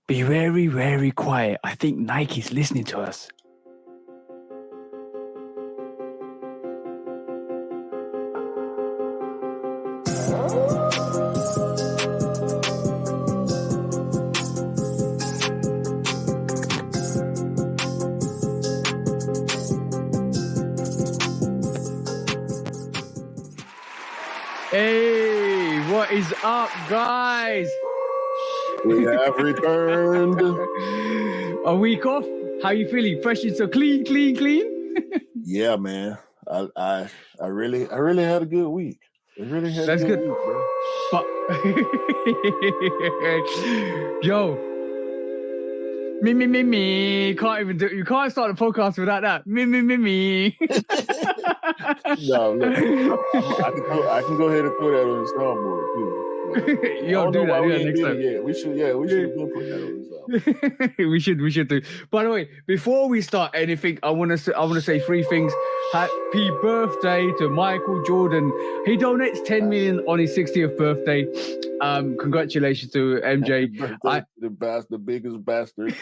Be very, very quiet. I think Nike's listening to us. Hey, what is up, guys? We have returned. A week off. How you feeling? Fresh and so clean. Yeah, man. I really had a good week. I really had That's a good good. week, bro. But yo, me. Can't even do. You can't start the podcast without that. Me. No, look, I can go ahead and throw that on the soundboard too. Yo, do that next time. Yeah, we should have been putting that on the soundboard. we should do. By the way, before we start anything, I want to say three things. Happy birthday to Michael Jordan. He donates 10 million on his 60th birthday. Congratulations to MJ. The biggest bastard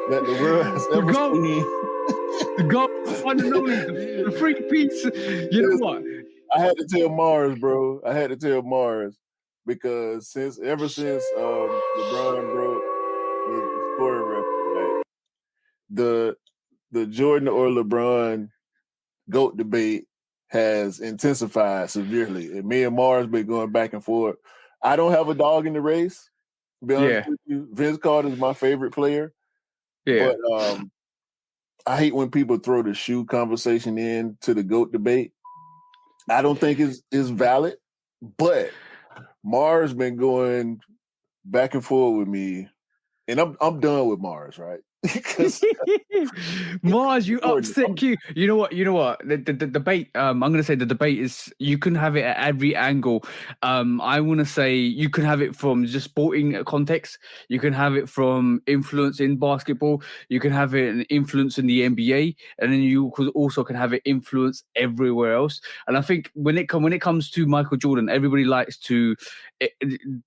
that the world has ever seen. The God, one and only, the freak piece. You know what? I had to tell Mars, bro. Because ever since LeBron broke the scoring record, right, the Jordan or LeBron GOAT debate has intensified severely, and me and Mars been going back and forth. I don't have a dog in the race. To be honest with you, Vince Carter is my favorite player. Yeah, but I hate when people throw the shoe conversation in to the GOAT debate. I don't think it's valid, but Mars been going back and forth with me, and I'm done with Mars, right? Mars, you upset Q. You know what? The debate. I'm going to say the debate is you can have it at every angle. I want to say you can have it from just sporting context. You can have it from influence in basketball. You can have it an influence in the NBA, and then you could also can have it influence everywhere else. And I think when it comes to Michael Jordan, everybody likes to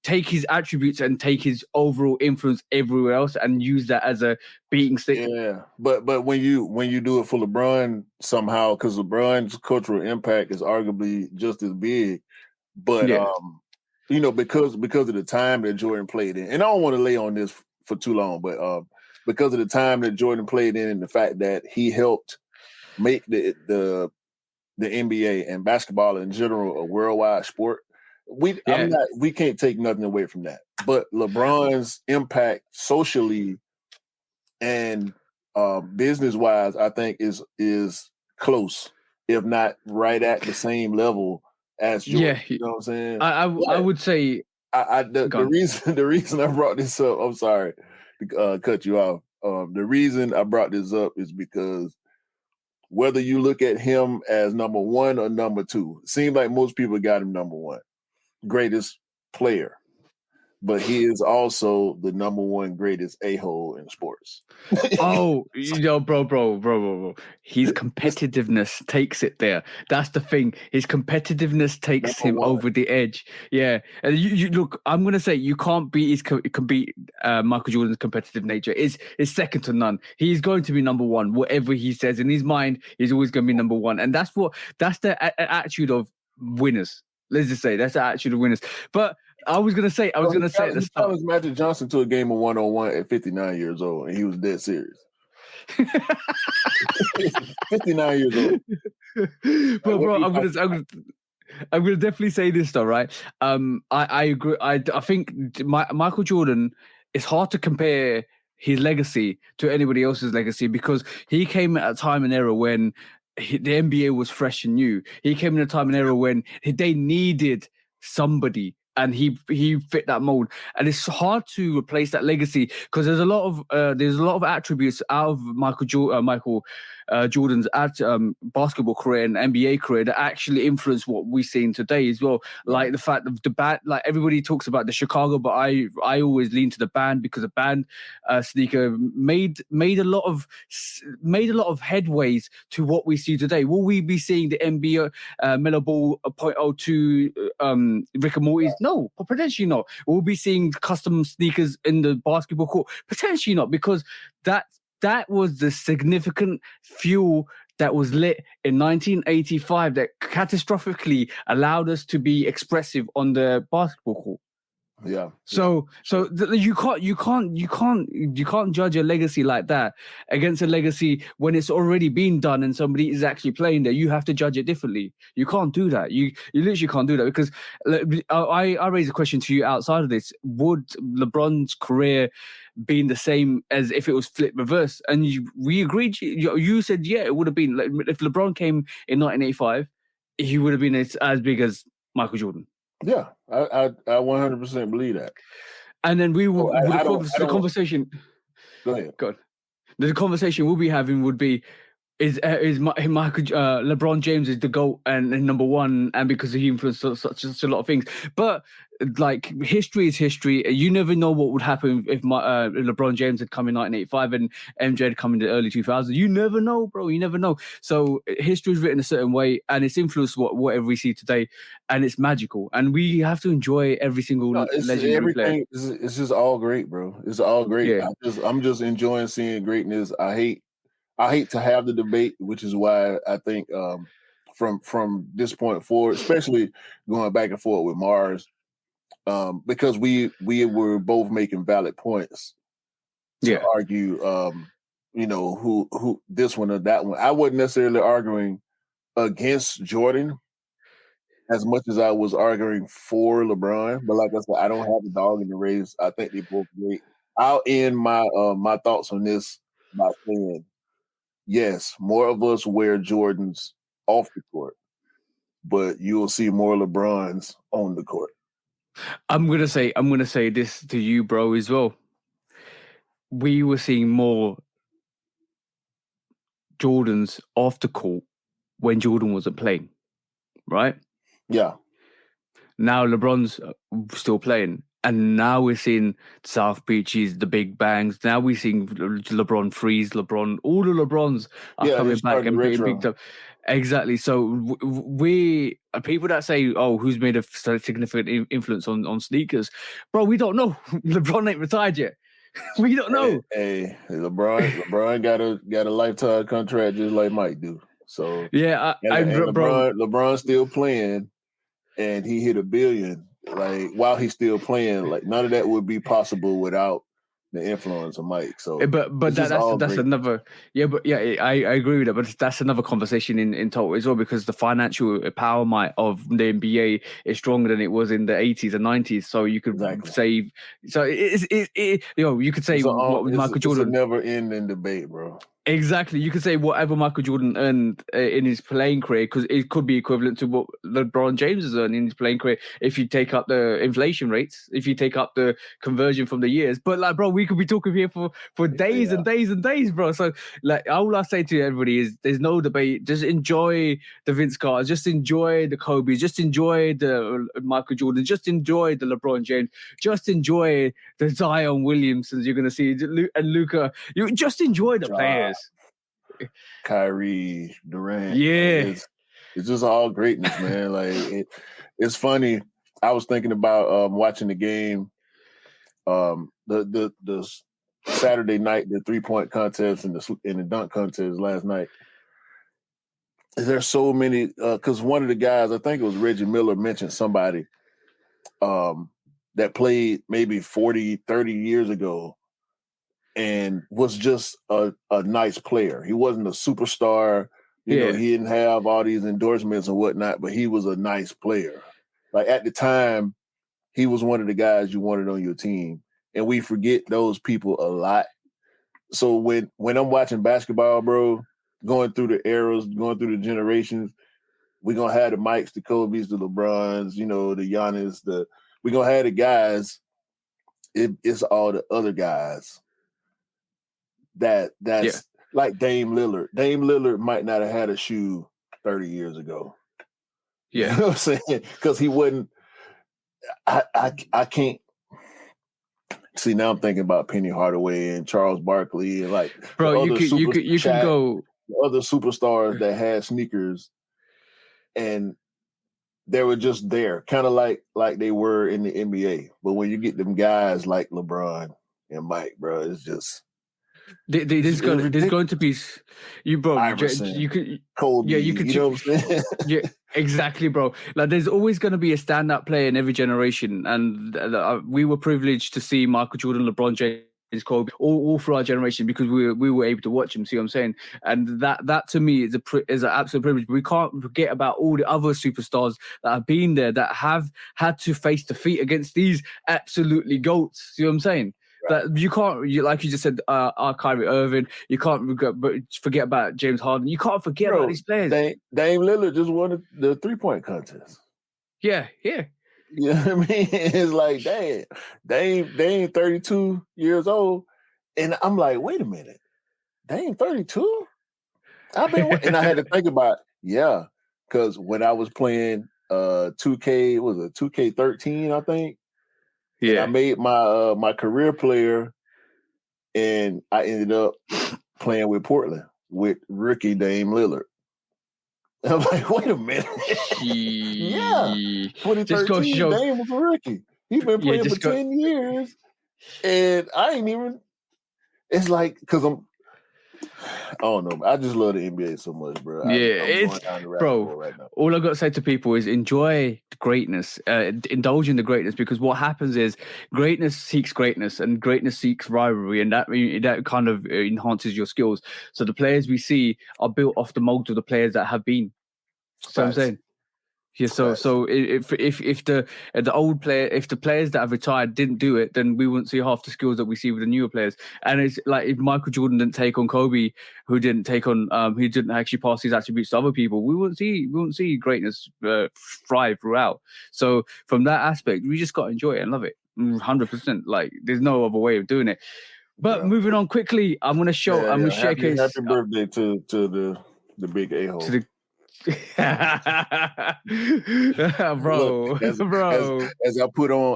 take his attributes and take his overall influence everywhere else and use that as a beating stick. Yeah, but when you do it for LeBron somehow, because LeBron's cultural impact is arguably just as big, but because of the time that Jordan played in, and I don't want to lay on this for too long, but because of the time that Jordan played in and the fact that he helped make the NBA and basketball in general a worldwide sport, we can't take nothing away from that. But LeBron's impact socially and business-wise, I think is close, if not right at the same level as Jordan. Yeah, you know what I'm saying. I would say the reason I brought this up. I'm sorry to cut you off. The reason I brought this up is because whether you look at him as number one or number two, it seems like most people got him number one, greatest player. But he is also the number one greatest a-hole in sports. Oh, bro. His competitiveness takes it there. That's the thing. His competitiveness takes him over the edge. Yeah. And you look, I'm going to say you can't beat Michael Jordan's competitive nature. It's second to none. He's going to be number one. Whatever he says in his mind, he's always going to be number one. And that's the attitude of winners. Let's just say that's the attitude of winners. But I was gonna say at the start. He challenged Magic Johnson to a game of 1-on-1 at 59 years old, and he was dead serious. 59 years old. But bro, I'm gonna definitely say this though, right? I agree. I think Michael Jordan. It's hard to compare his legacy to anybody else's legacy because he came at a time and era when the NBA was fresh and new. He came in a time and era when they needed somebody. And he fit that mold, and it's hard to replace that legacy because there's a lot of attributes out of Michael Jordan's basketball career and NBA career that actually influenced what we're seeing today as well. Right. Like the fact of the band, like everybody talks about the Chicago, but I always lean to the band because the band sneaker made a lot of headways to what we see today. Will we be seeing the NBA Melo Ball .02 Rick and Morty's? No, potentially not. We'll be seeing custom sneakers in the basketball court? Potentially not, because that was the significant fuel that was lit in 1985 that catastrophically allowed us to be expressive on the basketball court. Yeah. So you can't judge a legacy like that against a legacy when it's already been done and somebody is actually playing there. You have to judge it differently. You can't do that. You literally can't do that, because I raise a question to you outside of this. Would LeBron's career been the same as if it was flip reverse? And we agreed. You said yeah, it would have been. Like, if LeBron came in 1985, he would have been as big as Michael Jordan. Yeah, I 100% believe that. And then we would the conversation. Go ahead. God, the conversation we'll be having would be: is Michael LeBron James is the GOAT and number one, and because he influenced such a lot of things. But like, history is history. You never know what would happen if LeBron James had come in 1985 and MJ had come in the early 2000s. You never know, bro. You never know. So history is written a certain way, and it's influenced whatever we see today, and it's magical. And we have to enjoy every single legendary player. It's just all great, bro. It's all great. Yeah. I'm just enjoying seeing greatness. I hate to have the debate, which is why I think from this point forward, especially going back and forth with Mars, because we were both making valid points to argue, who this one or that one. I wasn't necessarily arguing against Jordan as much as I was arguing for LeBron. But like I said, I don't have the dog in the race. I think they both great. I'll end my my thoughts on this by saying, yes, more of us wear Jordans off the court, but you'll see more LeBrons on the court. I'm gonna say this to you, bro, as well. We were seeing more Jordans off the court when Jordan wasn't playing, right? Yeah. Now LeBron's still playing, and now we're seeing South Beaches, the Big Bangs. Now we're seeing LeBron Freeze, all the LeBrons are coming back and being picked up. Exactly. So we people that say, "Oh, who's made a significant influence on sneakers?" Bro, we don't know. LeBron ain't retired yet. We don't know. Hey, LeBron got a lifetime contract just like Mike do. So yeah, LeBron's still playing, and he hit $1 billion. Like, while he's still playing, like, none of that would be possible without the influence of Mike. So, but that's another. Yeah, but yeah, I agree with that. But that's another conversation in total as well, because the financial empowerment of the NBA is stronger than it was in the 80s and 90s. So you could say, so you could say what Michael Jordan. It's a never-ending debate, bro. Exactly. You could say whatever Michael Jordan earned in his playing career, because it could be equivalent to what LeBron James has earned in his playing career if you take up the inflation rates, if you take up the conversion from the years. But like, bro, we could be talking here for days and days and days, bro. So like, all I say to everybody is there's no debate. Just enjoy the Vince Carter. Just enjoy the Kobe. Just enjoy the Michael Jordan. Just enjoy the LeBron James. Just enjoy the Zion Williamsons you're going to see, and Luka. You just enjoy the players. Kyrie, Durant. Yeah. It's just all greatness, man. Like, it's funny. I was thinking about watching the game, the Saturday night, the 3-point contest and the dunk contest last night. There's so many, because one of the guys, I think it was Reggie Miller, mentioned somebody that played maybe 40, 30 years ago and was just a nice player. He wasn't a superstar. You know, he didn't have all these endorsements and whatnot, but he was a nice player. Like, at the time, he was one of the guys you wanted on your team. And we forget those people a lot. So when I'm watching basketball, bro, going through the eras, going through the generations, we're going to have the Mikes, the Kobe's, the LeBrons, you know, the Giannis, we're going to have the guys. It's all the other guys that's like Dame Lillard. Dame Lillard might not have had a shoe 30 years ago. Yeah. You know what I'm saying? Because he wasn't. I can't see now. I'm thinking about Penny Hardaway and Charles Barkley and like bro. You can go other superstars that had sneakers, and they were just there, kind of like they were in the NBA. But when you get them guys like LeBron and Mike, bro, it's just there's going to be you, bro. Iverson, you could Kobe. Yeah, you could. You know what I'm saying? Yeah, exactly, bro. Like, there's always going to be a stand-up player in every generation, and we were privileged to see Michael Jordan, LeBron James, Kobe, all through our generation because we were able to watch him. See what I'm saying? And that to me is an absolute privilege. We can't forget about all the other superstars that have been there that have had to face defeat against these absolutely goats. See what I'm saying? Right. That you can't, like you just said, Kyrie Irving. You can't forget about James Harden. You can't forget about these players. Dame Lillard just won the 3-point contest. Yeah. You know what I mean? It's like, Dame 32 years old. And I'm like, wait a minute. Dame 32? And I had to think about, because when I was playing 2K, was it 2K13, I think? Yeah. And I made my career player, and I ended up playing with Portland with rookie Dame Lillard. I'm like, wait a minute. Yeah. 2013, Dame was a rookie. He's been playing for 10 years. And I ain't even, it's like, because I don't know. I just love the NBA so much, bro. Yeah, bro. Right now. All I got to say to people is enjoy greatness, indulge in the greatness, because what happens is greatness seeks greatness, and greatness seeks rivalry, and that kind of enhances your skills. So the players we see are built off the mold of the players that have been. So I'm saying. Yeah, so if the old player, if the players that have retired didn't do it, then we wouldn't see half the skills that we see with the newer players. And it's like, if Michael Jordan didn't take on Kobe, who didn't actually pass his attributes to other people, we wouldn't see greatness thrive throughout. So from that aspect, we just got to enjoy it and love it 100%. Like, there's no other way of doing it. But moving on quickly, I'm gonna showcase. Happy birthday to the big a-hole. To the bro.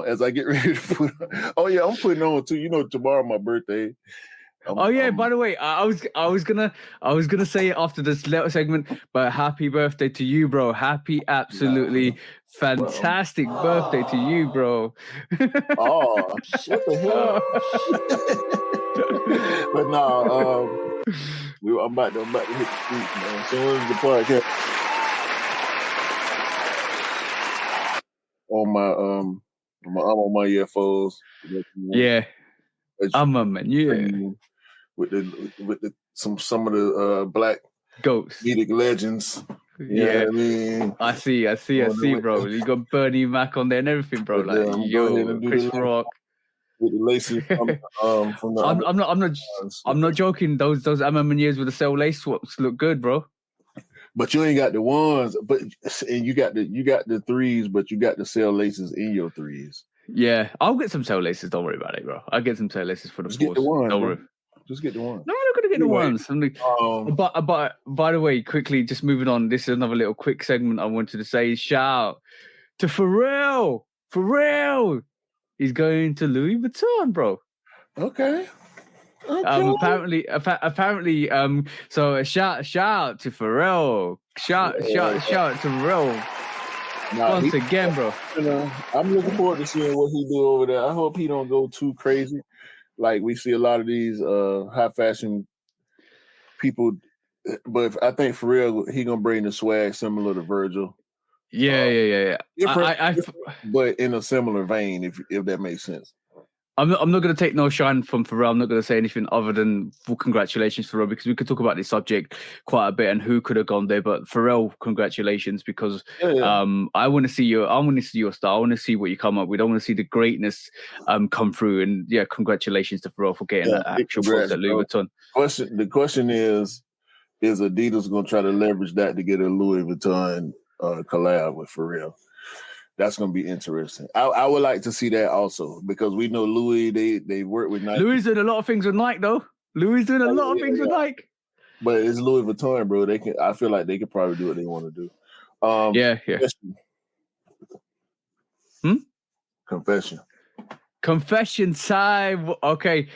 As I get ready to put on, I'm putting on too. You know, tomorrow my birthday. By the way, I was gonna say it after this little segment, but happy birthday to you, bro. Happy, absolutely fantastic birthday to you, bro. Oh, what the hell? But no, I'm about to hit the streets, man. So when's the podcast? I'm on my earphones. Yeah, I'm a man. Yeah, with some of the black ghosts, comedic legends. Yeah, I mean, I see, bro. You got Bernie Mac on there and everything, bro. Like, yo, Chris Rock. With the laces from the I'm not joking. Those years with the cell lace swaps look good, bro. But you ain't got the ones, and you got the threes, but you got the cell laces in your threes. Yeah, I'll get some cell laces. Don't worry about it, bro. I'll get some cell laces for the Just get the ones. Don't worry. Just get the ones. No, I'm not gonna get the ones. But by the way, quickly, just moving on. This is another little quick segment I wanted to say. Shout out to Pharrell. He's going to Louis Vuitton, bro. Okay. Apparently. So a shout out to Pharrell. Shout out to Pharrell. Once again, bro. I'm looking forward to seeing what he do over there. I hope he don't go too crazy. Like we see a lot of these high fashion people, but I think Pharrell, he gonna bring the swag similar to Virgil. Yeah. Different, but in a similar vein, if that makes sense. I'm not going to take no shine from Pharrell. I'm not going to say anything other than full congratulations, Pharrell, because we could talk about this subject quite a bit and who could have gone there. But Pharrell, congratulations, because I want to see your style. I want to see what you come up with. I want to see the greatness come through. And congratulations to Pharrell for getting that actual post at Louis Vuitton. The question is Adidas going to try to leverage that to get a Louis Vuitton collab with Pharrell? That's going to be interesting. I would like to see that also, because we know Louis, they work with Nike. Louis doing a lot of things with Nike, though. With Nike. But it's Louis Vuitton, bro. I feel like they could probably do what they want to do. Yeah. Confession. Confession time. Okay.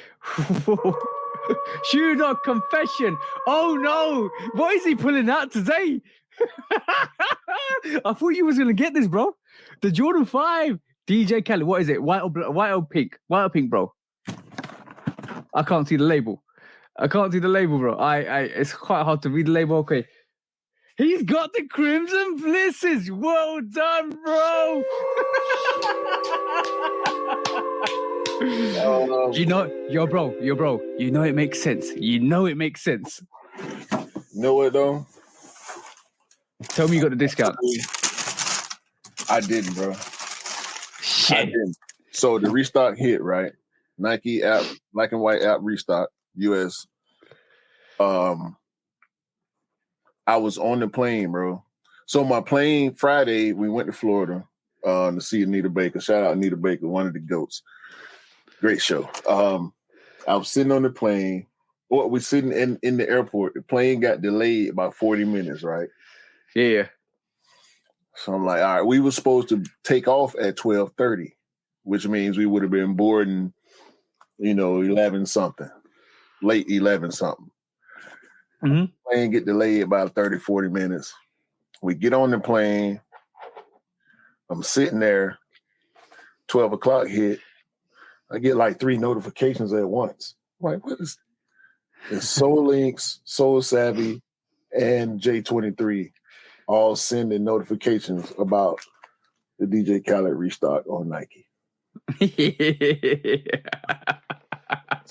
Shoot up confession. Oh no. What is he pulling out today? I thought you was gonna get this, bro. The Jordan 5. DJ Khaled. What is it? White or pink? White or pink, bro? I can't see the label. Bro. It's quite hard to read the label. Okay. He's got the Crimson Blisses. Well done, bro. You know, bro. You know it makes sense. You know what though? Tell me you got the discount. I didn't, bro. Shit. I didn't. So the restock hit, right? Nike app, black and white app restock, US. I was on the plane, bro. So my plane Friday, we went to Florida to see Anita Baker. Shout out Anita Baker, one of the GOATs. Great show. I was sitting on the plane. Well, we're sitting in the airport. The plane got delayed about 40 minutes, right? Yeah. So I'm like, all right, we were supposed to take off at 12:30, which means we would have been boarding, 11 something, late 11 something. Mm-hmm. Plane get delayed about 30, 40 minutes. We get on the plane. I'm sitting there. 12 o'clock hit. I get like 3 notifications at once. I'm like, what is? It's Soul Links, Soul Savvy, and J23 all sending notifications about the DJ Khaled restock on Nike.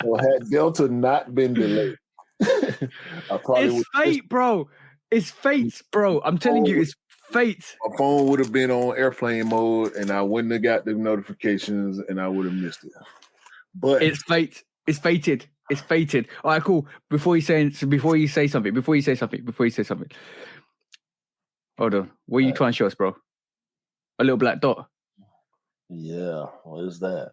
So had Delta not been delayed, it's fate, bro. It's fate, bro. I'm telling you, it's fate. My phone would have been on airplane mode, and I wouldn't have got the notifications, and I would have missed it. But it's fate. It's fated. It's fated. All right, cool. Before you say something. Hold on. What are you trying to show us, bro? A little black dot. Yeah. What is that?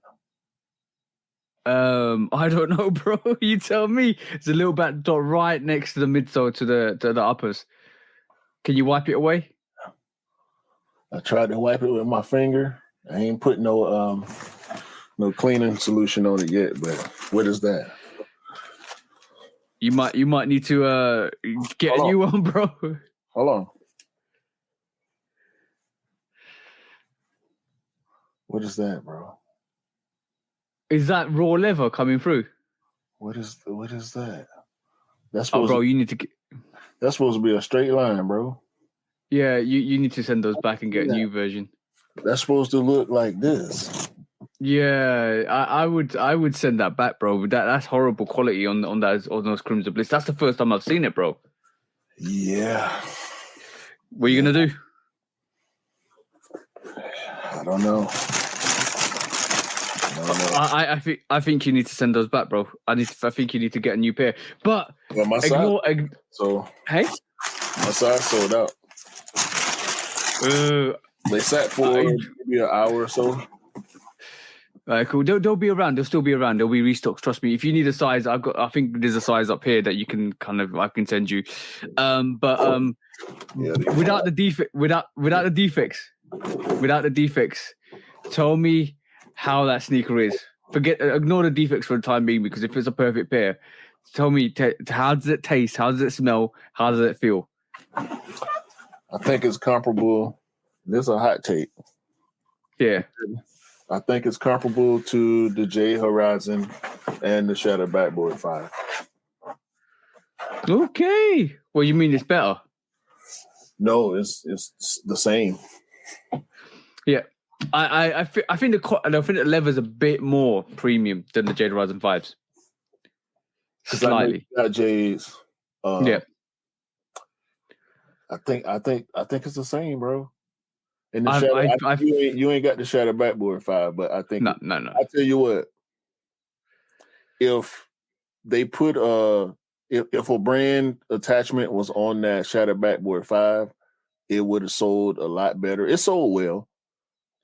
I don't know, bro. You tell me. It's a little black dot right next to the midsole to the uppers. Can you wipe it away? I tried to wipe it with my finger. I ain't put no cleaning solution on it yet, but what is that? You might need to get a new one, bro. Hold on. What is that, bro? Is that raw leather coming through? What is that? That's supposed you need to. That's supposed to be a straight line, bro. Yeah, you need to send those back and get a new version. That's supposed to look like this. Yeah, I would send that back, bro. That's horrible quality on those Crimson Bliss. That's the first time I've seen it, bro. Yeah. What are you gonna do? I don't know. I think you need to send those back, bro. I think you need to get a new pair. But my hey, my size sold out. They sat for maybe an hour or so. All right, cool. They'll be around. They'll still be around. There'll be restocks. Trust me. If you need a size, I think there's a size up here that you can I can send you. Without the defects, tell me how that sneaker is. Ignore the defects for the time being, because if it's a perfect pair, tell me how does it taste? How does it smell? How does it feel? I think it's comparable. This is a hot take. Yeah. I think it's comparable to the J Horizon and the Shadow Backboard 5. Okay. Well, you mean it's better? No, it's the same. Yeah. I think the leather's a bit more premium than the J Horizon 5s. Slightly. I got J's. Yeah. I think it's the same, bro. And the you ain't got the Shadow Backboard 5, but I think no. I tell you what, if they put if a brand attachment was on that Shadow Backboard 5, it would have sold a lot better. It sold well.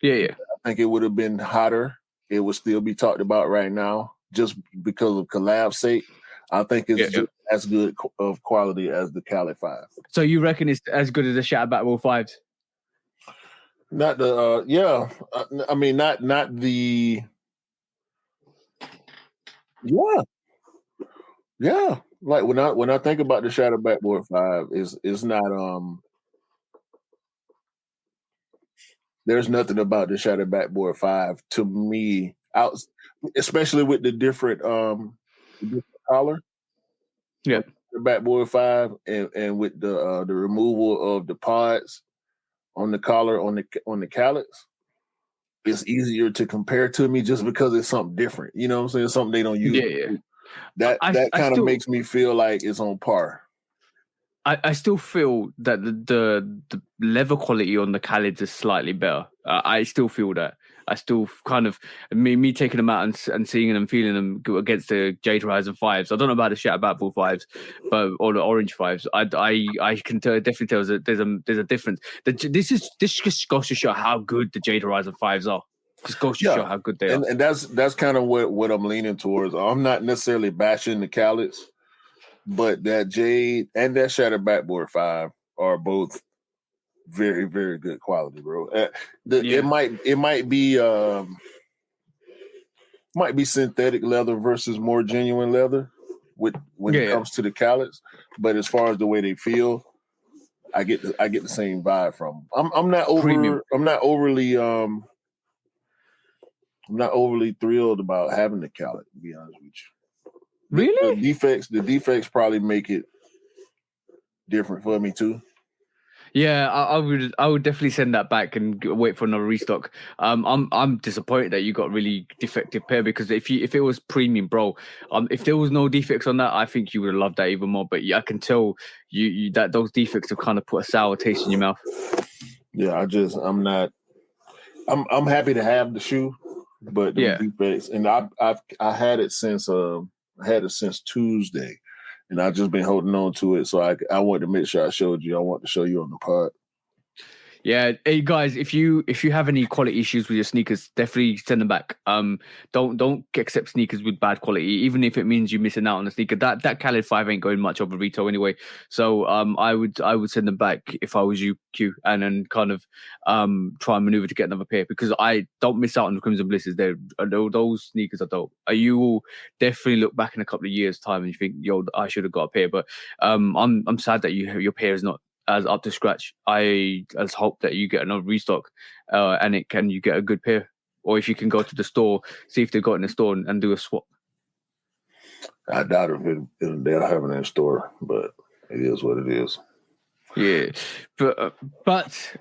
Yeah. I think it would have been hotter. It would still be talked about right now, just because of collab's sake. I think it's just as good of quality as the Cali 5. So you reckon it's as good as the Shatterback War 5s? Not the yeah. I mean, not the yeah. Like when I think about the Shatterback Board 5, it's not there's nothing about the Shatterback Board 5 to me out, especially with the different collar. Yeah. The backboard 5 and with the removal of the pods on the collar on the calyx, it's easier to compare to me just because it's something different. You know what I'm saying? Something they don't use. Yeah. That I kind of still, makes me feel like it's on par. I still feel that the leather quality on the Khaleds is slightly better. I still feel that. I still kind of me taking them out and seeing them, feeling them go against the Jade Horizon 5s. I don't know about the Shatterback Bull 5s, but or the Orange 5s. I can definitely tell that there's a difference. This just goes to show how good the Jade Horizon 5s are. Just goes to show how good they are. And that's kind of what I'm leaning towards. I'm not necessarily bashing the Khaleds, but that Jade and that Shatterback Board 5 are both very, very good quality, bro. It might be synthetic leather versus more genuine leather when it comes to the Khaleds, but as far as the way they feel, I get the same vibe from them. I'm not overly thrilled about having the Khaled, to be honest with you. Really? The defects probably make it different for me too. Yeah, I would definitely send that back and wait for another restock. I'm disappointed that you got really defective pair, because if it was premium, bro, if there was no defects on that, I think you would have loved that even more. But yeah, I can tell you that those defects have kind of put a sour taste in your mouth. Yeah, I'm happy to have the shoe, but the defects, and I had it since Tuesday, and I've just been holding on to it. So I wanted to make sure I showed you. I want to show you on the pod. Yeah, hey guys, if you have any quality issues with your sneakers, definitely send them back. Don't accept sneakers with bad quality, even if it means you're missing out on a sneaker. That Khaled 5 ain't going much over retail anyway. So I would send them back if I was you, Q, and then kind of try and maneuver to get another pair, because I don't miss out on the Crimson Blisters. Those sneakers are dope. You will definitely look back in a couple of years' time and you think, yo, I should have got a pair. But I'm sad that your pair is not as up to scratch. I hope that you get another restock, and you get a good pair, or if you can go to the store, see if they've got in the store and do a swap. I doubt if they'll have it in store, but it is what it is. Yeah, but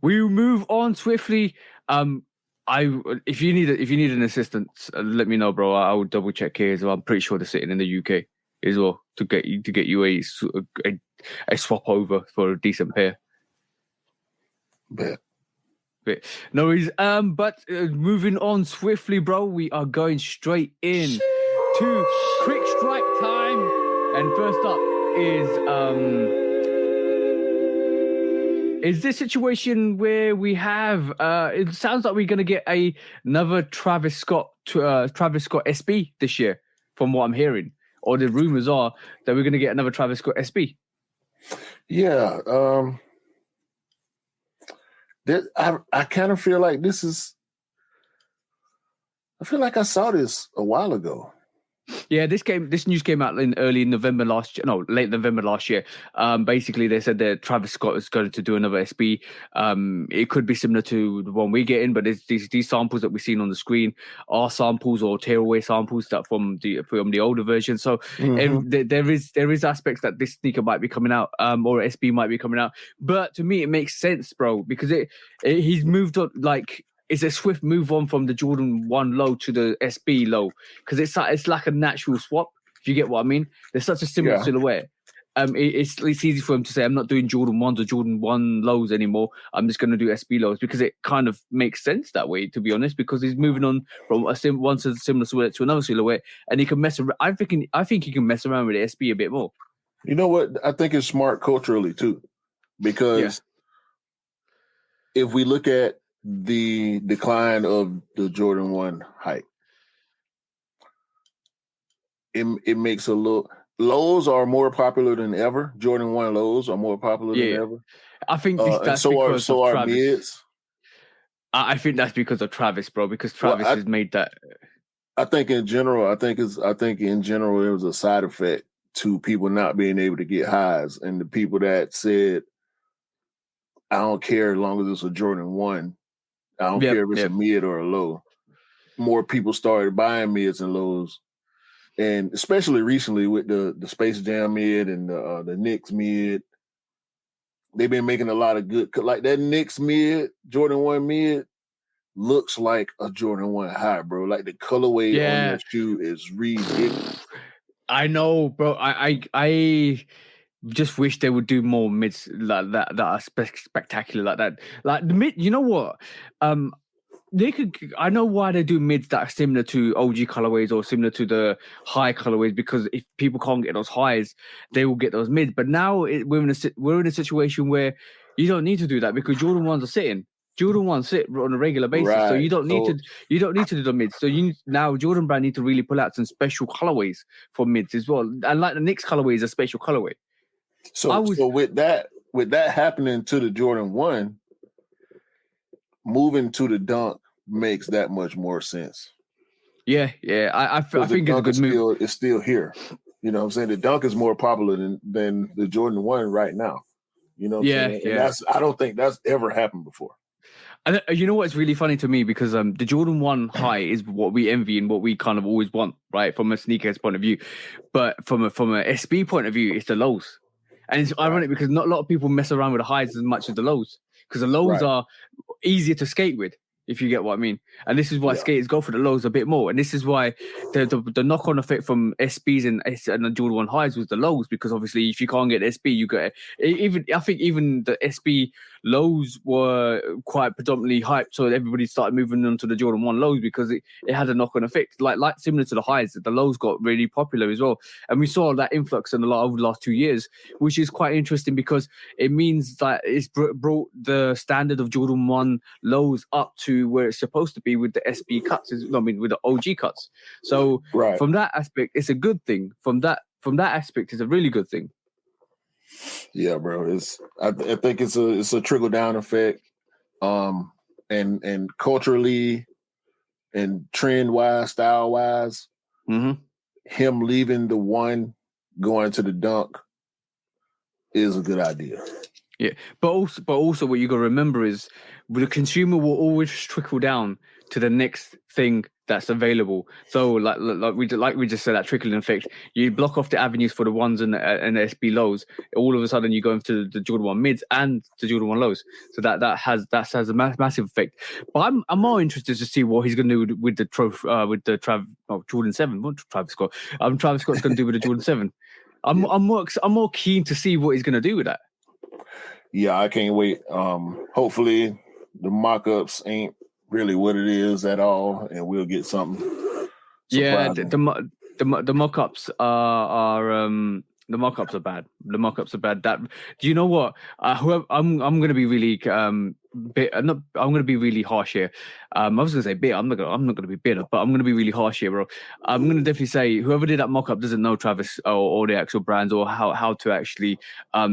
we move on swiftly. If you need an assistant, let me know, bro. I will double check here as well. I'm pretty sure they're sitting in the UK as well to get you a swap over for a decent pair. Bet. No worries. But moving on swiftly, bro, we are going straight in to quick strike time. And first up is this situation where we have it sounds like we're going to get another Travis Scott SB this year, from what I'm hearing. Or the rumors are that we're going to get another Travis Scott SB. Yeah. I kind of feel like this is. I feel like I saw this a while ago. Yeah, this news came out in late November last year. Basically, they said that Travis Scott is going to do another SB. It could be similar to the one we get in, but these samples that we've seen on the screen are samples or tearaway samples that from the older version. So there is aspects that this sneaker might be coming out, or SB might be coming out. But to me, it makes sense, bro, because he's moved on like. It's a swift move on from the Jordan 1 low to the SB low, because it's like a natural swap, if you get what I mean. There's such a similar silhouette. It's easy for him to say, I'm not doing Jordan 1s or Jordan 1 lows anymore. I'm just going to do SB lows, because it kind of makes sense that way, to be honest, because he's moving on from one similar silhouette to another silhouette, and he can mess around. I think he can mess around with the SB a bit more. You know what? I think it's smart culturally too, because if we look at the decline of the Jordan 1 hype, it makes a little. Lows are more popular than ever. Jordan 1 lows are more popular than Yeah, ever. I think And that's because of so are Travis. mids. I think that's because of Travis, bro. Because Well, Travis has made that. I think in general, it was a side effect to people not being able to get highs, and the people that said, "I don't care as long as it's a Jordan 1. I don't care if it's a mid or a low." More people started buying mids and lows, and especially recently with the Space Jam mid and the Knicks mid, they've been making a lot of good. Like that Knicks mid, Jordan 1 mid, looks like a Jordan 1 high, bro. Like the colorway on that shoe is ridiculous. I know, bro. I just wish they would do more mids like that are spectacular like that. Like the mid, you know what? They could. I know why they do mids that are similar to OG colorways or similar to the high colorways, because if people can't get those highs, they will get those mids. But now we're in a situation where you don't need to do that because Jordan 1s are sitting. Jordan 1 sit on a regular basis, so Right. you don't need to do the mids. So now Jordan Brand need to really pull out some special colorways for mids as well. And like the Knicks colorway is a special colorway. So with that happening to the Jordan 1, moving to the Dunk makes that much more sense. Yeah. I think it's a good move. It's still here. You know what I'm saying? The Dunk is more popular than the Jordan 1 right now. You know what I'm saying? And I don't think that's ever happened before. And you know what's really funny to me, because the Jordan 1 high is what we envy and what we kind of always want, right, from a sneakerhead's point of view. But from a SB point of view, it's the lows. And it's ironic because not a lot of people mess around with the highs as much as the lows, because the lows are easier to skate with, if you get what I mean. And this is why skaters go for the lows a bit more. And this is why the knock-on effect from SBs and the Jordan 1 highs was the lows, because obviously if you can't get SB, you get I think even the SB lows were quite predominantly hyped, so everybody started moving on to the Jordan 1 lows because it had a knock-on effect, like similar to the highs. The lows got really popular as well, and we saw that influx over the last 2 years, which is quite interesting because it means that it's brought the standard of Jordan 1 lows up to where it's supposed to be with the SB cuts, with the OG cuts. So from that aspect, it's a good thing. From that aspect, it's a really good thing. Yeah, bro. I think it's a trickle down effect, and culturally and trend wise, style wise, him leaving the 1 going to the Dunk is a good idea. Yeah, but also what you got to remember is the consumer will always trickle down to the next thing that's available. So like we just said, that trickling effect. You block off the avenues for the 1s and the SB lows. All of a sudden, you go into the Jordan 1 mids and the Jordan 1 lows. So that has a massive effect. But I'm more interested to see what he's going to do with the Jordan 7. What Travis Scott? Travis Scott's going to do with the Jordan 7. I'm more keen to see what he's going to do with that. Yeah, I can't wait. Hopefully the mock-ups ain't really what it is at all, and we'll get something surprising. Yeah, the mock-ups the mock-ups are bad. The mock-ups are bad. That, do you know what? I'm going to be really I'm going to be really harsh here. I was going to say bitter. I'm not going to be bitter, but I'm going to be really harsh here, bro. I'm going to definitely say whoever did that mock-up doesn't know Travis or the actual brands or how to actually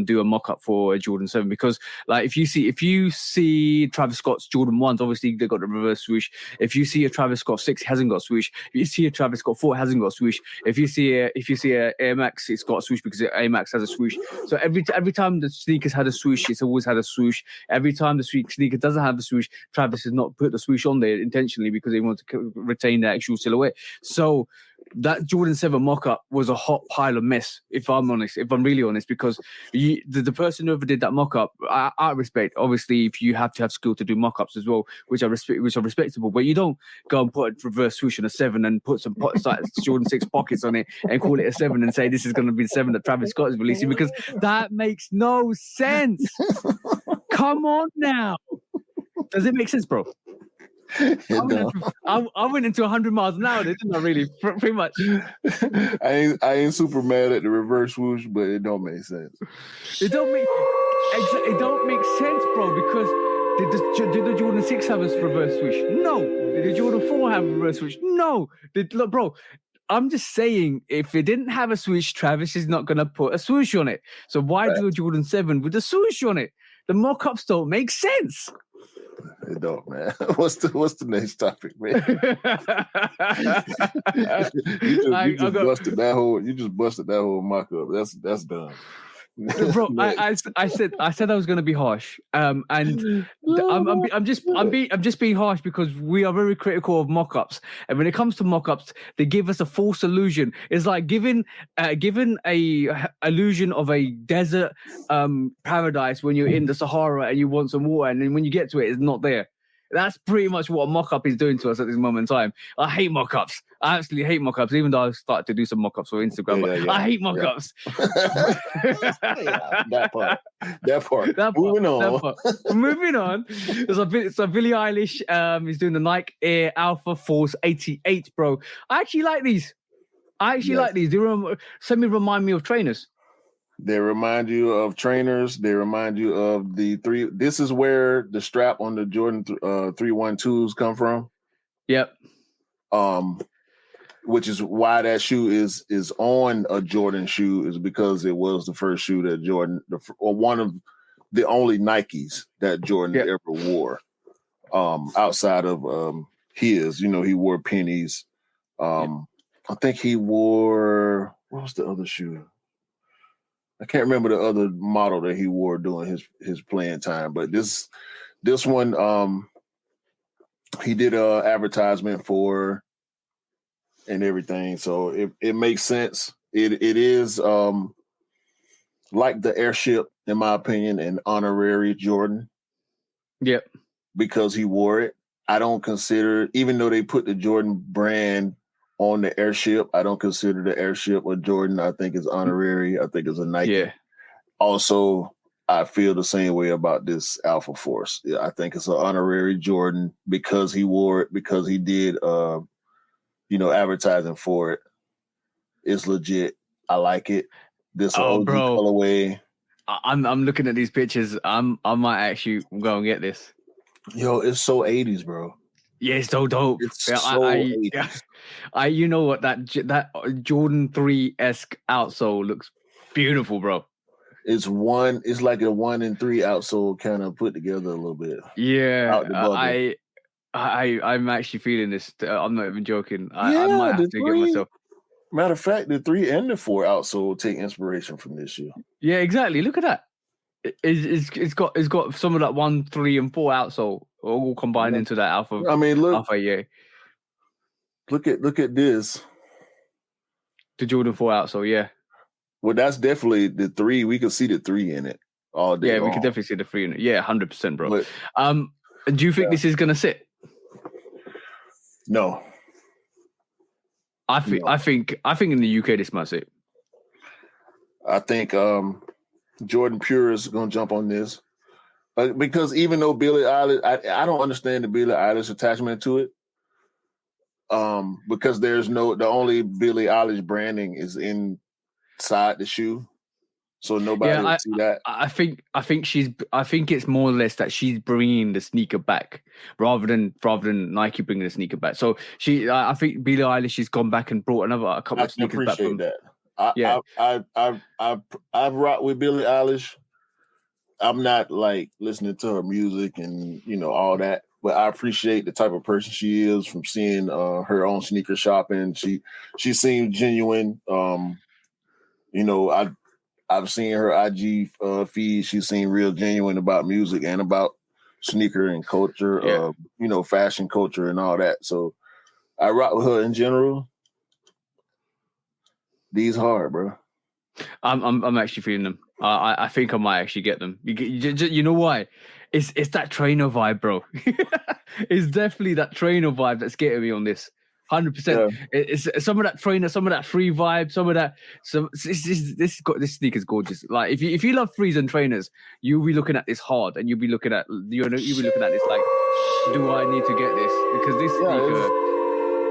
do a mock-up for a Jordan 7, because like if you see Travis Scott's Jordan 1s, obviously they got the reverse swoosh. If you see a Travis Scott 6, it hasn't got swoosh. If you see a Travis Scott 4, it hasn't got swoosh. If you see a Air Max, it's got a swoosh because Air Max has a swoosh. So every time the sneakers had a swoosh, it's always had a swoosh. Every time the sneaker doesn't have a swoosh, Travis has not put the swoosh on there intentionally because they want to retain the actual silhouette. So that Jordan 7 mock-up was a hot pile of mess, if I'm really honest, because the person who ever did that mock-up, I respect. Obviously, if you have to have skill to do mock-ups as well, which are respectable, but you don't go and put a reverse swoosh on a 7 and put some Jordan 6 pockets on it and call it a 7 and say this is going to be the 7 that Travis Scott is releasing, because that makes no sense. Come on now. Does it make sense, bro? I went into 100 miles an hour, didn't I? Really, pretty much. I ain't super mad at the reverse swoosh, but it don't make sense. It don't make sense, bro. Because did the Jordan 6 have a reverse swoosh? No. Did the Jordan 4 have a reverse swoosh? No. Look, bro. I'm just saying, if it didn't have a swoosh, Travis is not gonna put a swoosh on it. So why do a Jordan 7 with a swoosh on it? The mock-ups don't make sense. It don't, man. What's the next topic, man? you just busted that whole mock-up. That's done. Bro, I said I was going to be harsh, and I'm just being harsh because we are very critical of mock-ups, and when it comes to mock-ups, they give us a false illusion. It's like giving a illusion of a desert paradise when you're in the Sahara and you want some water, and then when you get to it, it's not there. That's pretty much what a mock-up is doing to us at this moment in time. I hate mock-ups. I absolutely hate mock-ups, even though I've started to do some mock-ups for Instagram. I hate mock-ups. That part. Moving on. Moving on. So Billie Eilish is doing the Nike Air Alpha Force 88, bro. I actually like these. They remind me of trainers. They remind you of trainers. They remind you of the three. This is where the strap on the Jordan 312s come from. Yep. Which is why that shoe is on a Jordan shoe, is because it was the first shoe that Jordan, or one of the only Nikes that Jordan ever wore. Outside of his, he wore pennies. I think he wore, what was the other shoe? I can't remember the other model that he wore during his playing time, but this one, he did a advertisement for and everything, so it makes sense. It is like the Airship, in my opinion, an honorary Jordan. Yep, because he wore it. I don't consider, even though they put the Jordan brand on the Airship, I don't consider the Airship a Jordan. I think it's honorary. I think it's a Nike. Yeah. Also, I feel the same way about this Alpha Force. Yeah, I think it's an honorary Jordan because he wore it, because he did, advertising for it. It's legit. I like it. This OG colorway. I'm looking at these pictures. I might actually go and get this. Yo, it's so 80s, bro. Yeah, it's so dope. It's so 80s. You know what, that Jordan 3-esque outsole looks beautiful, bro. It's like a 1 and 3 outsole kind of put together a little bit. Yeah, I'm actually feeling this. I'm not even joking. I might have to get myself. Matter of fact, the 3 and the 4 outsole take inspiration from this shoe. Yeah, exactly. Look at that. It's got some of that 1, 3, and 4 outsole all combined into that Alpha. I mean, look. Alpha, yeah. Look at this. The Jordan 4 outsole, yeah. Well, that's definitely the 3. We could see the 3 in it all day. Yeah, we could definitely see the 3 in it. Yeah, 100%, bro. But, do you think this is gonna sit? No. I think in the UK this might sit. I think Jordan Purists gonna jump on this because even though Billie Eilish, I don't understand the Billie Eilish attachment to it. Because the only Billie Eilish branding is inside the shoe, so nobody will see that. I think it's more or less that she's bringing the sneaker back rather than Nike bringing the sneaker back. So I think Billie Eilish has gone back and brought a couple of sneakers back. I appreciate that. I've rocked with Billie Eilish. I'm not like listening to her music and all that, but I appreciate the type of person she is from seeing her own sneaker shopping. She seemed genuine. I've seen her IG feed. She seemed real genuine about music and about sneaker and culture, fashion culture and all that. So I rock with her in general. These hard, bro. I'm actually feeling them. I think I might actually get them. You know why? It's that trainer vibe, bro. It's definitely that trainer vibe that's getting me on this. 100%. It's some of that trainer, some of that free vibe, some of that. So this sneaker's gorgeous. Like if you love frees and trainers, you'll be looking at this hard, and you'll be looking at this like, do I need to get this? Because this sneaker.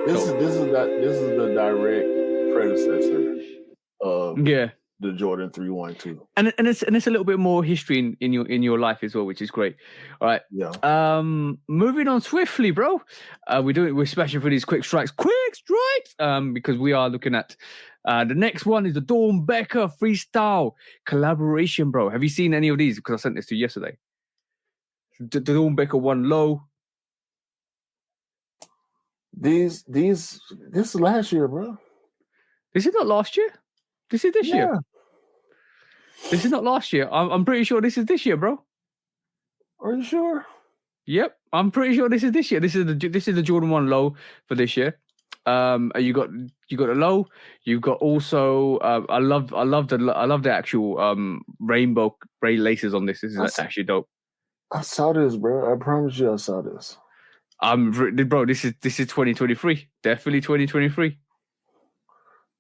This is the direct predecessor of the Jordan 3-1 too. And it's a little bit more history in your life as well, which is great. All right. Yeah. Moving on swiftly, bro. We're smashing through these quick strikes. Because we are looking at the next one is the Dawn Becker freestyle collaboration, bro. Have you seen any of these? Because I sent this to you yesterday. The Dawn Becker one low. This is last year, bro. This is not last year. This is this year. This is not last year. I'm pretty sure this is this year, bro. Are you sure? Yep, I'm pretty sure this is this year. This is the Jordan 1 low for this year. You got a low. You've got also I love the actual rainbow braid laces on this. This is actually dope. I saw this, bro. I promise you, I saw this. Bro, this is 2023. Definitely 2023.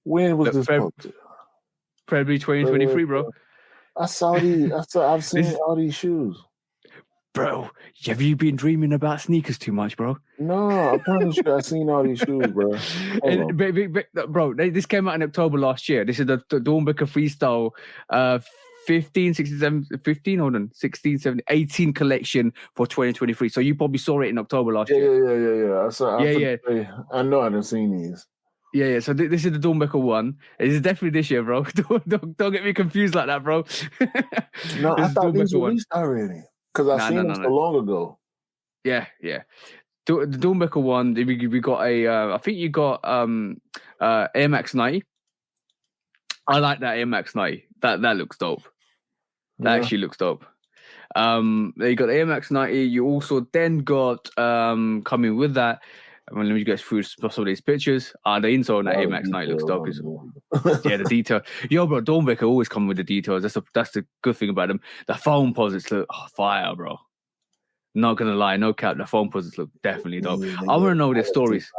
When was this posted? February 2023, bro. I saw these. I've seen all these shoes. Bro, have you been dreaming about sneakers too much, bro? No, I promise you, I've seen all these shoes, bro. Bro, this came out in October last year. This is the Dawn Becker Freestyle 16, 17, 18 collection for 2023. So you probably saw it in October last year. Yeah. I saw. I know I done seen these. Yeah. So this is the Dawn Becker one. This is definitely this year, bro. Don't get me confused like that, bro. No, I thought these were released already. Because I seen them so long ago. Yeah. The Dawn Becker one, we got I think you got Air Max 90. I like that Air Max 90. That looks dope. That actually looks dope. You got Air Max 90. You also then got coming with that. Let me get through some of these pictures. The insole on that Air Max 90 looks dope. Yeah, the detail. Yo, bro, Dawn Becker always come with the details. That's the good thing about them. The foam posits look fire, bro. Not gonna lie, no cap. The foam posits look definitely dope. I want to know their stories.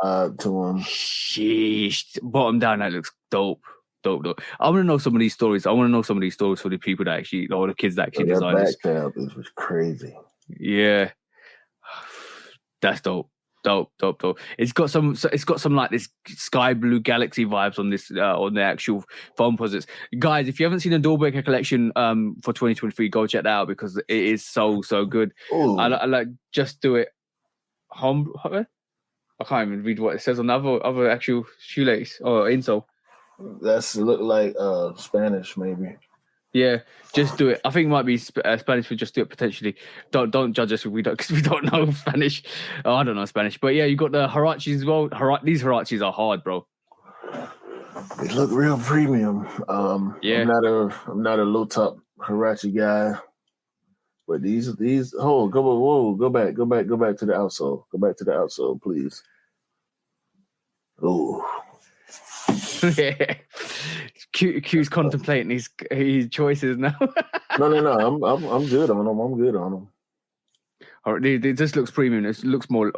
Sheesh, bottom down, that looks dope. I want to know some of these stories. I want to know some of these stories for the people that actually, or the kids that actually designed this. That back tab is crazy. Yeah, that's dope. Dope. It's got some like this sky blue galaxy vibes on this on the actual foam posits. Guys, if you haven't seen the Dawn Becker collection for 2023, go check that out because it is so good. I like just do it. I can't even read what it says on the other actual shoelace or insole. That's look like Spanish maybe. Yeah, just do it. I think it might be Spanish for just do it potentially. Don't judge us if we don't, because we don't know Spanish. I don't know Spanish, but yeah, you got the Huaraches as well. These Huaraches are hard, bro. They look real premium. Yeah, I'm not a low top Huarache guy, but these. Go back to the outsole. Go back to the outsole, please. Oh. Yeah. Q's contemplating his choices now. No. I'm good on them. All right, it just looks premium. It looks more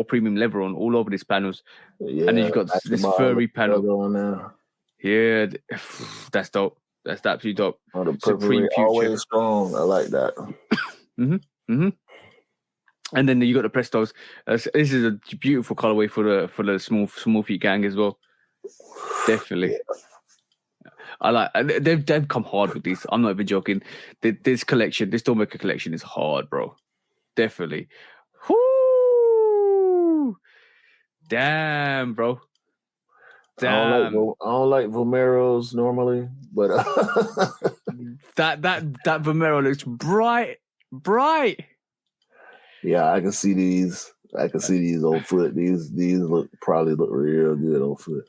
premium leather on all over these panels. Yeah, and then you've got this furry panel on there. Yeah, that's dope. That's absolutely dope. Oh, the Supreme Future, always strong. I like that. And then you got the Prestos. This is a beautiful colorway for the small feet gang as well. Definitely. Yeah. I like they've come hard with these. I'm not even joking. This Dawn Becker collection is hard, bro. Definitely. Whoo! Damn, bro. Damn. I don't like Vomeros normally, but that Vomero looks bright. Yeah, I can see these. On foot. These probably look real good on foot.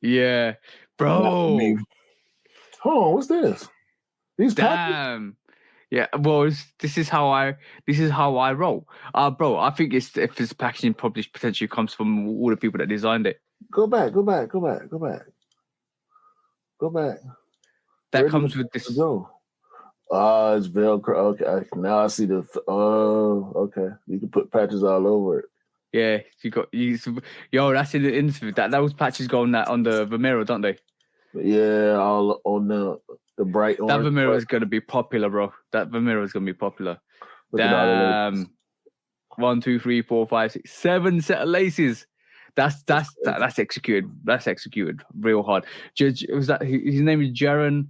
Yeah, bro. Hold on, what's this? These damn. Patches? Yeah, well, this is how I roll, bro. I think if this packaging probably potentially comes from all the people that designed it. Go back. That where comes with this. Go. It's Velcro. Okay, now I see the. Okay. You can put patches all over it. Yeah, that's in the interview. Those patches go on the Vomero, don't they? Yeah, all on the bright orange. That Vomero is going to be popular, bro. Damn. 1, 2, 3, 4, 5, 6, 7 set of laces. That's executed. That's executed real hard. Was that his name is Jaron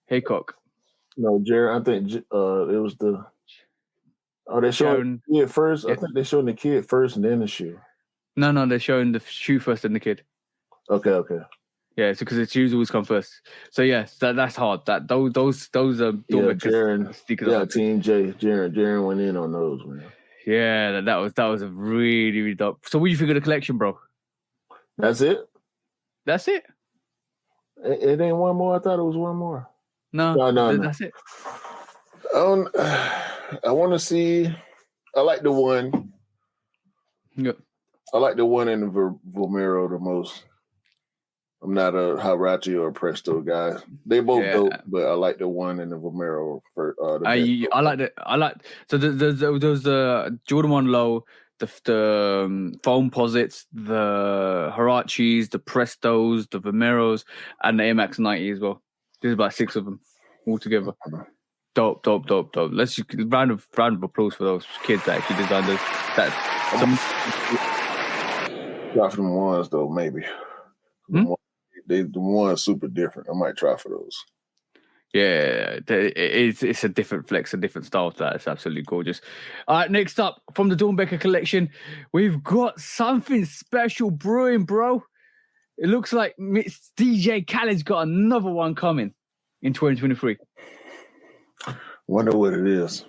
Haycock? No, Jaron. I think it was the. Oh, they showed the kid first. Yeah. I think they showed the kid first and then the shoe. No, they're showing the shoe first and the kid. Okay. Yeah, it's because the shoes always come first. So yes, that's hard. That those are Jaron. Yeah, Team J. Jaron went in on those, man. Yeah, that was a really, really dope. So what do you think of the collection, bro? That's it. That's it. It ain't one more. I thought it was one more. No. That's it. I want to see. I like the one. Yep. I like the one in the Vomero the most. I'm not a Harachi or a Presto guy. They both dope, but I like the one in the Vomero. I like. So there's the Jordan 1 Low, the foam posits, the Harachis, the Prestos, the Vomeros, and the Air Max 90 as well. There's about 6 of them all together. Dope. Let's just round of applause for those kids that actually designed those. Try for them ones though, maybe. The ones super different. I might try for those. Yeah, it's a different flex, a different style to that. It's absolutely gorgeous. All right, next up from the Dornbecker collection, we've got something special brewing, bro. It looks like DJ Khaled's got another one coming in 2023. Wonder what it is.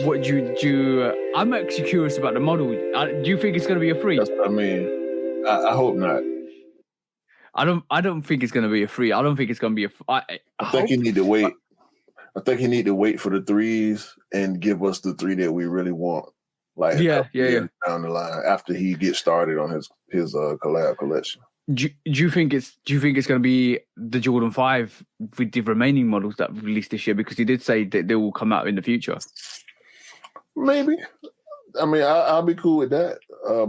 What do you? I'm actually curious about the model. Do you think it's going to be a free? That's what I mean. I hope not. I don't think it's going to be a free. I don't think it's going to be a. I think you need to wait. I think you need to wait for the threes and give us the 3 that we really want. Like yeah. Down the line after he gets started on his collab collection. Do you think it's going to be the Jordan 5 with the remaining models that released this year? Because he did say that they will come out in the future. Maybe. I mean, I'll be cool with that.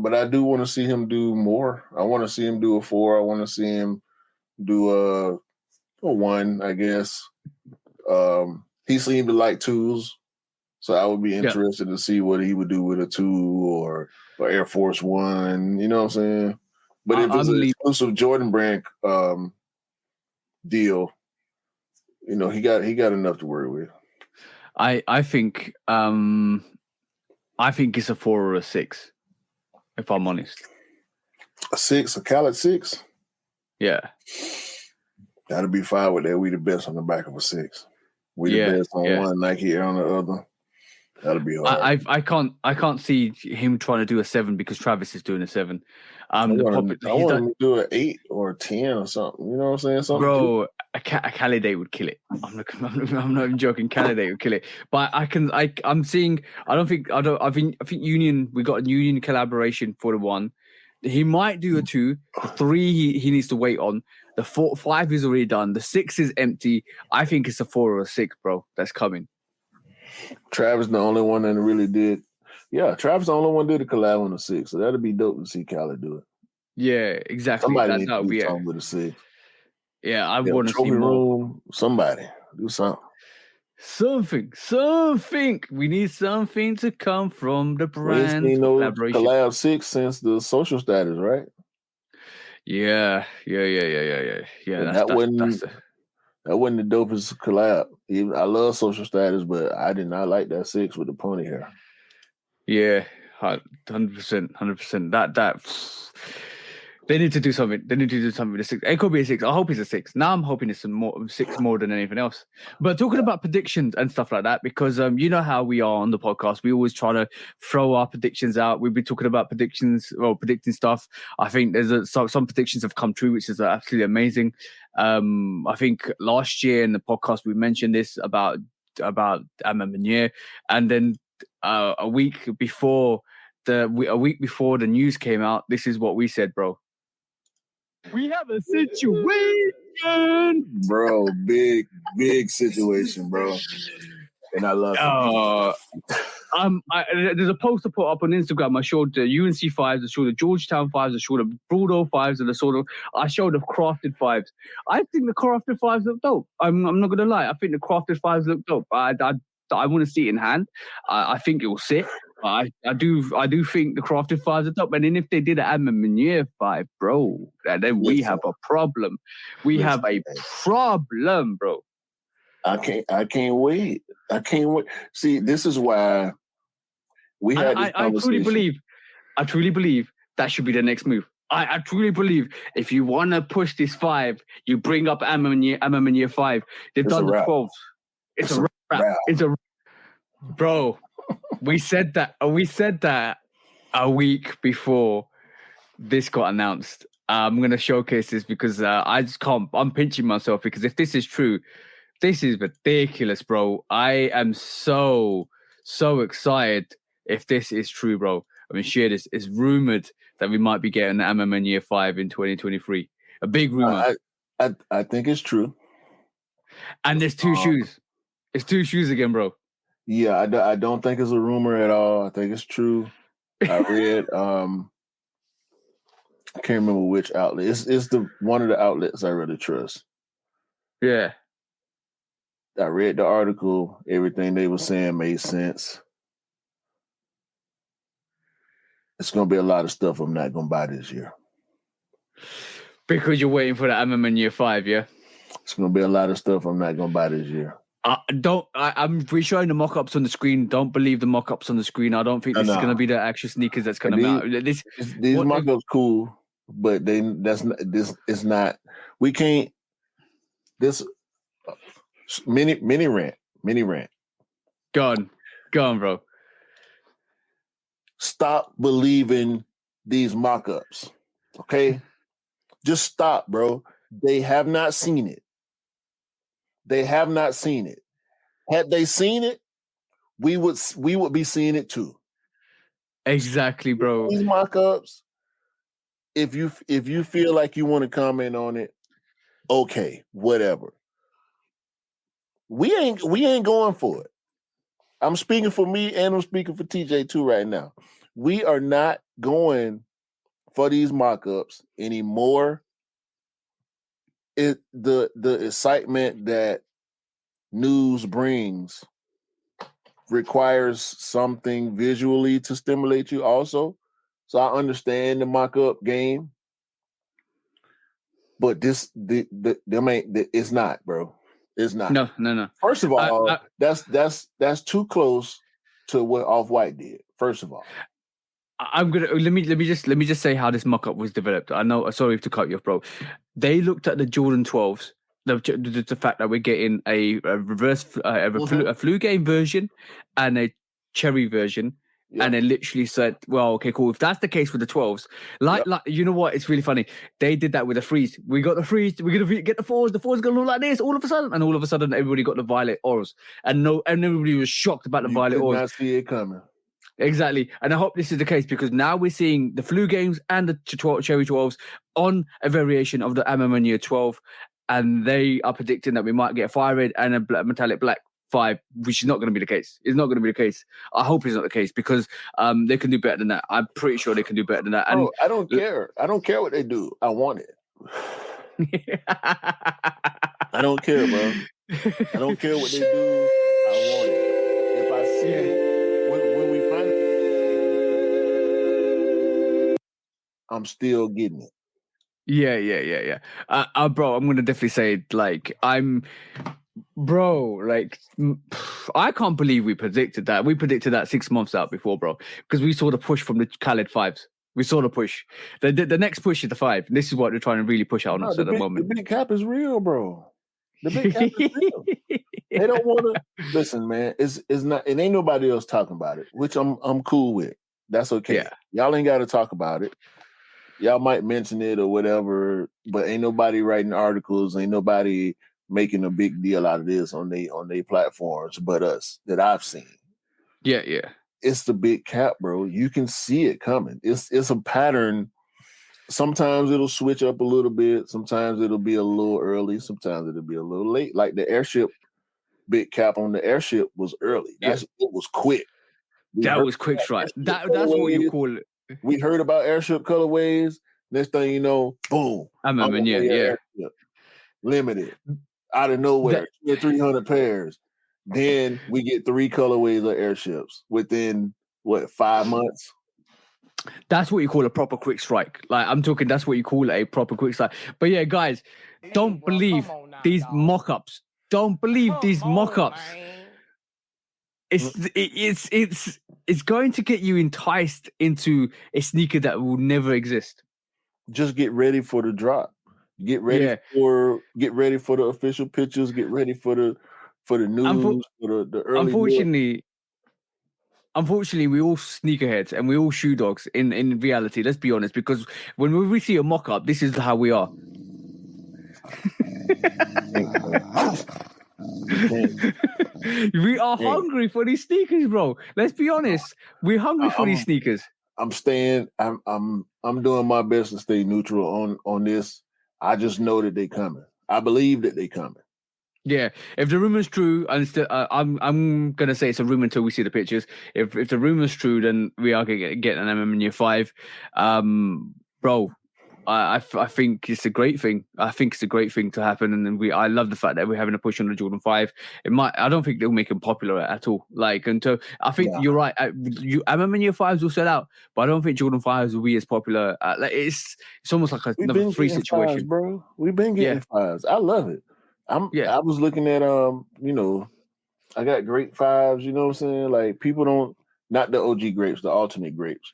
But I do want to see him do more. I want to see him do a 4. I want to see him do a 1, I guess. He seemed to like 2s. So I would be interested to see what he would do with a 2 or Air Force 1. You know what I'm saying? But if it's an exclusive Jordan brand deal, you know, he got enough to worry with. I think it's a 4 or a 6, if I'm honest. A 6, a Khaled 6? Yeah. That'll be fine with that. We the best on the back of a 6. We the best on one, Nike Air on the other. That'll be hard. I can't see him trying to do a 7 because Travis is doing a 7. I want him to do an 8 or a 10 or something. You know what I'm saying? Bro, a Khaled 8 would kill it. I'm not even joking. Khaled 8 would kill it. But I'm seeing. I think Union. We got a Union collaboration for the 1. He might do a 2. The 3 he needs to wait on. The 4, 5 is already done. The 6 is empty. I think it's a 4 or a 6, bro. That's coming. Travis the only one that really did. Yeah, Travis the only one did a collab on the 6, so that'd be dope to see Khaled do it. Yeah, exactly. Somebody needs to do something with a 6. Yeah, I want to see more. Somebody do something. Something. We need something to come from the brand. We ain't seen no collab 6 since the Social Status, right? Yeah. That wasn't the dopest collab. I love Social Status, but I did not like that 6 with the pony hair. Yeah, 100%. That they need to do something. They need to do something with the 6. It could be a 6. I hope it's a 6. Now I'm hoping it's a 6 more than anything else. But talking about predictions and stuff like that, because you know how we are on the podcast. We always try to throw our predictions out. We've been talking about predicting stuff. I think there's some predictions have come true, which is absolutely amazing. I think last year in the podcast we mentioned this about Amma Meunier, and then a week before the news came out, this is what we said, bro. We have a situation, bro. Big situation, bro. And I love it. There's a poster put up on Instagram. I showed the UNC 5s, I showed the Georgetown 5s, I showed the Bordeaux 5s, and I showed the crafted 5s. I think the crafted 5s look dope. I'm not gonna lie. I think the crafted 5s look dope. I want to see it in hand. I think it will sit. I do think the crafted 5's are top. And then if they did an Amamanier 5, bro, then we have a problem. We have a problem, bro. I can't wait. I can't wait. See, this is why we had this conversation. I truly believe that should be the next move. I truly believe if you want to push this 5, you bring up Amamanier 5. They've done the 12s. It's a wrap. It's a bro. We said that a week before this got announced. I'm gonna showcase this because I just can't. I'm pinching myself because if this is true, this is ridiculous, bro. I am so excited if this is true, bro. I mean, shit, it's rumored that we might be getting the Amamanier 5 in 2023. A big rumor. I think it's true. And there's 2 shoes. It's 2 shoes again, bro. Yeah, I don't think it's a rumor at all. I think it's true. I read I can't remember which outlet. It's the one of the outlets I really trust. Yeah. I read the article. Everything they were saying made sense. It's gonna be a lot of stuff I'm not gonna buy this year. Because you're waiting for the Amamanier 5, yeah? It's gonna be a lot of stuff I'm not gonna buy this year. We're showing the mock-ups on the screen. Don't believe the mock-ups on the screen. I don't think this is going to be the actual sneakers that's going to out. These mock-ups cool, but it's not. We can't. This mini rant. Go on, bro. Stop believing these mock-ups. Okay, just stop, bro. They have not seen it. They have not seen it. Had they seen it, we would be seeing it too. Exactly, bro. These mock-ups, if you feel like you want to comment on it, okay, whatever. We ain't going for it. I'm speaking for me and I'm speaking for TJ too right now. We are not going for these mock-ups anymore. The excitement that news brings requires something visually to stimulate you also. So I understand the mock-up game, but it's not, bro. It's not. No. First of all, that's too close to what Off-White did. First of all. Let me just say how this mock-up was developed. I know, sorry to cut you off, bro. They looked at the Jordan 12s, the fact that we're getting a reverse a flu game version and a cherry version, and they literally said, well, okay, cool. If that's the case with the 12s, like you know what? It's really funny. They did that with the freeze. We got the freeze. We're gonna get the 4s. The 4s gonna look like this all of a sudden, and all of a sudden everybody got the violet auras, and everybody was shocked about the violet auras. Not see it coming. Exactly. And I hope this is the case because now we're seeing the flu games and the cherry 12s on a variation of the Amamanier 12. And they are predicting that we might get a fire red and a metallic black 5, which is not going to be the case. It's not going to be the case. I hope it's not the case because they can do better than that. I'm pretty sure they can do better than that. And I don't care. I don't care what they do. I want it. I don't care, bro. I don't care what they do. I want it. If I see it, when we find it, I'm still getting it. Yeah. Bro, I'm gonna definitely say I can't believe we predicted that. We predicted that 6 months out before, bro, because we saw the push from the Khaled 5s. We saw the push. The next push is the 5. This is what they're trying to really push out on us at the moment. The big cap is real, bro. The big cap is real. They don't want to listen, man. It's not. It ain't nobody else talking about it, which I'm cool with. That's okay. Yeah. Y'all ain't got to talk about it. Y'all might mention it or whatever, but ain't nobody writing articles. Ain't nobody making a big deal out of this on they platforms, but us that I've seen. Yeah. It's the big cap, bro. You can see it coming. It's a pattern. Sometimes it'll switch up a little bit. Sometimes it'll be a little early. Sometimes it'll be a little late. Like the airship big cap on the airship was early. It was quick. That was quick strike. That's what you call it. We heard about airship colorways. Next thing you know, boom. Yeah. Limited. Out of nowhere, 200 or 300 pairs. Then we get 3 colorways of airships within what, 5 months? That's what you call a proper quick strike. Like I'm talking, that's what you call a proper quick strike. But yeah, guys, don't believe these mock-ups. Don't believe these mock-ups. It's going to get you enticed into a sneaker that will never exist. Just get ready for the drop. Get ready for the official pictures. Get ready for the news, for the early Unfortunately, we all sneakerheads and we all shoe dogs in reality. Let's be honest, because when we see a mock-up, this is how we are. We are hungry for these sneakers, bro. Let's be honest. We're hungry for these sneakers. I'm doing my best to stay neutral on this. I just know that they coming. I believe that they coming. Yeah, if the rumor's true, and I'm gonna say it's a rumor until we see the pictures. If the rumor's true, then we are gonna get an MM in year 5. Bro, I think it's a great thing. I think it's a great thing to happen, and I love the fact that we're having a push on the Jordan 5. I don't think they'll make them popular at all. Like until I think you're right. MM in year 5s will sell out, but I don't think Jordan 5s will be as popular. Like it's almost like another free situation, 5s, bro. We've been getting 5s. I love it. I was looking at I got great 5s, you know what I'm saying? Like people don't, not the OG grapes, the alternate grapes.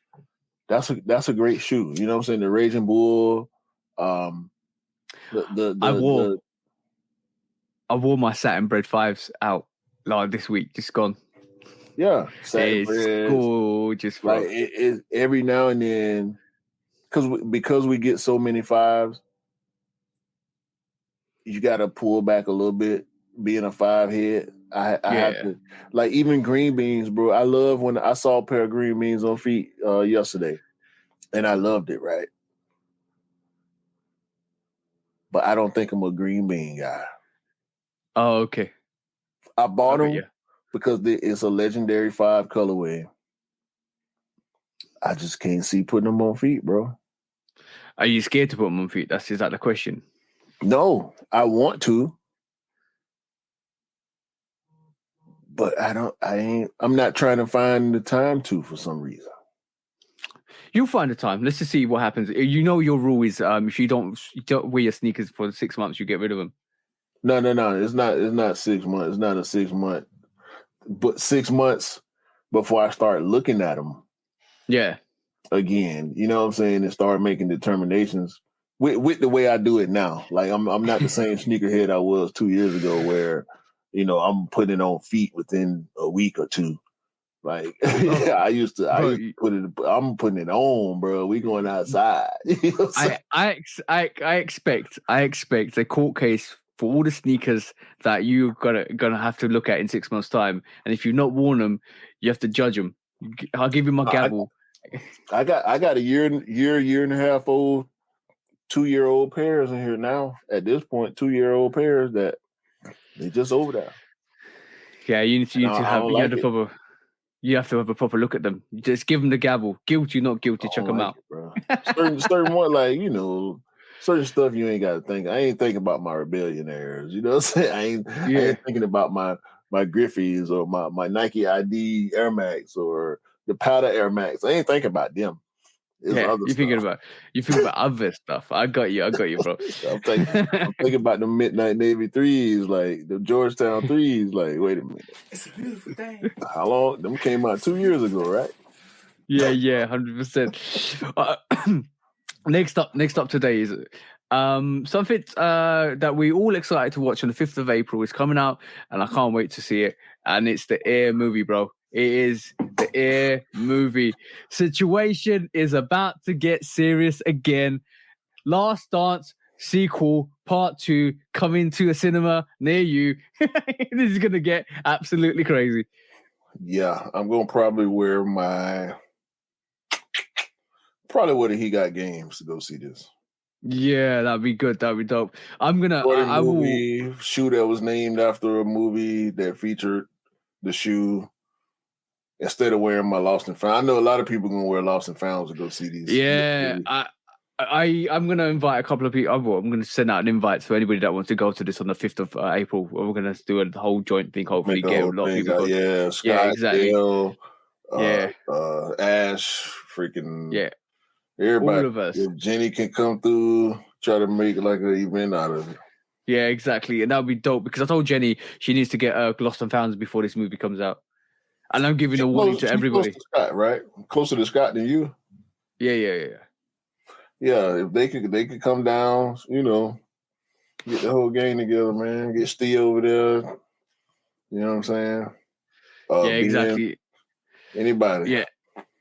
That's a great shoe. You know what I'm saying? The Raging Bull. I wore my satin bread 5s out like this week, just gone. Yeah, satin bread. Gorgeous, bro. Like it every now and then, because we get so many 5s, you got to pull back a little bit. Being a 5 head, I have to, like, even green beans, bro. I love when I saw a pair of green beans on feet yesterday, and I loved it, right? But I don't think I'm a green bean guy. Oh, okay. I bought them because it's a legendary 5 colorway. I just can't see putting them on feet, bro. Are you scared to put them on feet? Is that the question? No, I want to. But I'm not trying to find the time to, for some reason. You'll find the time. Let's just see what happens. You know your rule is if you don't wear your sneakers for 6 months, you get rid of them. No. It's not 6 months. It's not a 6 month. But 6 months before I start looking at them. Yeah. Again, you know what I'm saying? And start making determinations with the way I do it now. Like I'm not the same sneakerhead I was 2 years ago where, I'm putting it on feet within a week or two. Like I used to put it. I'm putting it on, bro. We going outside. I expect a court case for all the sneakers that you're gonna have to look at in 6 months' time, and if you've not worn them, you have to judge them. I'll give you my gavel. I got a year and a half old, 2-year-old pairs in here now. At this point, 2-year-old pairs that they just over there. Yeah, you have to have a proper look at them. Just give them the gavel. Guilty, not guilty. Check them out, bro. certain one, like certain stuff you ain't got to think. I ain't thinking about my rebellionaires. You know what I'm saying? I ain't thinking about my Griffeys or my Nike ID Air Max or the Powder Air Max. I ain't thinking about them. You're thinking about other stuff. I got you, bro. I'm thinking about the Midnight Navy 3s, like the Georgetown 3s. Like, wait a minute, it's a beautiful thing. How long? Them came out 2 years ago, right? Yeah, 100%. Next up today is something that we all excited to watch on the 5th of April. Is coming out, and I can't wait to see it. And it's the Air movie, bro. It is the Air movie. Situation is about to get serious again. Last Dance sequel part 2 coming to a cinema near you. This is gonna get absolutely crazy. Yeah, I'm gonna probably wear the He Got Games to go see this. Yeah, that'd be good. That'd be dope. I will shoe that was named after a movie that featured the shoe. Instead of wearing my Lost and Found, I know a lot of people gonna wear Lost and Founds to go see these. Yeah, I'm gonna invite a couple of people. I'm gonna send out an invite to anybody that wants to go to this on the 5th of April. We're gonna do a whole joint thing. Hopefully, get a lot of people. Exactly. Yeah. Ash, freaking Yeah. everybody. All of us. If Jenny can come through, try to make like an event out of it. Yeah, exactly. And that would be dope because I told Jenny she needs to get Lost and Found before this movie comes out. And I'm giving a warning to everybody. Close to Scott, right? Closer to Scott than you. Yeah. Yeah, if they could come down, you know, get the whole gang together, man. Get Steve over there. You know what I'm saying? Yeah, exactly. Anybody. Yeah,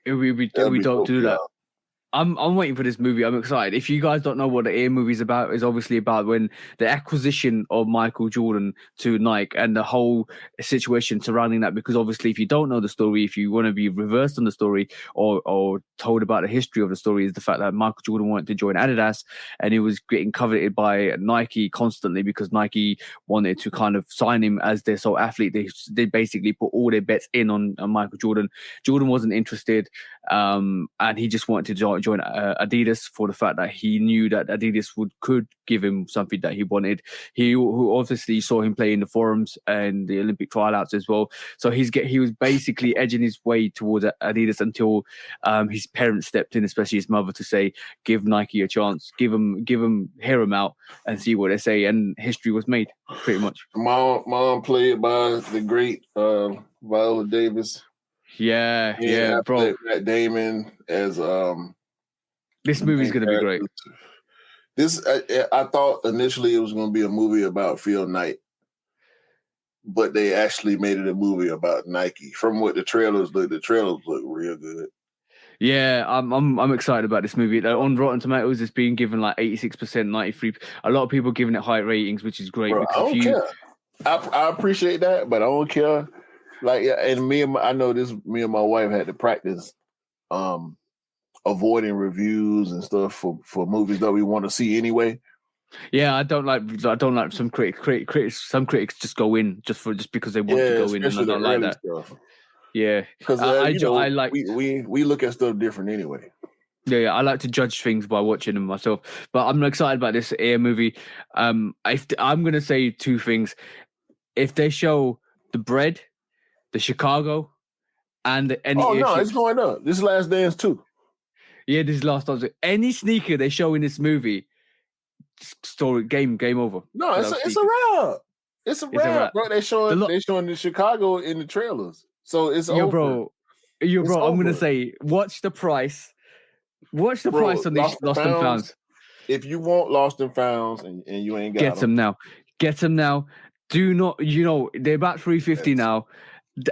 it would be dope to do that. Yeah. I'm waiting for this movie. I'm excited. If you guys don't know what the Air movie is about, it's obviously about when the acquisition of Michael Jordan to Nike and the whole situation surrounding that. Because obviously, if you don't know the story, if you want to be reversed on the story or told about the history of the story, is the fact that Michael Jordan wanted to join Adidas and he was getting coveted by Nike constantly because Nike wanted to kind of sign him as their sole athlete. They basically put all their bets in on Michael Jordan. Jordan wasn't interested, and he just wanted to join Adidas for the fact that he knew that Adidas could give him something that he wanted. Who obviously saw him play in the forums and the Olympic tryouts as well. So he was basically edging his way towards Adidas until his parents stepped in, especially his mother, to say, give Nike a chance, hear him out and see what they say. And history was made, pretty much. Mom played by the great Viola Davis. Yeah, bro. Matt Damon as this movie's gonna be great. I thought initially it was gonna be a movie about Phil Knight, but they actually made it a movie about Nike. From what the trailers look real good. Yeah, I'm excited about this movie. On Rotten Tomatoes, it's being given like 86%, 93%. A lot of people giving it high ratings, which is great. Bro, I don't care. I appreciate that, but I don't care. Like, and me and my wife had to practice avoiding reviews and stuff for movies that we want to see anyway. Yeah, I don't like some critics. Some critics just go in just because they want to go in, and I don't like that. Stuff. Yeah, because I like we look at stuff different anyway. Yeah, I like to judge things by watching them myself. But I'm excited about this Air movie. I'm gonna say two things. If they show the bread, the Chicago, and any it's going up. This is Last Dance too. Yeah, this is Last Dance. Any sneaker they show in this movie, story game over. No, it's a wrap. It's a wrap, bro. They showing the Chicago in the trailers, so it's over. Bro. I'm gonna say, watch the price. Watch the price on these Lost and Founds. If you want Lost and Founds and you ain't got get them now. Get them now. Do not, they're about $350 now.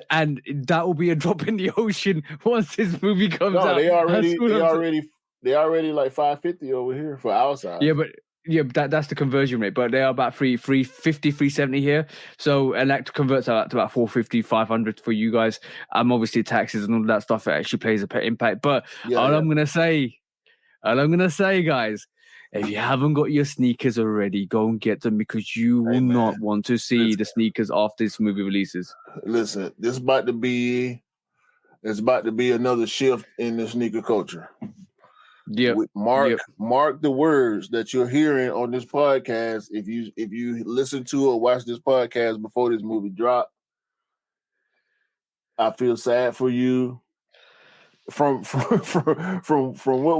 And that will be a drop in the ocean once this movie comes out. They already like $550 over here for outside. Yeah, but that's the conversion rate. But they are about $350, $370 here. So, and that converts out to about $450, $500 for you guys. Obviously taxes and all that stuff actually plays an impact. But I'm gonna say, guys, if you haven't got your sneakers already, go and get them because you will not want to see the sneakers after this movie releases. Listen, it's about to be another shift in the sneaker culture. Yeah, mark the words that you're hearing on this podcast. If you listen to or watch this podcast before this movie drop, I feel sad for you. From what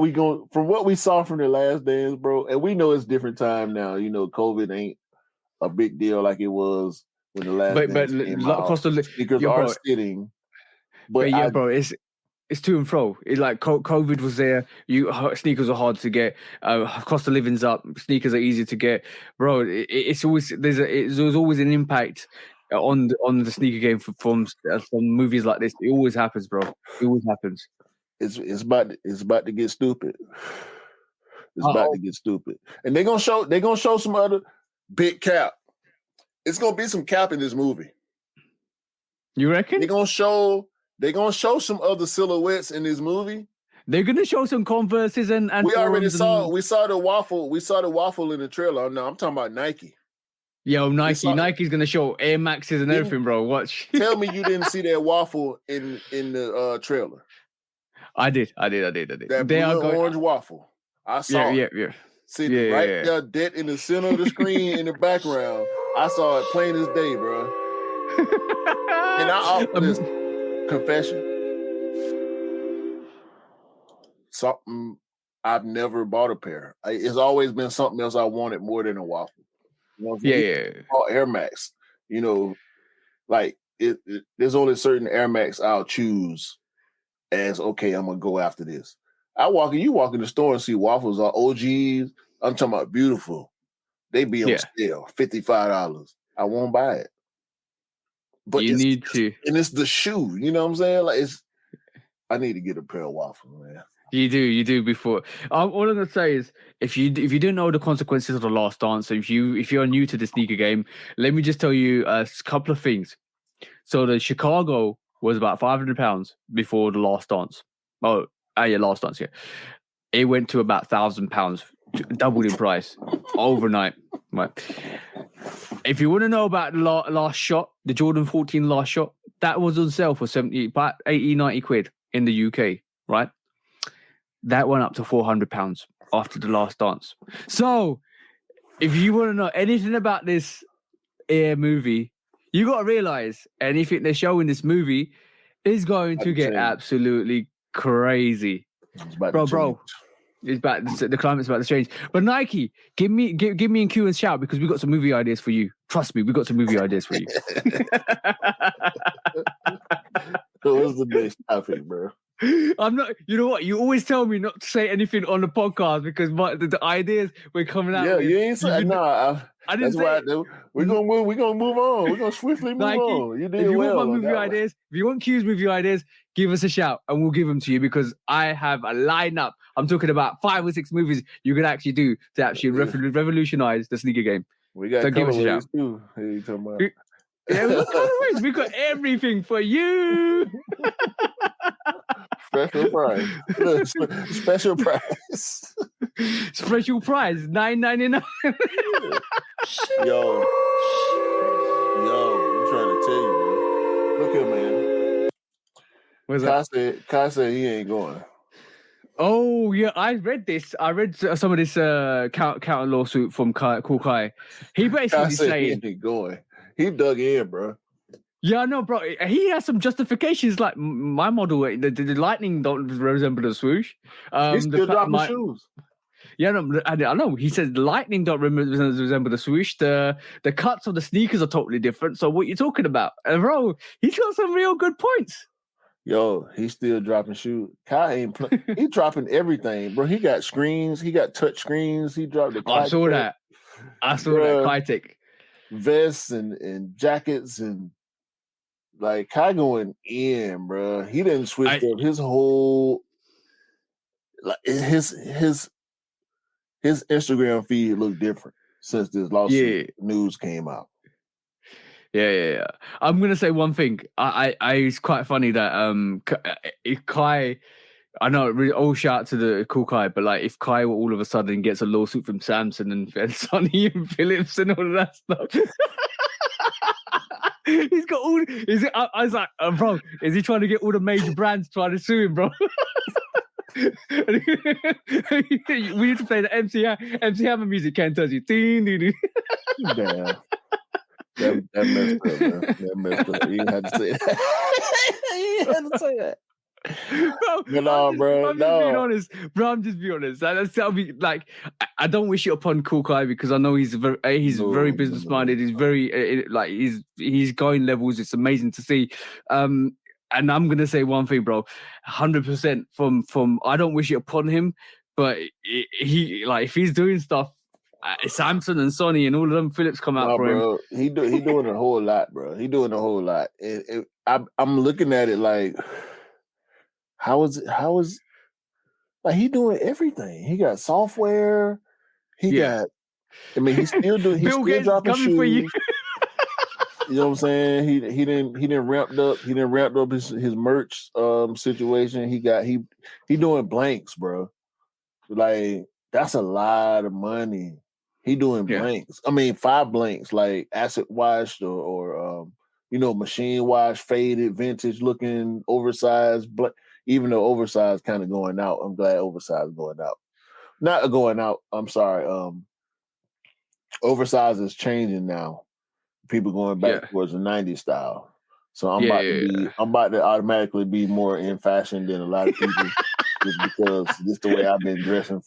we saw from the Last Dance, bro, and we know it's different time now. COVID ain't a big deal like it was when the Last Dance came out. Sneakers are sitting, but bro, it's to and fro. It's like COVID was there. Sneakers are hard to get. Cost of living's up. Sneakers are easy to get, bro. It's always there's always an impact on the sneaker game from movies like this. It always happens, bro. It always happens. It's about to get stupid. It's about to get stupid, and they're gonna show some other big cap. It's gonna be some cap in this movie. You reckon? They're gonna show some other silhouettes in this movie. They're gonna show some Converses and we already saw the waffle. We saw the waffle in the trailer. No, I'm talking about Nike. Yo, Nike's gonna show Air Maxes and everything, bro. Watch. Tell me you didn't see that waffle in the trailer. I did. That blue orange waffle. I saw it. Yeah. Sitting there, dead in the center of the screen in the background. I saw it plain as day, bro. And listen, confession. something I've never bought a pair. It's always been something else I wanted more than a waffle. You know what I'm Yeah, saying? yeah. All Air Max, you know, like there's only certain Air Max I'll choose as okay, I'm gonna go after this. You walk in the store and see waffles are OGs. I'm talking about beautiful. They be on Yeah. sale, $55. I won't buy it. But You need to. it's the shoe. You know what I'm saying? Like I need to get a pair of waffles, man. You do before. All I'm gonna say is, if you didn't know the consequences of the Last Dance, so if you're new to the sneaker game, let me just tell you a couple of things. So the Chicago was about £500 before the Last Dance. Oh, yeah, Last Dance. Yeah, it went to about £1,000, doubled in price overnight. Right. If you want to know about the last shot, the Jordan 14 last shot, that was on sale for 80, 90 quid in the UK. Right. That went up to £400 after the Last Dance. So, if you want to know anything about this movie, you got to realize anything they show in this movie is going to get absolutely crazy, bro. It's about the climate's about to change. But Nike, give me and Q a shout because we got some movie ideas for you. Trust me, we got some movie ideas for you. So what's the next topic, bro? I'm not. You know what? You always tell me not to say anything on the podcast because the ideas we're coming out. Yeah, with, you ain't saying no. I didn't say we're gonna move. We're gonna move on. We're gonna swiftly move Nike, on. You did if you well want my on movie ideas, if you want Q's movie ideas, give us a shout and we'll give them to you because I have a lineup. I'm talking about 5 or 6 movies you can actually do to actually revolutionize the sneaker game. We got colorways too. Hey, you talking about? Yeah, we got colorways. We got everything for you. Special price. Special price. Special price, $9.99. Yo, I'm trying to tell you, man. Look here, man. What's that? Kai said he ain't going. Oh yeah, I read this. I read some of this counter lawsuit from Cool Kai. He basically saying he ain't going. He dug in, bro. Yeah, I know, bro. He has some justifications. Like my model, the lightning don't resemble the swoosh. He's still dropping shoes. Yeah, no, I know. He says the lightning don't resemble the swoosh. The cuts of the sneakers are totally different. So what you talking about, bro? He's got some real good points. Yo, he's still dropping shoes. Kai ain't he dropping everything, bro. He got screens. He got touch screens. He dropped the. I saw that. Kai Tech vests and jackets and. Like Kai going in, bro. He didn't switch up his whole like his Instagram feed looked different since this lawsuit news came out. Yeah. I'm gonna say one thing. I it's quite funny that if Kai, I know all shout out to the Cool Kai, but like if Kai all of a sudden gets a lawsuit from Samsung and Sonny and Philips and all of that stuff. He's got all. I was like, bro, is he trying to get all the major brands trying to sue him, bro? We need to play the MC Hammer music. Can't touch you. Damn. That messed up, man. That messed up. You had to say that. You had to say that. Bro, I'm just being honest. Bro, I'm just being honest. That'll be like, I don't wish it upon Cool Kai because I know he's very business minded. He's very like he's going levels. It's amazing to see. And I'm gonna say one thing, bro. 100% from I don't wish it upon him, but he like if he's doing stuff. Samsung and Sony and all of them Philips come out for him. He doing a whole lot, bro. He doing a whole lot. I'm looking at it like. How is like he doing everything? He got software. He got. I mean, he's still doing. He's still dropping shoes. For you. You know what I'm saying? He didn't ramped up. He didn't ramped up his merch situation. He doing blanks, bro. Like that's a lot of money. He doing blanks. I mean, 5 blanks, like acid washed or machine washed, faded, vintage looking, oversized. Even though oversized kind of going out, I'm glad oversized going out. Not going out. I'm sorry. Oversized is changing now. People going back towards the 90s style. So I'm about to automatically be more in fashion than a lot of people, just because this is the way I've been dressing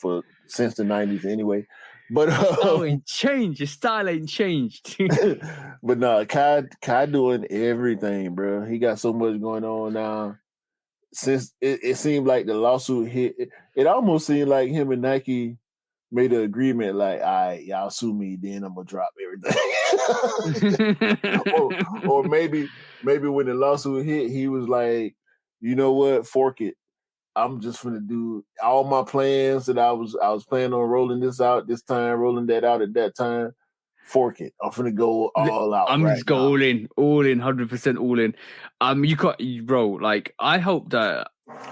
since the 90s anyway. But your style ain't changed. Your style ain't changed. But no, Kai doing everything, bro. He got so much going on now. Since it seemed like the lawsuit hit, it almost seemed like him and Nike made an agreement, like, all right, y'all sue me, then I'm gonna drop everything. or maybe when the lawsuit hit, he was like, you know what, fork it. I'm just gonna do all my plans that I was planning on rolling this out this time, rolling that out at that time. Fork it. I'm gonna go all out. I'm right just go now. all in, 100% all in. You got, bro. Like, I hope that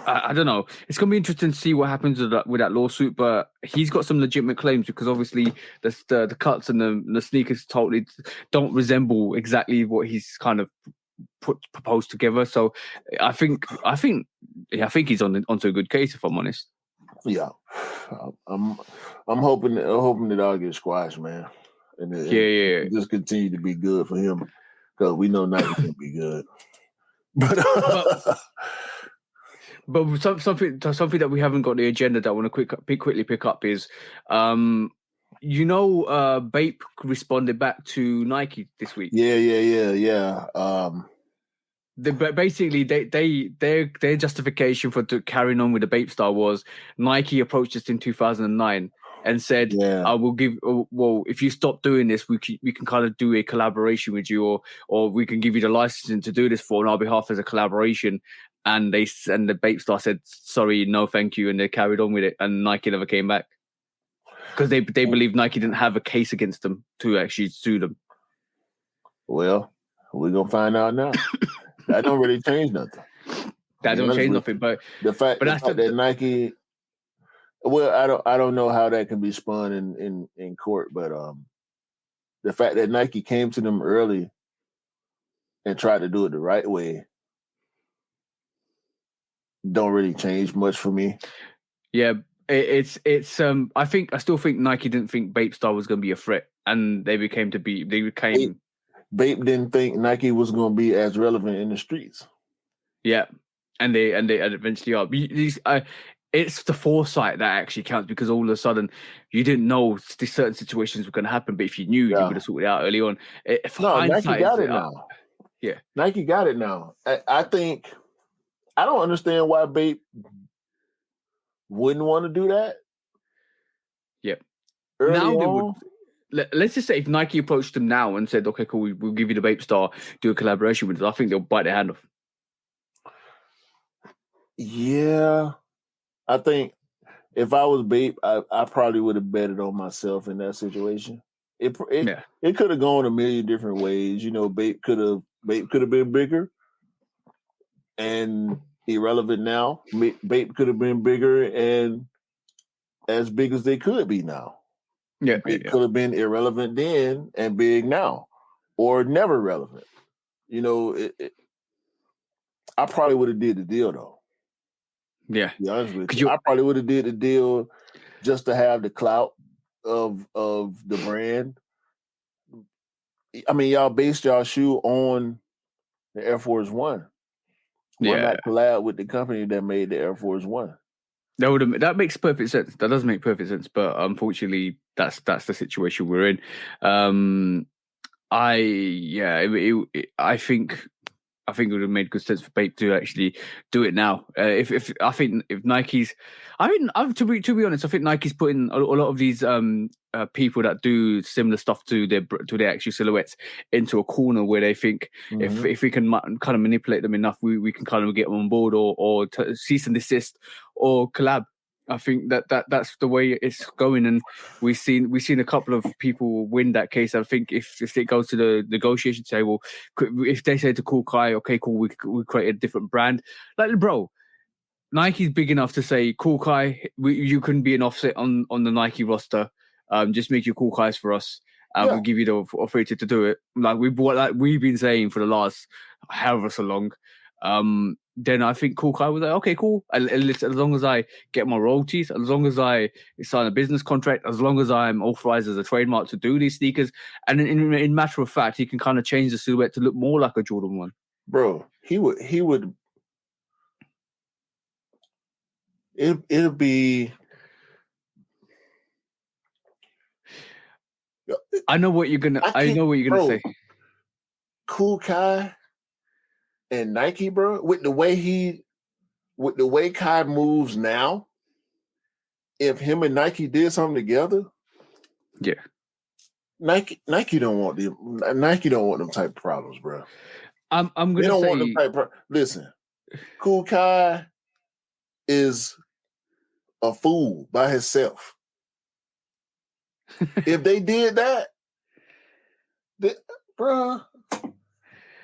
I don't know. It's gonna be interesting to see what happens with that lawsuit. But he's got some legitimate claims, because obviously the cuts and the sneakers totally don't resemble exactly what he's kind of proposed together. So I think he's onto a good case, if I'm honest. Yeah, I'm hoping that all gets squashed, man. And just continue to be good for him, because we know Nike can be good. But something that we haven't got on the agenda that I want to quickly pick up is, Bape responded back to Nike this week. Yeah. Basically, their justification for carrying on with the Bape style was Nike approached us in 2009 and said, "I will give. Well, if you stop doing this, we can kind of do a collaboration with you, or we can give you the licensing to do this on our behalf as a collaboration." And the Bape star said, "Sorry, no, thank you," and they carried on with it, and Nike never came back, because they believe Nike didn't have a case against them to actually sue them. Well, we're gonna find out now. That don't really change nothing. That don't change nothing, but the fact that Nike. Well, I don't know how that can be spun in court, but the fact that Nike came to them early and tried to do it the right way don't really change much for me. Yeah, it's I still think Nike didn't think Bape Star was going to be a threat, and they became. Bape didn't think Nike was going to be as relevant in the streets. Yeah, and they eventually are. It's the foresight that actually counts, because all of a sudden you didn't know certain situations were going to happen, but if you knew, you would have sorted it out early on. Nike got it now. Yeah, Nike got it now. I think I don't understand why Bape wouldn't want to do that. Yeah. Early now on, they would. Let's just say if Nike approached them now and said, "Okay, cool, we'll give you the Bape Star, do a collaboration with us," I think they'll bite their hand off. Yeah, I think if I was Bape, I probably would have betted on myself in that situation. It could have gone a million different ways. Bape could have been bigger and irrelevant now. Bape could have been bigger and as big as they could be now. Yeah, Bape could have been irrelevant then and big now, or never relevant. I probably would have did the deal though. Yeah, to be honest with you, I probably would have did the deal just to have the clout of the brand. I mean, y'all based y'all shoe on the Air Force One. Why not collab with the company that made the Air Force One? That makes perfect sense. That does make perfect sense, but unfortunately, that's the situation we're in. I think it would have made good sense for Bape to actually do it now. If Nike's, to be honest, I think Nike's putting a lot of these people that do similar stuff to their actual silhouettes into a corner where they think if we can kind of manipulate them enough, we can kind of get them on board or cease and desist or collab. I think that's the way it's going, and we've seen a couple of people win that case. I think if it goes to the negotiation table, if they say to Cool Kai, okay, cool, we create a different brand, like, bro, Nike's big enough to say, Cool Kai, you can be an offset on the Nike roster. Just make your Cool Kais for us. We'll give you the authority to do it. Like we've been saying for the last however so long. Then I think Cool Kai was like, okay, cool. As long as I get my royalties, as long as I sign a business contract, as long as I'm authorized as a trademark to do these sneakers, and in matter of fact, he can kind of change the silhouette to look more like a Jordan 1. bro, he would. It'll be. I know what you're gonna. I know what you're gonna say. Cool Kai and Nike, bro, with the way Kai moves now, if him and Nike did something together, yeah, Nike don't want them type of problems, bro. I'm gonna they don't say. Want them type listen, Cool Kai is a fool by himself. If they did that, bro,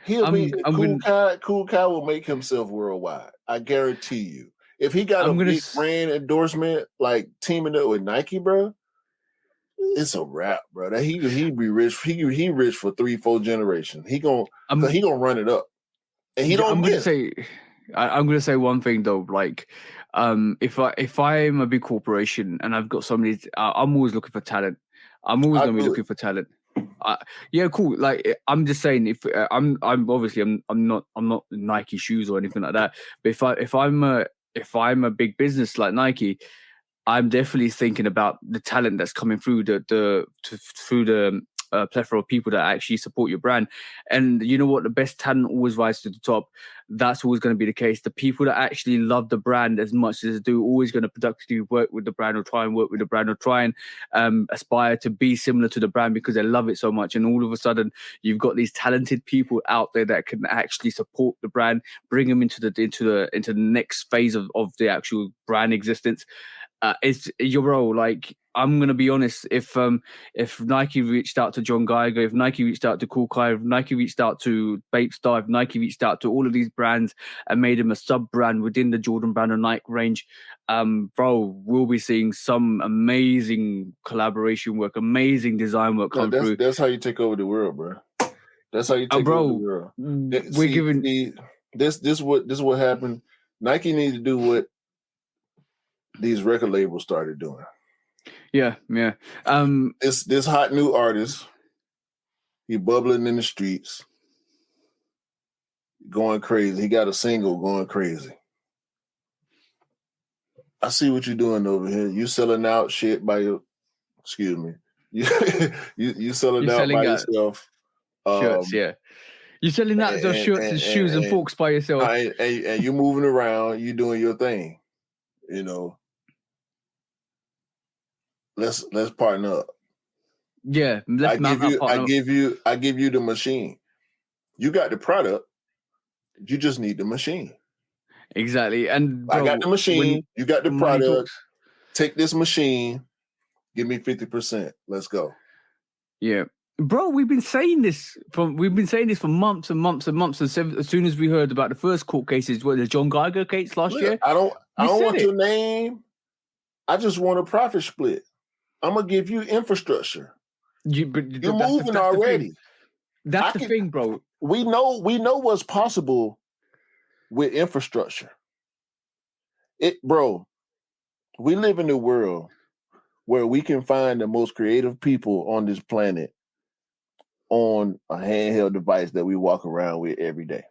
Cool Kai will make himself worldwide. I guarantee you. If he got a big brand endorsement like teaming up with Nike, bro, it's a wrap, bro. That he be rich. He rich for 3-4 generations. He gonna run it up, and he don't. I'm gonna say one thing though. Like, if I'm a big corporation and I've got somebody, I'm always looking for talent. I'm always gonna be looking for talent. Yeah, cool. Like, I'm just saying, if I'm obviously I'm not Nike shoes or anything like that. But if I'm a big business like Nike, I'm definitely thinking about the talent that's coming through the plethora of people that actually support your brand. And you know what? The best talent always rises to the top. That's always going to be the case. The people that actually love the brand as much as they do, always going to productively work with the brand or try and work with the brand or try and aspire to be similar to the brand because they love it so much. And all of a sudden, you've got these talented people out there that can actually support the brand, bring them into the next phase of the actual brand existence. It's your role. Like, I'm gonna be honest. If Nike reached out to John Geiger, if Nike reached out to Cool Kai, if Nike reached out to Bape Star, if Nike reached out to all of these brands and made them a sub brand within the Jordan brand or Nike range, bro, we'll be seeing some amazing collaboration work, amazing design work come through. That's how you take over the world, bro. That's how you take over the world. This what happened. Nike needs to do what these record labels started doing. Yeah. This hot new artist, he bubbling in the streets, going crazy. He got a single going crazy. I see what you're doing over here. You selling out shit by your. Excuse me. You selling out by yourself. Shirts, yeah. You're selling out those shirts and shoes and forks by yourself. And you're moving around. You doing your thing. You know. Let's partner up. Yeah, I give you the machine. You got the product. You just need the machine. Exactly. And bro, I got the machine. You got the product. Take this machine. Give me 50%. Let's go. Yeah. Bro, we've been saying this for months and months and months. And as soon as we heard about the first court cases, the John Geiger case last year. I don't want your name. I just want a profit split. I'm gonna give you infrastructure. You're moving already. That's the thing, bro. We know what's possible with infrastructure. Bro, we live in a world where we can find the most creative people on this planet on a handheld device that we walk around with every day.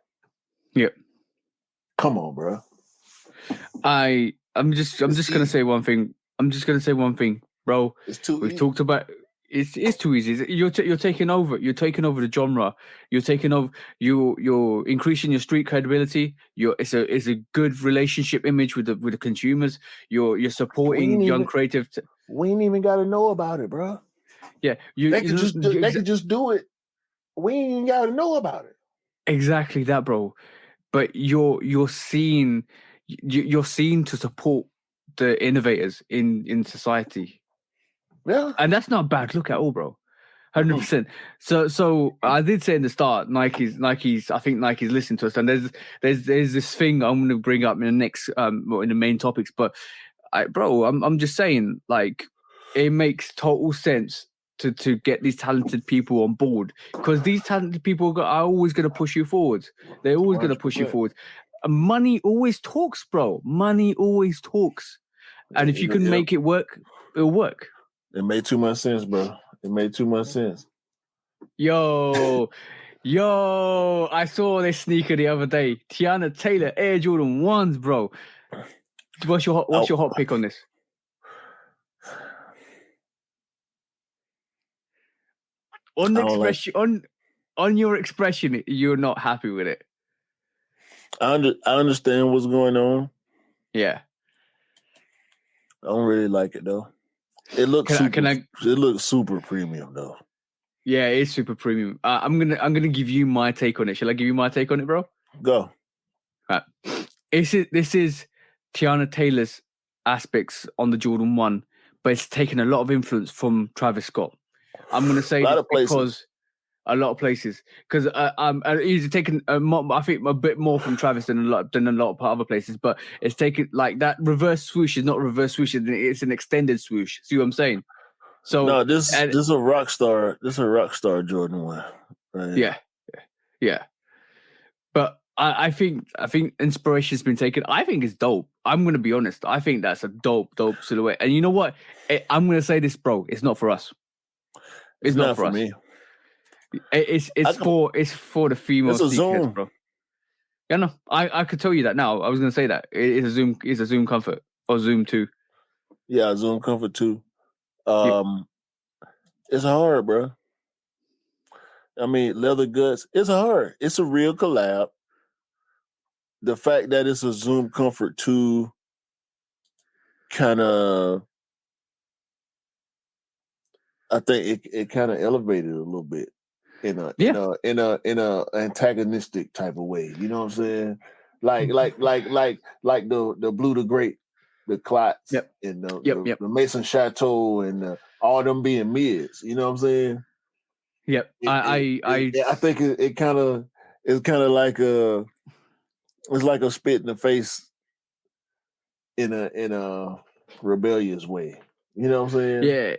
Yep. Come on, bro. I'm just gonna say one thing. Bro. It's too easy. Talked about it's too easy. You're taking over. You're taking over the genre. You're taking over. You're increasing your street credibility. It's a good relationship image with the consumers. You're supporting young creative. We ain't even got to know about it, bro. Yeah, they could just do it. We ain't got to know about it. Exactly that, bro. But you're seen to support the innovators in society. Yeah, and that's not a bad look at all, bro. 100%. So I did say in the start, Nike's. I think Nike's listening to us, and there's this thing I'm going to bring up in the next in the main topics. But I'm just saying, like, it makes total sense to get these talented people on board, because these talented people are always going to push you forward. They're always going to push you forward. Money always talks, bro. Money always talks, and if you can make it work, it'll work. It made too much sense, bro. It made too much sense. Yo, Yo, I saw this sneaker the other day. Tiana Taylor Air Jordan 1s, bro. What's your hot pick on this? On the expression, on your expression, you're not happy with it. I understand what's going on. Yeah. I don't really like it though. It looks it looks super premium though. Yeah, it is super premium. I'm gonna give you my take on it. Shall I give you my take on it, bro? Go. Right. This is Tiana Taylor's aspects on the Jordan 1, but it's taken a lot of influence from Travis Scott. I'm gonna say this because a lot of places, because he's taken I think a bit more from Travis than a lot of other places, but it's taken like that reverse swoosh is not a reverse swoosh, it's an extended swoosh. See what I'm saying? So no, this is a rock star. This is a rock star Jordan 1. Right? Yeah. But I think inspiration's been taken. I think it's dope. I'm gonna be honest. I think that's a dope silhouette. And you know what? I'm gonna say this, bro. It's not for us. It's not for us. Me. It's for the female sneakerheads, bro. Yeah, no, I could tell you that now. I was gonna say that it's a Zoom Comfort or Zoom 2. Yeah, Zoom Comfort 2. It's hard, bro. I mean, leather guts. It's hard. It's a real collab. The fact that it's a Zoom Comfort 2 kind of, I think it kind of elevated a little bit in a antagonistic type of way. You know what I'm saying? Like the Blue the Great, the Clots, and the Mason Chateau, and all them being mids. You know what I'm saying? Yep. I think it kind of it's kind of like it's like a spit in the face in a rebellious way. You know what I'm saying? Yeah.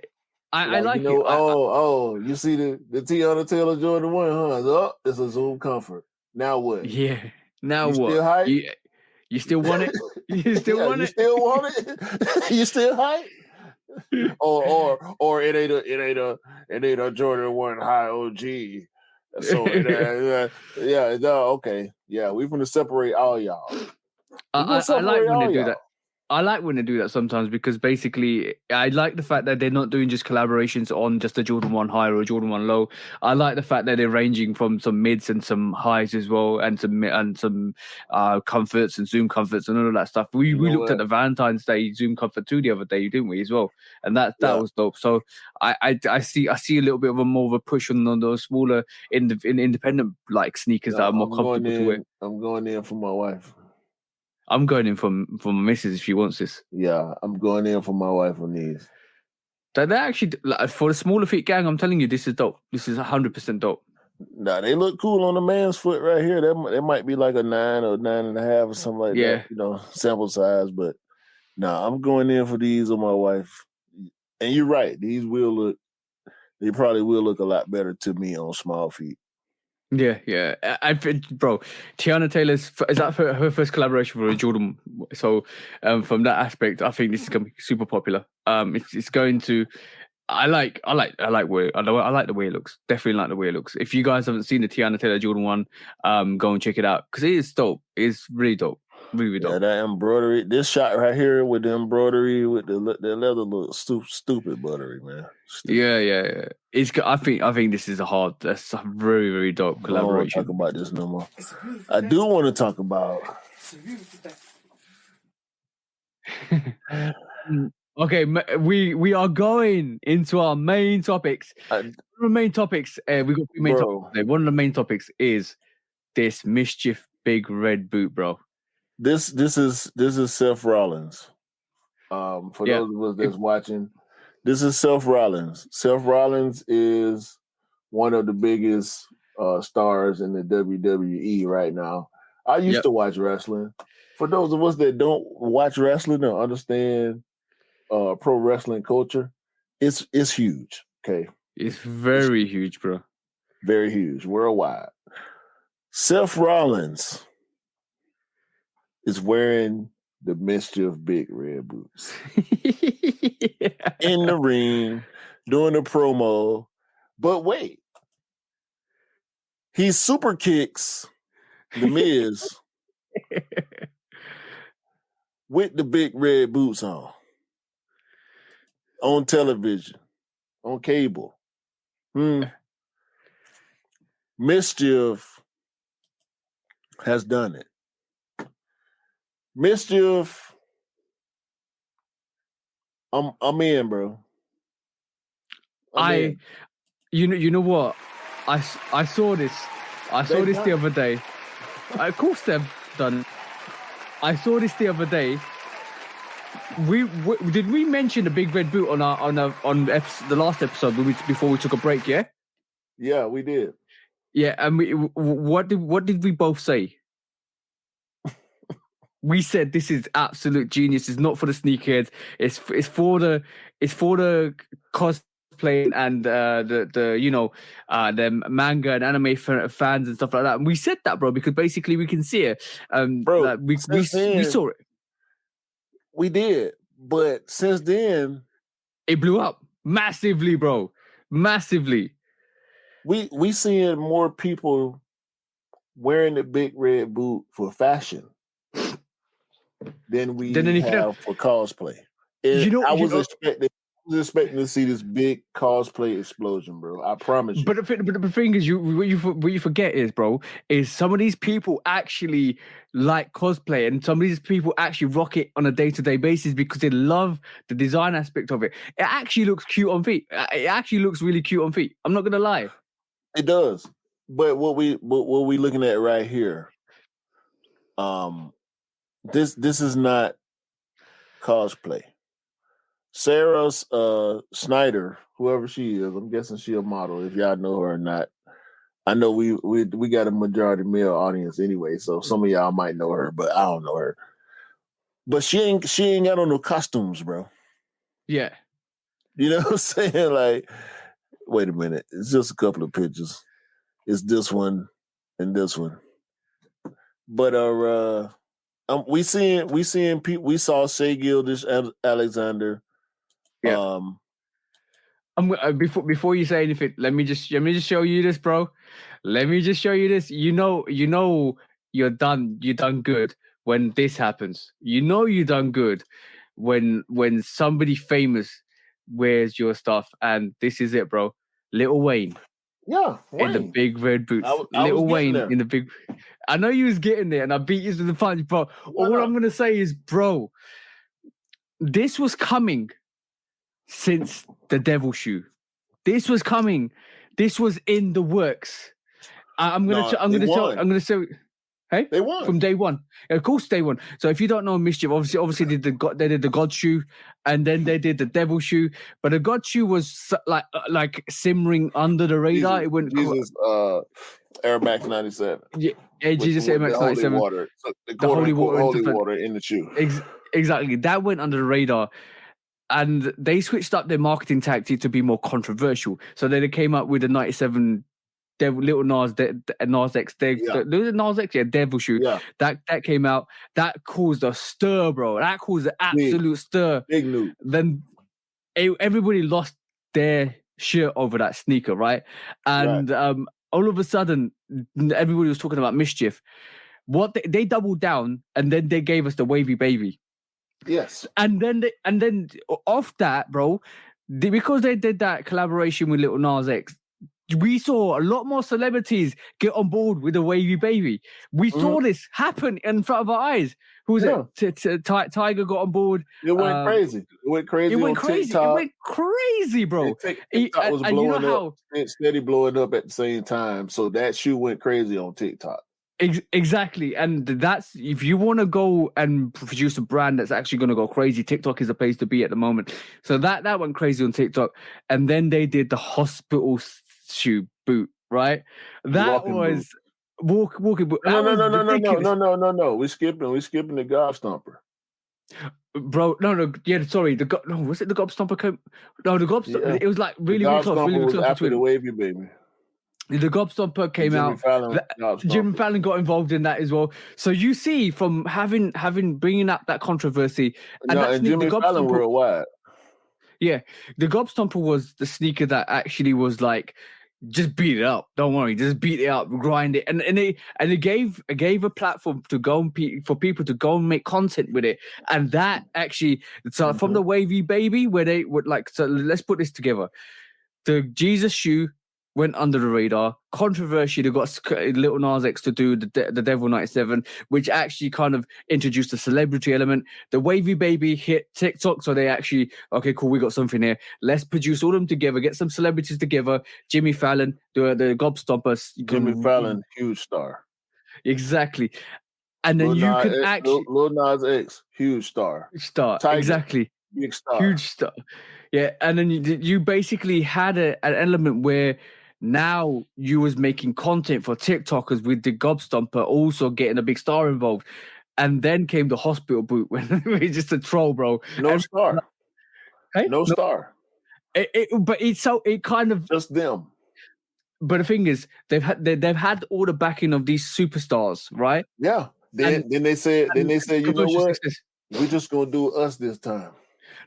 I like it. You see the Tiana Taylor Jordan 1, huh? Oh, it's a Zoom Comfort. Now what? Yeah. Now you what? Still hype? You still want it? You still want it? You still want it? You still hype? or it ain't a Jordan 1 high OG. So okay. Yeah, we're gonna separate all y'all. I like when they do that. I like when they do that sometimes because basically I like the fact that they're not doing just collaborations on just a Jordan 1 high or a Jordan 1 low. I like the fact that they're ranging from some mids and some highs as well, and some comforts and Zoom Comforts and all of that stuff. We looked at the Valentine's Day Zoom Comfort 2 the other day, didn't we, as well? And that was dope. So I see a little bit of more of a push on those smaller independent like sneakers that are more comfortable to wear. I'm going in for my wife. I'm going in for my missus if she wants this. Yeah, I'm going in for my wife on these. They're actually, like, for the smaller feet gang, I'm telling you, this is dope. This is 100% dope. Nah, they look cool on the man's foot right here. That might be like a 9 or 9.5 or something like that. You know, sample size. But I'm going in for these on my wife. And you're right. These they probably will look a lot better to me on small feet. Yeah. Bro, Tiana Taylor's, is that her first collaboration for a Jordan? So from that aspect, I think this is going to be super popular. It's going to. I like the way it looks. Definitely like the way it looks. If you guys haven't seen the Tiana Taylor Jordan 1, go and check it out because it is dope. It's really dope. Really dope. Yeah, that embroidery. This shot right here with the embroidery with the leather look stupid buttery, man. Stupid. Yeah. I think this is that's a very, very dope collaboration. I don't want to talk about this no more. I do want to talk about. Okay, we are going into our main topics. We've got 3 main topics. One of the main topics is this Mischief Big Red boot, bro. This is Seth Rollins. For those of us that's watching, this is Seth Rollins. Seth Rollins is one of the biggest stars in the WWE right now. I used to watch wrestling. For those of us that don't watch wrestling or understand pro wrestling culture, it's huge. Okay, it's very huge, bro. Very huge worldwide. Seth Rollins is wearing the Mischief Big Red boots in the ring, doing a promo. But wait, He super kicks the Miz with the big red boots on television, on cable. Mischief has done it. Mischief, I'm in, bro. You know what? I saw this. I saw this the other day. Of course they've done. I saw this the other day. Did we mention the big red boot on the last episode before we took a break? Yeah. Yeah, we did. Yeah, and what did we both say? We said this is absolute genius. It's not for the sneakerheads. It's for the cosplay and the manga and anime fans and stuff like that. And we said that, bro, because basically we can see it. Bro, like we saw it. We did, but since then it blew up massively, bro. Massively. We seeing more people wearing the big red boot for fashion than we have for cosplay. I was expecting to see this big cosplay explosion, bro. I promise you. But the thing is, what you forget is, bro, is some of these people actually like cosplay, and some of these people actually rock it on a day-to-day basis because they love the design aspect of it. It actually looks cute on feet. It actually looks really cute on feet. I'm not gonna lie. It does. But what we looking at right here, this is not cosplay. Sarah Snyder, whoever she is, I'm guessing she a model. If y'all know her or not, I know we got a majority male audience anyway, so some of y'all might know her, but I don't know her. But she ain't got on no costumes, bro. Yeah, you know what I'm saying? Like, wait a minute, it's just a couple of pictures. It's this one and this one. But we seeing people. We saw Shea Gildish Alexander. Yeah. Before you say anything, let me just show you this, bro. Let me just show you this. You know you're done good when this happens. You know you done good when somebody famous wears your stuff, and this is it, bro. Lil Wayne. Yeah, in the big red boots. Lil Wayne in the big. I know you was getting there, and I beat you to the punch, but all I'm gonna say is, bro, this was coming since the Devil Shoe. This was coming. This was in the works. I'm gonna say. Hey, they won from day one. Of course, day one. So if you don't know Mischief, obviously they did the God Shoe, and then they did the Devil Shoe. But the God Shoe was like simmering under the radar. Jesus, it went Air Max 97. Yeah, Jesus Air Max 97. The holy water in the shoe. Exactly. That went under the radar. And they switched up their marketing tactic to be more controversial. So then they came up with the 97 Little Nas X. Nas X, Devil Shoe. Yeah. That came out. That caused a stir, bro. That caused an absolute stir. Big news. Then everybody lost their shit over that sneaker, right? And all of a sudden, everybody was talking about Mischief. What they doubled down, and then they gave us the Wavy Baby. Yes. And then off that, bro, because they did that collaboration with Little Nas X, we saw a lot more celebrities get on board with the Wavy Baby. We saw this happen in front of our eyes. Who was it? Tiger got on board. It went crazy. It went crazy. TikTok. It went crazy, bro. TikTok was blowing up. Steady blowing up at the same time. So that shoe went crazy on TikTok. Exactly. And that's, if you want to go and produce a brand that's actually going to go crazy, TikTok is a place to be at the moment. So that went crazy on TikTok. And then they did the hospital shoe boot, right? That was walking boot. No. We're skipping the Gobstomper. Bro, no, yeah, sorry. Was it the Gobstomper? No, the Gobstomper. Yeah. It was like really close. Really close after the Wavy Baby. The Gobstomper came out. Jimmy Fallon got involved in that as well. So you see, from having bringing up that controversy, and Jimmy Fallon worldwide. Yeah, the Gobstomper was the sneaker that actually was like, just beat it up. Don't worry, just beat it up, grind it, and it gave a platform to go and for people to go and make content with it, and that actually so from the Wavy Baby where they would like. So let's put this together. The Jesus shoe went under the radar. Controversy, they got Little Nas X to do the Devil 97, which actually kind of introduced the celebrity element. The Wavy Baby hit TikTok, so they actually, okay, cool, we got something here. Let's produce all of them together, get some celebrities together. Jimmy Fallon, the Gobstoppers. Jimmy Fallon, huge star. Exactly. And then Lil Nas X, huge star. Tiger, exactly. Big star. Huge star. Yeah, and then you basically had an element where now you was making content for TikTokers with the Gobstomper also getting a big star involved. And then came the hospital boot when it's just a troll, bro. No star. Hey? No star. But it kind of just them. But the thing is, they've had all the backing of these superstars, right? Yeah. Then they said, you know what? We're just gonna do us this time.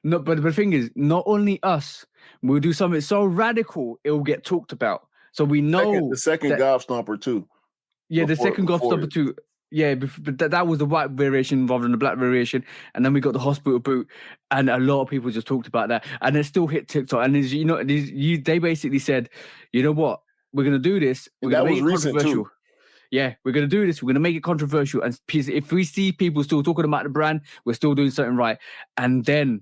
No, but the thing is, not only us, we'll do something so radical it will get talked about. So we know the second Gobstomper too. Yeah, the second Gobstomper too. Yeah, but that was the white variation rather than the black variation, and then we got the hospital boot, and a lot of people just talked about that, and it still hit TikTok. And they basically said, you know what, we're gonna do this. We're gonna make it controversial. Too. Yeah, we're going to do this. We're going to make it controversial. And if we see people still talking about the brand, we're still doing something right. And then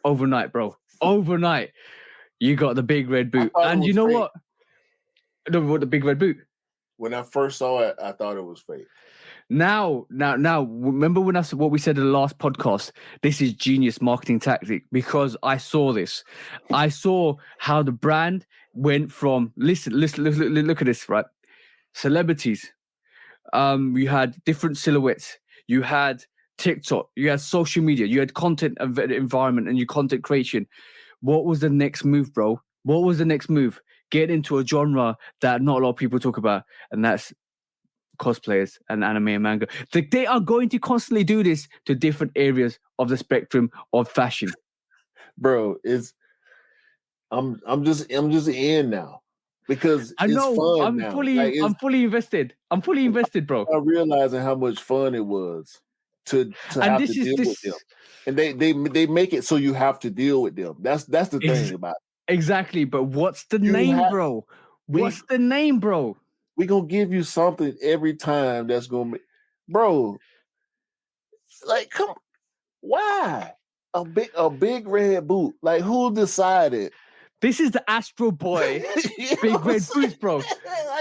overnight, bro, you got the big red boot. And you know what? The big red boot. When I first saw it, I thought it was fake. Now, remember what we said in the last podcast? This is genius marketing tactic because I saw this. I saw how the brand went from, listen, look at this, right? Celebrities. You had different silhouettes. You had TikTok. You had social media. You had content environment and your content creation. What was the next move, bro? What was the next move? Get into a genre that not a lot of people talk about, and that's cosplayers and anime and manga. They are going to constantly do this to different areas of the spectrum of fashion. Bro, I'm just in now. Because I know it's fun I'm now. fully invested. I'm fully invested, bro. I'm realizing how much fun it was to have to deal with them. And they make it so you have to deal with them. That's the thing about it. Exactly. But what's the name, bro? What's the name, bro? We're gonna give you something every time that's gonna make, bro. Like, come on. Why? A big red boot. Like, who decided? This is the Astro Boy big red boots, bro.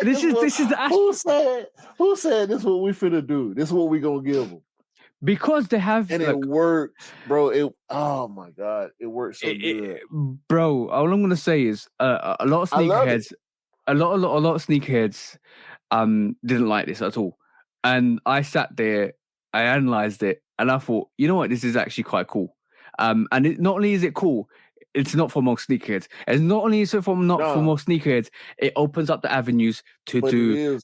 This is the Astro. Who said this is what we finna do? This is what we gonna give them. Because they have, and it worked, bro. Oh my god, it worked so good, bro. All I'm gonna say is a lot of sneakerheads, a lot of sneakerheads, didn't like this at all. And I sat there, I analyzed it, and I thought, you know what, this is actually quite cool. And not only is it cool. It's not for more sneakerheads. It's not only for more sneakerheads. It opens up the avenues to do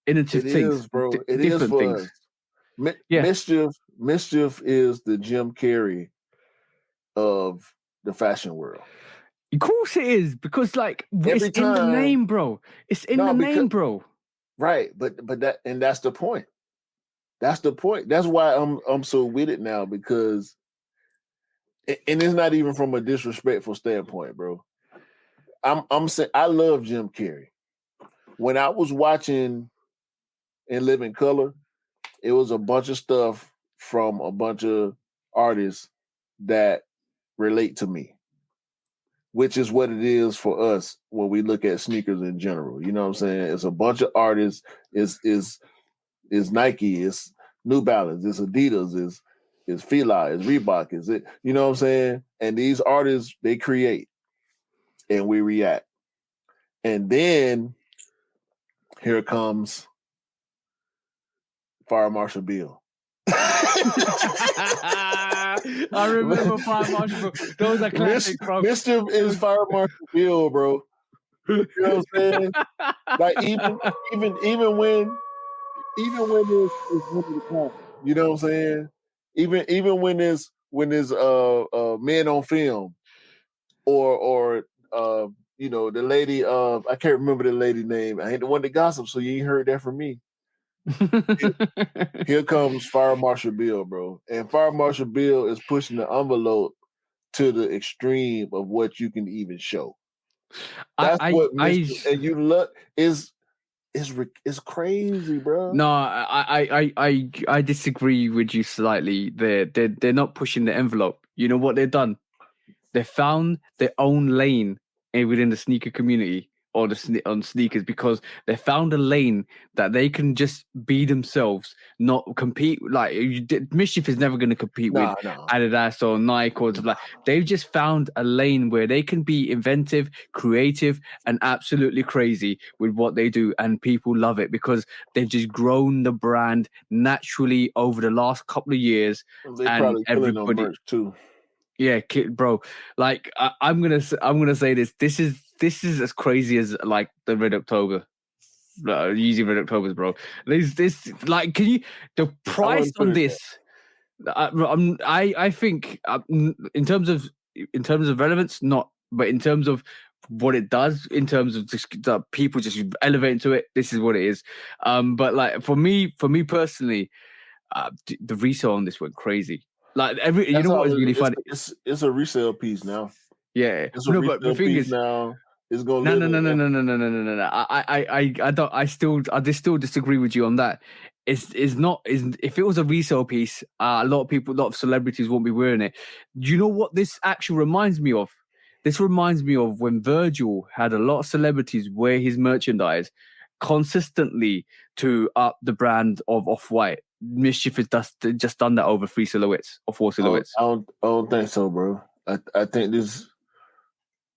innovative things, bro. It different is for things. Us. Mischief is the Jim Carrey of the fashion world. Of course it is, because like it's in the name, bro. It's in the name, bro. Right, but that's the point. That's the point. That's why I'm so with it now, because. And it's not even from a disrespectful standpoint, bro. I'm saying I love Jim Carrey. When I was watching In Living Color, it was a bunch of stuff from a bunch of artists that relate to me, which is what it is for us when we look at sneakers in general. You know what I'm saying? It's a bunch of artists. Is Nike? It's New Balance. It's Adidas. It's Fila, it's Reebok, is it? You know what I'm saying? And these artists, they create and we react. And then here comes Fire Marshal Bill. I remember Fire Marshal Bill. Those are classic, bro. Mischief is Fire Marshal Bill, bro. You know what I'm saying? Like even when it's one of the time, you know what I'm saying? Even when there's men on film, or you know, the lady, I can't remember the lady name. I ain't the one that gossip, so you ain't heard that from me. Here comes Fire Marshal Bill, bro. And Fire Marshal Bill is pushing the envelope to the extreme of what you can even show. That's what and you look is it's crazy, bro. No, I disagree with you slightly. They're not pushing the envelope. You know what they've done? They found their own lane within the sneaker community or on sneakers, because they found a lane that they can just be themselves, not compete. Like Mischief is never going to compete with Adidas or Nike or like. They've just found a lane where they can be inventive, creative, and absolutely crazy with what they do, and people love it because they've just grown the brand naturally over the last couple of years. They probably killing on merch too. Yeah, bro. Like I'm gonna say this. This is as crazy as like the Red October, Yeezy Red Octobers, bro. This like, can you the price on this? I think in terms of relevance, not, but in terms of what it does, in terms of just people just elevate into it. This is what it is. But like for me personally, the resale on this went crazy. Like you know what is really funny? It's a resale piece now. Yeah, it's a resale but the thing piece is now. It's gonna no. I still disagree with you on that. It's not. If it was a resale piece, a lot of celebrities won't be wearing it. Do you know what this actually reminds me of? This reminds me of when Virgil had a lot of celebrities wear his merchandise consistently to up the brand of Off-White. Mischief has just done that over 3 silhouettes or 4 silhouettes. I don't think so, bro. I think this.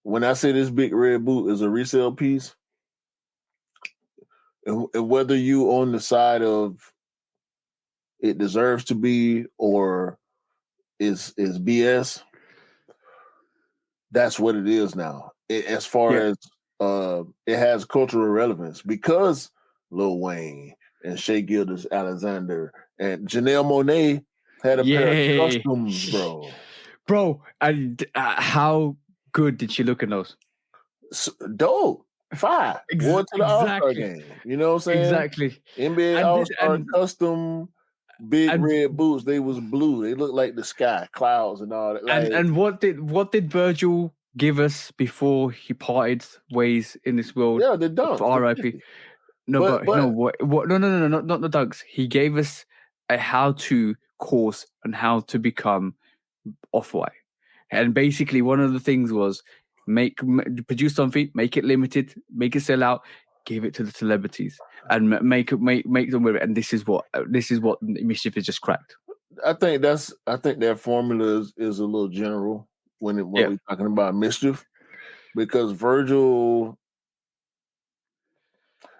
When I say this big red boot is a resale piece, and whether you on the side of it deserves to be or is BS, that's what it is now. As far as it has cultural relevance because Lil Wayne and Shea Gildas Alexander and Janelle Monáe had a pair of customs, bro. Bro, and how good did she look in those? Dope. Fire. Went to the All-Star game. You know what I'm saying? Exactly. NBA All-Star custom big red boots. They was blue. They looked like the sky, clouds and all that. Like, and what did Virgil give us before he parted ways in this world? Yeah, the dunks. R.I.P. No, but no, what? No, not the dunks. He gave us a how-to course on how to become Off-White, and basically one of the things was produce something, make it limited, make it sell out, give it to the celebrities, and make them with it. And this is what Mischief has just cracked. I think that formula is a little general when we're talking about Mischief, because Virgil.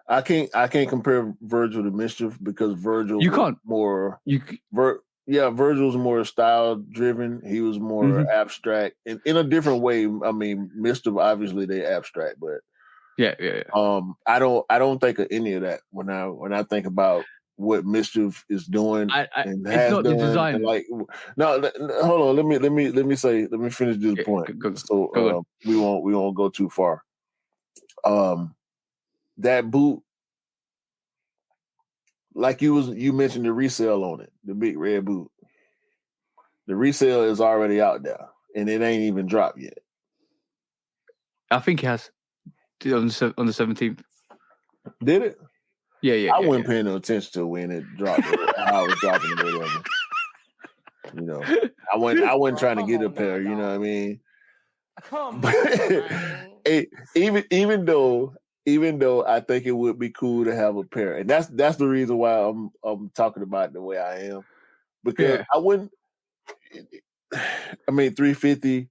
I can't compare Virgil to Mischief because Virgil Virgil's more style driven. He was more abstract in a different way. I mean, Mischief obviously they abstract, but yeah. I don't think of any of that when I think about what Mischief is doing and has done. The design. Like, no, hold on. Let me finish this point. So we won't go too far. That boot, like you mentioned the resale on it, the big red boot. The resale is already out there, and it ain't even dropped yet. I think it has on the 17th. Did it? Yeah. I wasn't paying no attention to when it dropped, how it was dropping or whatever. You know, I wasn't trying to get a pair. You know what I mean? Come on, even though I think it would be cool to have a pair, and that's the reason why I'm talking about it the way I am, because I wouldn't. I mean, $350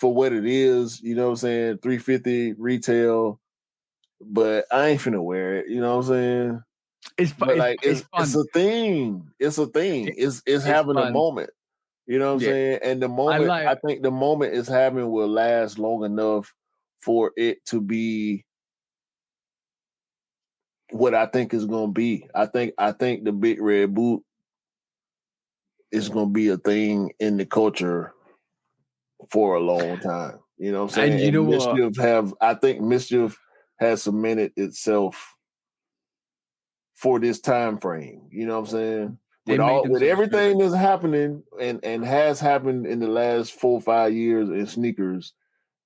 for what it is, you know what I'm saying? $350 retail, but I ain't finna wear it. You know what I'm saying? It's fun. It's a thing. It's a thing. It's having fun. A moment. You know what I'm saying? And the moment, I think the moment it's having will last long enough for it to be what I think is going to be. I think the big red boot is going to be a thing in the culture for a long time. You know what I'm saying? And you know what? I think Mischief has cemented itself for this time frame. You know what I'm saying? With everything that's happening and has happened in the last 4 or 5 years in sneakers,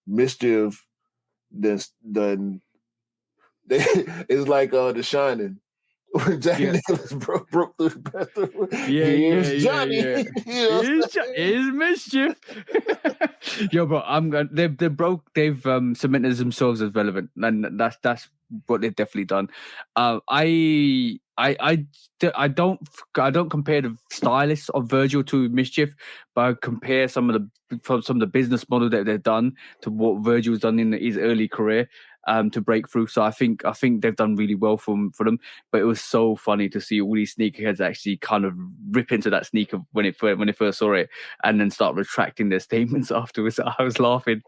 Mischief done it's like The Shining. When Jack Nicholas broke through the bathroom. Here's Johnny. Here's Mischief. Yo, bro, they've cemented themselves as relevant, and that's what they've definitely done. I don't compare the stylists of Virgil to Mischief, but I compare some of the business model that they've done to what Virgil's done in his early career. To break through, so I think they've done really well for them. But it was so funny to see all these sneakerheads actually kind of rip into that sneaker when they first saw it, and then start retracting their statements afterwards. I was laughing.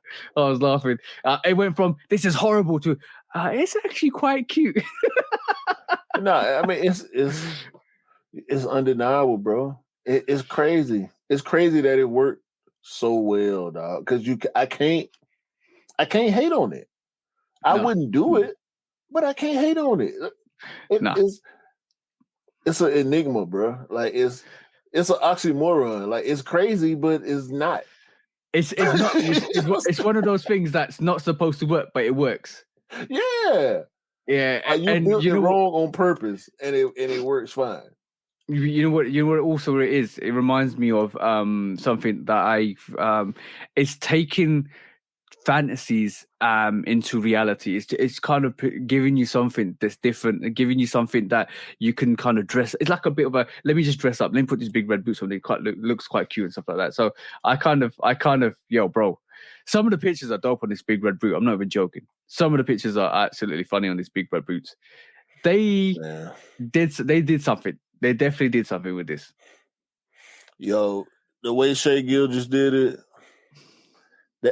It went from "this is horrible" to "it's actually quite cute." No, I mean it's undeniable, bro. It's crazy. It's crazy that it worked so well, dog. Because I can't hate on it. I wouldn't do it, but I can't hate on it. It's an enigma, bro. Like it's an oxymoron. Like it's crazy, but it's not. It's not. It's one of those things that's not supposed to work, but it works. Yeah. Like you built it wrong on purpose, and it works fine. You know what also it is. It reminds me of something that it's taking fantasies into reality. It's kind of giving you something that's different, giving you something that you can kind of dress. It's like a bit of a let me just dress up, let me put these big red boots on. It looks quite cute and stuff like that. So I kind of yo, bro, some of the pictures are dope on this big red boot. I'm not even joking. Some of the pictures are absolutely funny on these big red boots. They did something. They definitely did something with this. Yo, the way Shea Gill just did it.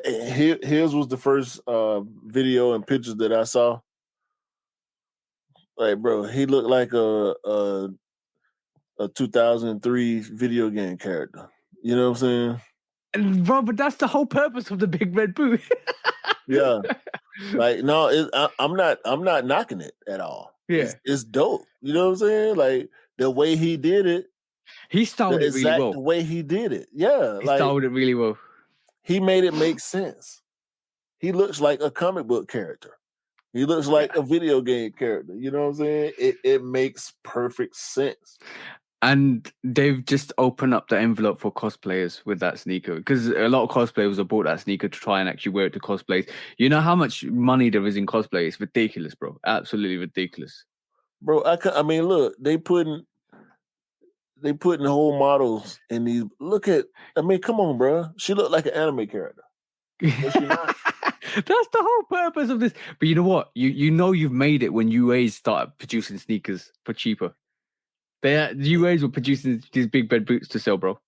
His was the first video and pictures that I saw. Like, bro, he looked like a 2003 video game character. You know what I'm saying? And bro, but that's the whole purpose of the big red boot. Yeah, like no, I'm not knocking it at all. Yeah, it's dope. You know what I'm saying? Like the way he did it, he styled it really well. The way he did it, yeah, he styled it really well. He made it make sense. He looks like a comic book character. He looks like a video game character. You know what I'm saying? It makes perfect sense. And they've just opened up the envelope for cosplayers with that sneaker, because a lot of cosplayers have bought that sneaker to try and actually wear it to cosplays. You know how much money there is in cosplay? It's ridiculous, bro. Absolutely ridiculous. Bro, I mean, look, they putting whole models in these. Look at, I mean, come on, bro. She looked like an anime character. Was she not? That's the whole purpose of this. But you know what? You know you've made it when UAs started producing sneakers for cheaper. UAs were producing these big red boots to sell, bro.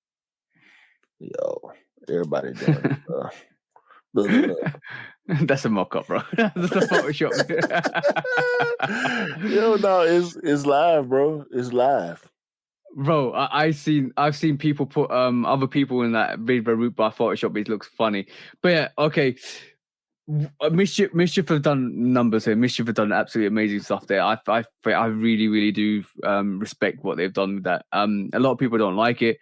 Yo, everybody doing it, bro. Look. That's a mock-up, bro. That's a Photoshop. Yo, no, it's live, bro. It's live. Bro, I've seen people put other people in that big red boot by Photoshop. It looks funny. But yeah, okay. Mischief have done numbers here. Mischief have done absolutely amazing stuff there. I really, really do respect what they've done with that. A lot of people don't like it.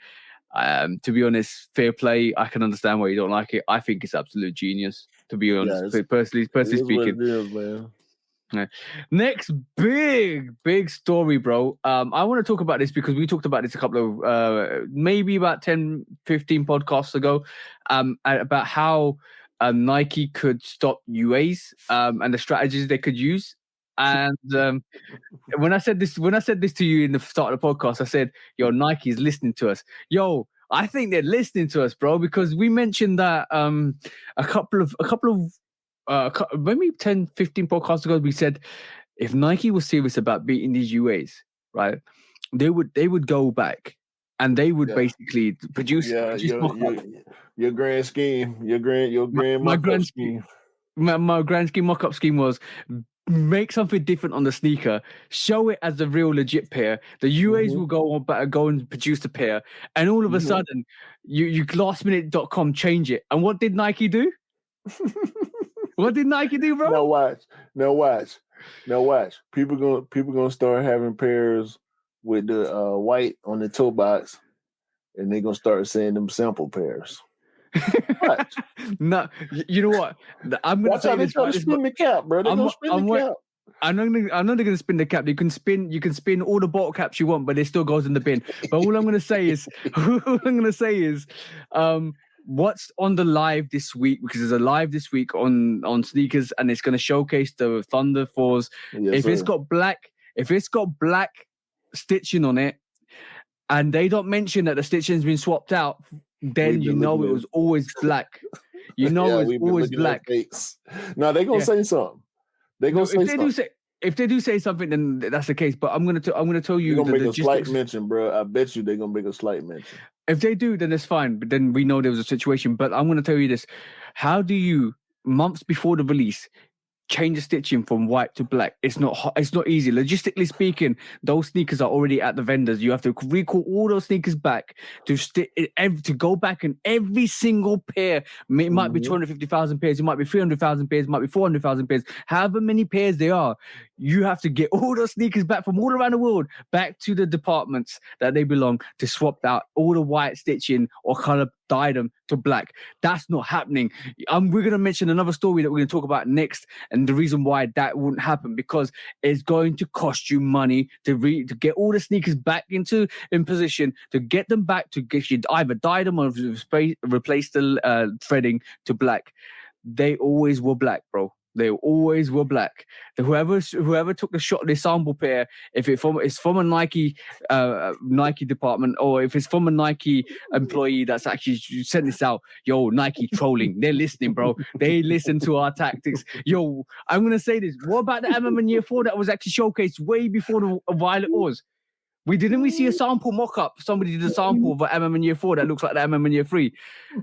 To be honest, fair play. I can understand why you don't like it. I think it's absolute genius. To be honest, personally speaking, what it is, man. Next big story, bro. I want to talk about this because we talked about this a couple of maybe about 10, 15 podcasts ago, about how Nike could stop UAs and the strategies they could use. And when I said this to you in the start of the podcast, I said, "Yo, Nike is listening to us." Yo, I think they're listening to us, bro, because we mentioned that a couple of maybe 10, 15 podcasts ago, we said if Nike was serious about beating these UAs, right, they would go back and they would basically produce. Your grand scheme, your grand mock-up scheme. My grand scheme mock-up scheme was make something different on the sneaker, show it as a real legit pair. The UAs will go and produce the pair, and all of a sudden, you lastminute.com change it. And what did Nike do? What did Nike do, bro? Now watch. People gonna start having pairs with the white on the toe box, and they gonna start saying them sample pairs. Watch. No, you know what? I'm gonna say this. Gonna spin the cap, bro. They're gonna spin the cap. I know they're gonna spin the cap. You can spin all the bottle caps you want, but it still goes in the bin. But all I'm gonna say is, what's on the live this week, because there's a live this week on sneakers, and it's gonna showcase the Thunder 4s. If it's got black stitching on it, and they don't mention that the stitching's been swapped out, then you know it was always black. You know it was always black. No, they're gonna say something. They're gonna say something. If they do say something, then that's the case. But I'm gonna tell you. They're gonna make a slight mention, bro. I bet you they're gonna make a slight mention. If they do, then it's fine. But then we know there was a situation. But I'm gonna tell you this: how do you, months before the release, change the stitching from white to black? It's not easy. Logistically speaking, those sneakers are already at the vendors. You have to recall all those sneakers back to go back in every single pair. It might be 250,000 pairs, it might be 300,000 pairs, it might be 400,000 pairs. However many pairs there are, you have to get all those sneakers back from all around the world back to the departments that they belong to swap out all the white stitching or color dye them to black. That's not happening. We're going to mention another story that we're going to talk about next, and the reason why that wouldn't happen, because it's going to cost you money to get all the sneakers back in position, to get them back, to get you either dye them or replace the threading to black. They always were black, bro. They always were black. Whoever took the shot of this sample pair, if it's from a Nike department, or if it's from a Nike employee that's actually sent this out, yo, Nike trolling. They're listening, bro. They listen to our tactics. Yo, I'm gonna say this. What about the MM Year 4 that was actually showcased way before the Violet was? We see a sample mock-up. Somebody did a sample of an MM Year 4 that looks like the MM Year 3.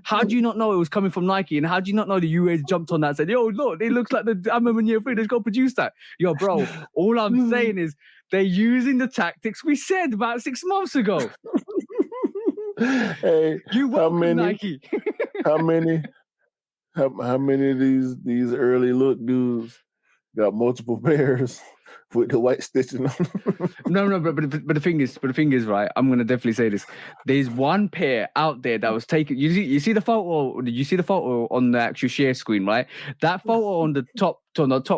How do you not know it was coming from Nike? And how do you not know the UA jumped on that and said, yo, look, it looks like the MM Year 3. Let's go produce that. Yo, bro, all I'm saying is they're using the tactics we said about 6 months ago. Hey, you welcome Nike. how many of these early look dudes got multiple pairs with the white stitching on? No, but the thing is, right, I'm gonna definitely say this. There's one pair out there that was taken. You see the photo? Did you see the photo on the actual share screen, right? That photo on the top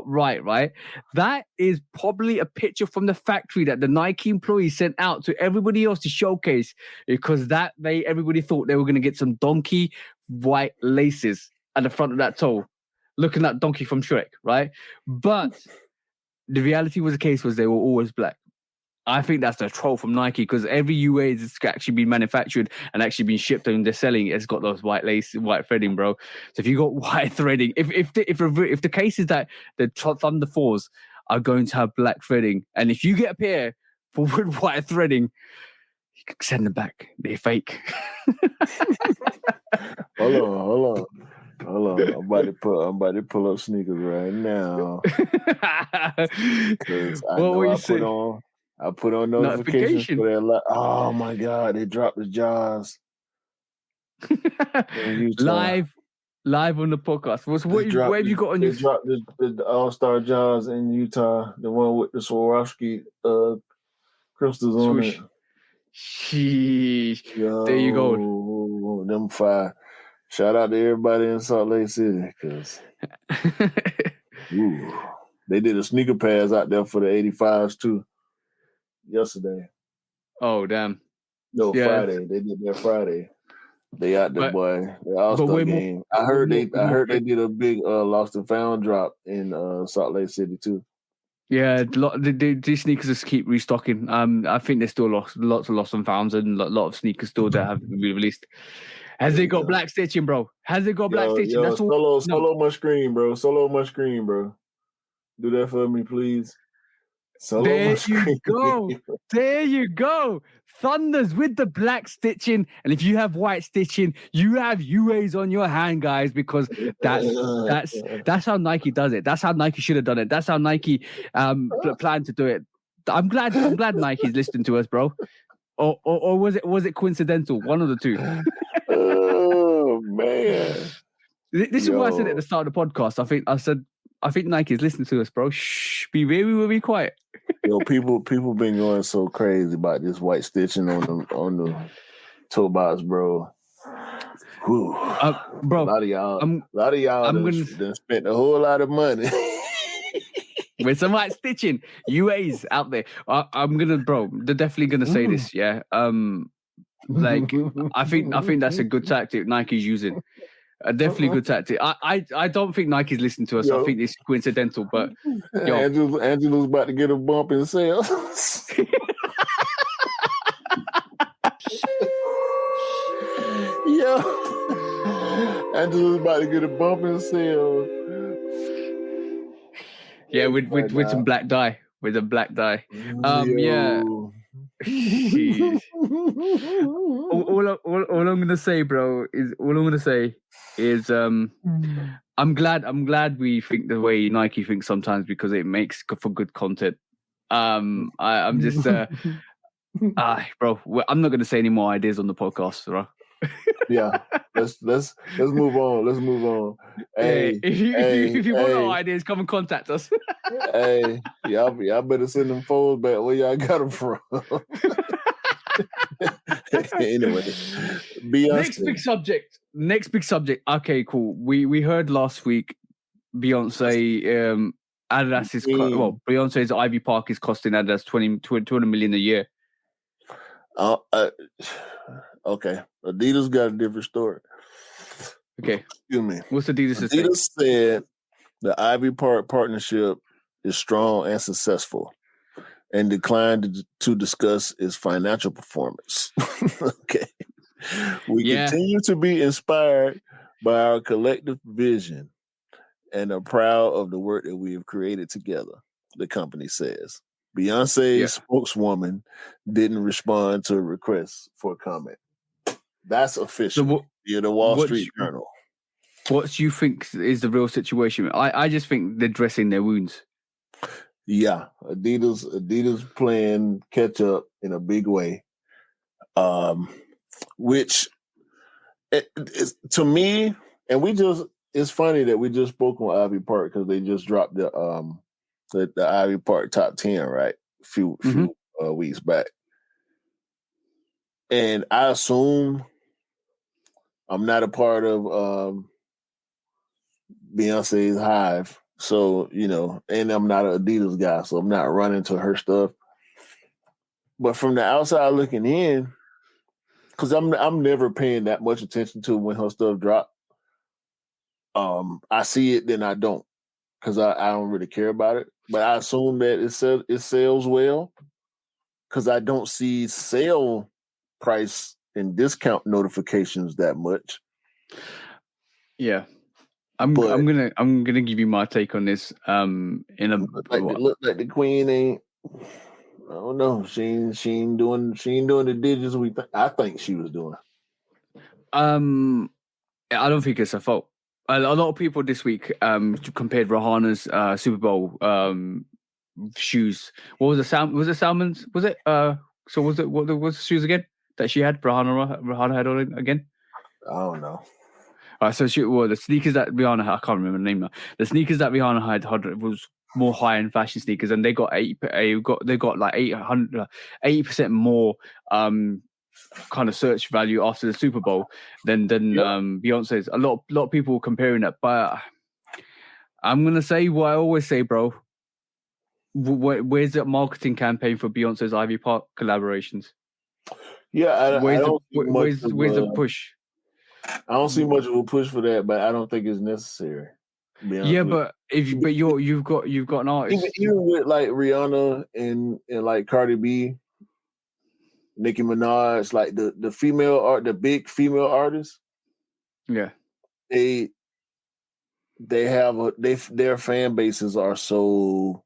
right? That is probably a picture from the factory that the Nike employees sent out to everybody else to showcase, because everybody thought they were gonna get some donkey white laces at the front of that toe, looking like Donkey from Shrek, right? But the reality was they were always black. I think that's a troll from Nike, because every UA that's actually been manufactured and actually been shipped and they're selling it's got those white threading, bro. So if you got white threading, if the case is that the Thunder 4s are going to have black threading, and if you get a pair with white threading, you can send them back. They're fake. Hold on. I'm about to pull up sneakers right now. I put on notifications for that. Oh my God, they dropped the jaws. Live on the podcast. What have you got on your? They dropped the All-Star jaws in Utah, the one with the Swarovski crystals on it. Sheesh. There you go. Them fire. Shout out to everybody in Salt Lake City, because they did a sneaker pass out there for the 85s too yesterday. Oh damn! No, yeah. Friday. They did that Friday. They out there, boy. The All-Star game. I heard they did a big lost and found drop in Salt Lake City too. Yeah, these sneakers just keep restocking. I think there's still lots of lost and founds, and a lot of sneakers still that have been released. Has it got black stitching, bro? Has it got black stitching? That's solo my screen, bro. Solo my screen, bro. Do that for me, please. There you go. Thunders with the black stitching, and if you have white stitching, you have UAs on your hand, guys, because that's how Nike does it. That's how Nike should have done it. That's how Nike planned to do it. I'm glad Nike's listening to us, bro. Or was it coincidental? One of the two. Oh man. This is what I said at the start of the podcast. I think Nike's listening to us, bro. Shh, be very quiet. People been going so crazy about this white stitching on the toe box, bro. Whew. Bro, a lot of y'all done spent a whole lot of money with some white stitching. UAs out there. They're definitely gonna say this, yeah. Like I think that's a good tactic Nike's using. A definitely good tactic. I don't think Nike's listening to us. I think it's coincidental, but Angela's about to get a bump in sales. Angela's about to get a bump in sales. Yeah, with some black dye. With a black dye. Yeah. all I'm gonna say, bro, is I'm glad we think the way Nike thinks sometimes because it makes for good content. I'm just bro, I'm not gonna say any more ideas on the podcast, bro. Yeah, let's move on. Let's move on. Hey, if you want our ideas, come and contact us. Hey, y'all better send them phones back where y'all got them from. Anyway, Beyonce. Next big subject. Okay, cool. We heard last week Beyonce Adidas is Beyonce's Ivy Park is costing Adidas 200 million a year. Okay, Adidas got a different story. Okay, excuse me. What's Adidas? Adidas said the Ivy Park partnership is strong and successful, and declined to discuss its financial performance. Okay, we continue to be inspired by our collective vision and are proud of the work that we have created together. The company says. Beyonce's spokeswoman didn't respond to a request for comment. That's official. The Wall Street Journal. What do you think is the real situation? I just think they're dressing their wounds. Yeah, Adidas playing catch up in a big way, which is, to me, and it's funny that we just spoke on Ivy Park because they just dropped the Ivy Park top 10 right a few weeks back, and I assume I'm not a part of Beyonce's hive. So, and I'm not an Adidas guy, so I'm not running to her stuff. But from the outside looking in, because I'm never paying that much attention to when her stuff drop. I see it, then I don't, because I don't really care about it. But I assume that it sells well, because I don't see sale price and discount notifications that much. Yeah. I'm gonna give you my take on this. Look like the queen ain't. I don't know. She ain't doing the digits I think she was doing. I don't think it's her fault. A lot of people this week compared Rihanna's Super Bowl shoes. What was it? Was it Salmon's? Was it? So was it? What was the shoes again that she had? Rihanna had on again. I don't know. So the sneakers that Rihanna had, I can't remember the name now. The sneakers that Rihanna had was more high-end fashion sneakers, and they got like 80% more kind of search value after the Super Bowl than Beyonce's. A lot of people were comparing that, but I'm gonna say what I always say, bro. Where's the marketing campaign for Beyonce's Ivy Park collaborations? Yeah, where's the push? I don't see much of a push for that, but I don't think it's necessary. Yeah, but you've got an artist even with like Rihanna and like Cardi B, Nicki Minaj, like the female art, the big female artists. Yeah, they have their fan bases are so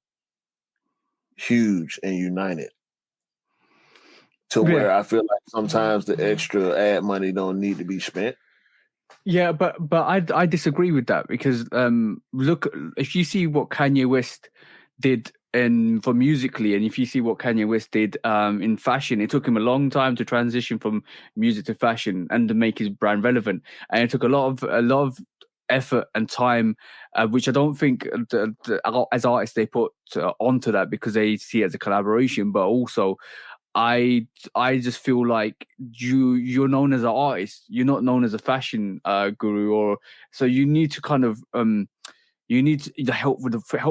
huge and united to where I feel like sometimes the extra ad money don't need to be spent. Yeah, but I disagree with that because look, if you see what Kanye West did for musically, and if you see what Kanye West did in fashion, it took him a long time to transition from music to fashion and to make his brand relevant, and it took a lot of effort and time, which I don't think as artists they put onto that because they see it as a collaboration. But also, I just feel like you're known as an artist. You're not known as a fashion guru, or so you need to kind of you need the help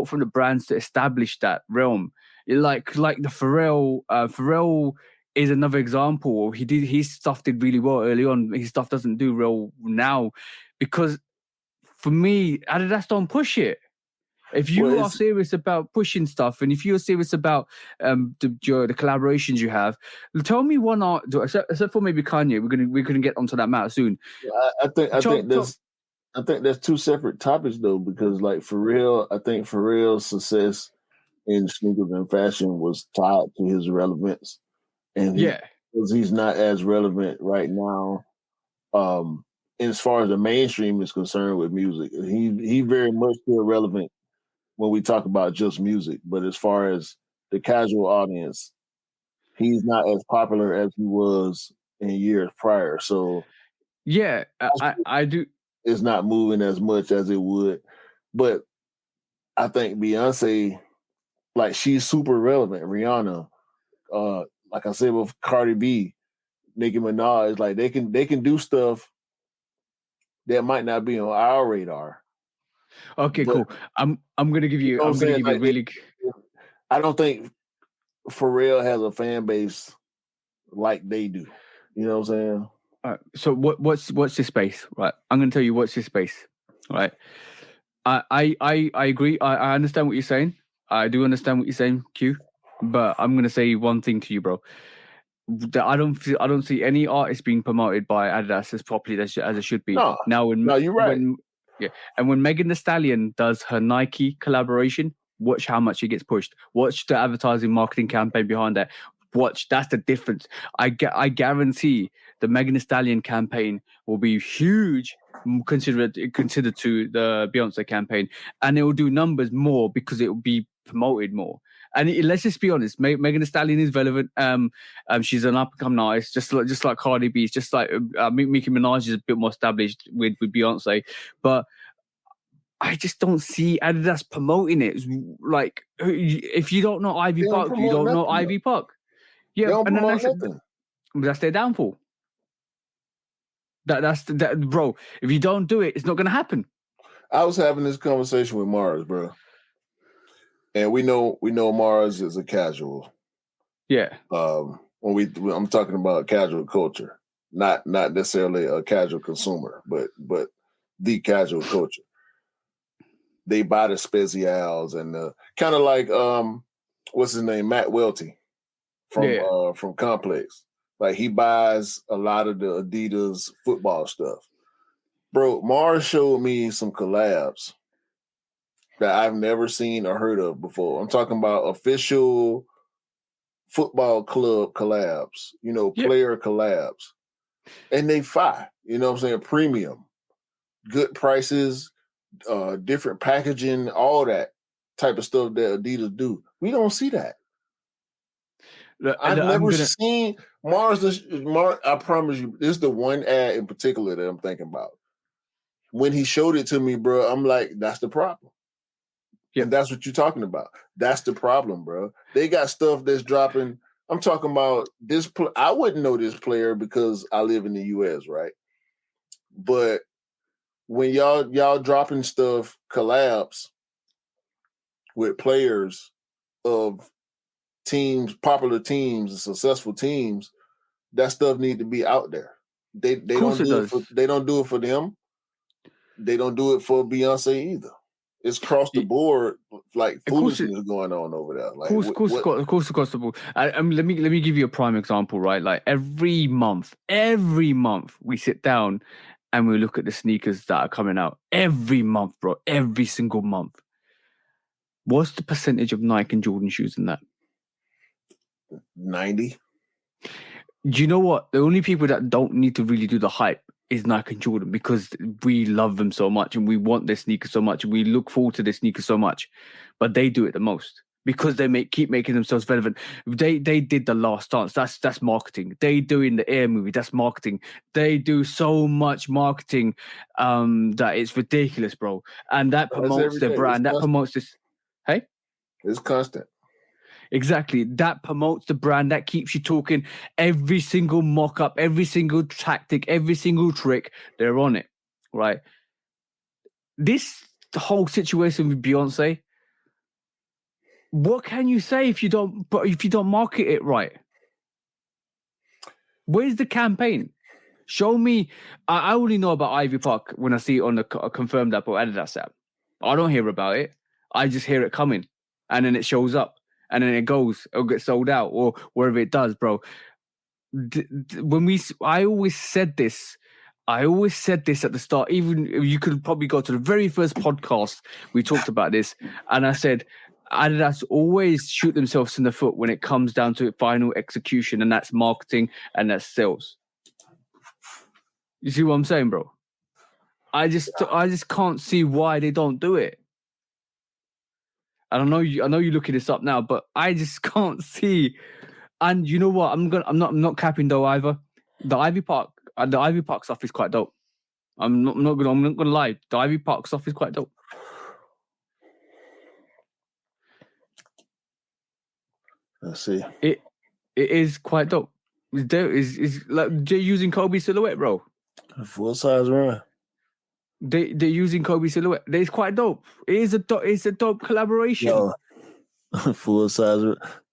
from the brands to establish that realm. Like the Pharrell is another example. His stuff did really well early on. His stuff doesn't do real now because for me, Adidas don't push it. If you are serious about pushing stuff, and if you're serious about the collaborations you have, tell me one art. Except for maybe Kanye, we're gonna get onto that matter soon. I think there's two separate topics though, because like for real, I think Pharrell's success in sneakers and fashion was tied to his relevance, and because he's not as relevant right now. As far as the mainstream is concerned with music, he very much still relevant when we talk about just music, but as far as the casual audience, he's not as popular as he was in years prior. So yeah, I do. It's not moving as much as it would, but I think Beyonce, like she's super relevant. Rihanna, like I said with Cardi B, Nicki Minaj, like they can do stuff that might not be on our radar. Okay, cool. I'm gonna give you. I'm gonna give you really. I don't think Pharrell has a fan base like they do. You know what I'm saying? All right. So what's this space? Right. I'm gonna tell you what's this space. Right. I agree. I understand what you're saying. I do understand what you're saying, Q. But I'm gonna say one thing to you, bro. That I don't see any artist being promoted by Adidas as properly as it should be. No, you're right. And when Megan Thee Stallion does her Nike collaboration, watch how much it gets pushed. Watch the advertising marketing campaign behind that. Watch, that's the difference. I guarantee the Megan Thee Stallion campaign will be huge considered to the Beyonce campaign, and it will do numbers more because it will be promoted more. And let's just be honest, Megan Thee Stallion is relevant. She's an up-and-coming artist, just like Cardi B. Just like Nicki Minaj is a bit more established with Beyonce, but I just don't see Adidas promoting it. Like, if you don't know Ivy Park, you don't know Ivy Park. Yeah, and then that's their downfall. That's bro. If you don't do it, it's not going to happen. I was having this conversation with Mars, bro. And we know Mars is a casual. Yeah. I'm talking about casual culture, not necessarily a casual consumer, but the casual culture. They buy the specials and kind of like what's his name, Matt Welty from Complex. Like he buys a lot of the Adidas football stuff. Bro, Mars showed me some collabs that I've never seen or heard of before. I'm talking about official football club collabs, player collabs. And they fire, you know what I'm saying? Premium, good prices, different packaging, all that type of stuff that Adidas do. We don't see that. I've never seen Mars. I promise you, this is the one ad in particular that I'm thinking about. When he showed it to me, bro, I'm like, that's the problem. Yep. And that's what you're talking about. That's the problem, bro. They got stuff that's dropping. I'm talking about this. I wouldn't know this player because I live in the U.S., right? But when y'all dropping stuff, collabs with players of teams, popular teams, and successful teams, that stuff need to be out there. They don't do it. They don't do it for them. They don't do it for Beyonce either. It's across the board, like foolishness going on over there. Like, of course, across the board. Let me give you a prime example, right? Like every month we sit down and we look at the sneakers that are coming out every month, bro. Every single month. What's the percentage of Nike and Jordan shoes in that? 90. Do you know what? The only people that don't need to really do the hype is Nike and Jordan because we love them so much and we want their sneakers so much and we look forward to their sneakers so much, but they do it the most. because they keep making themselves relevant. They did The Last Dance. That's marketing. They doing the Air movie. That's marketing. They do so much marketing that it's ridiculous, bro. And that promotes their brand. That promotes this. Hey, it's constant. Exactly. That promotes the brand. That keeps you talking. Every single mock-up, every single tactic, every single trick, they're on it, right? This whole situation with Beyonce, what can you say if you don't market it right? Where's the campaign? Show me. I only know about Ivy Park when I see it on the Confirmed app or Adidas app. I don't hear about it. I just hear it coming, and then it shows up. And then it goes, it'll get sold out, or wherever it does, bro. I always said this at the start. Even you could probably go to the very first podcast we talked about this, and I said Adidas always shoot themselves in the foot when it comes down to final execution, and that's marketing and that's sales. You see what I'm saying, bro? I just can't see why they don't do it. I know you're looking this up now, but I just can't see. And you know what? I'm not capping though either. The Ivy Park stuff is quite dope. I'm not gonna lie. The Ivy Park stuff is quite dope. Let's see. It is quite dope. Is like they're using Kobe silhouette, bro. A full size run. They're using Kobe silhouette. It's quite dope. It's a dope collaboration. Yo, full size,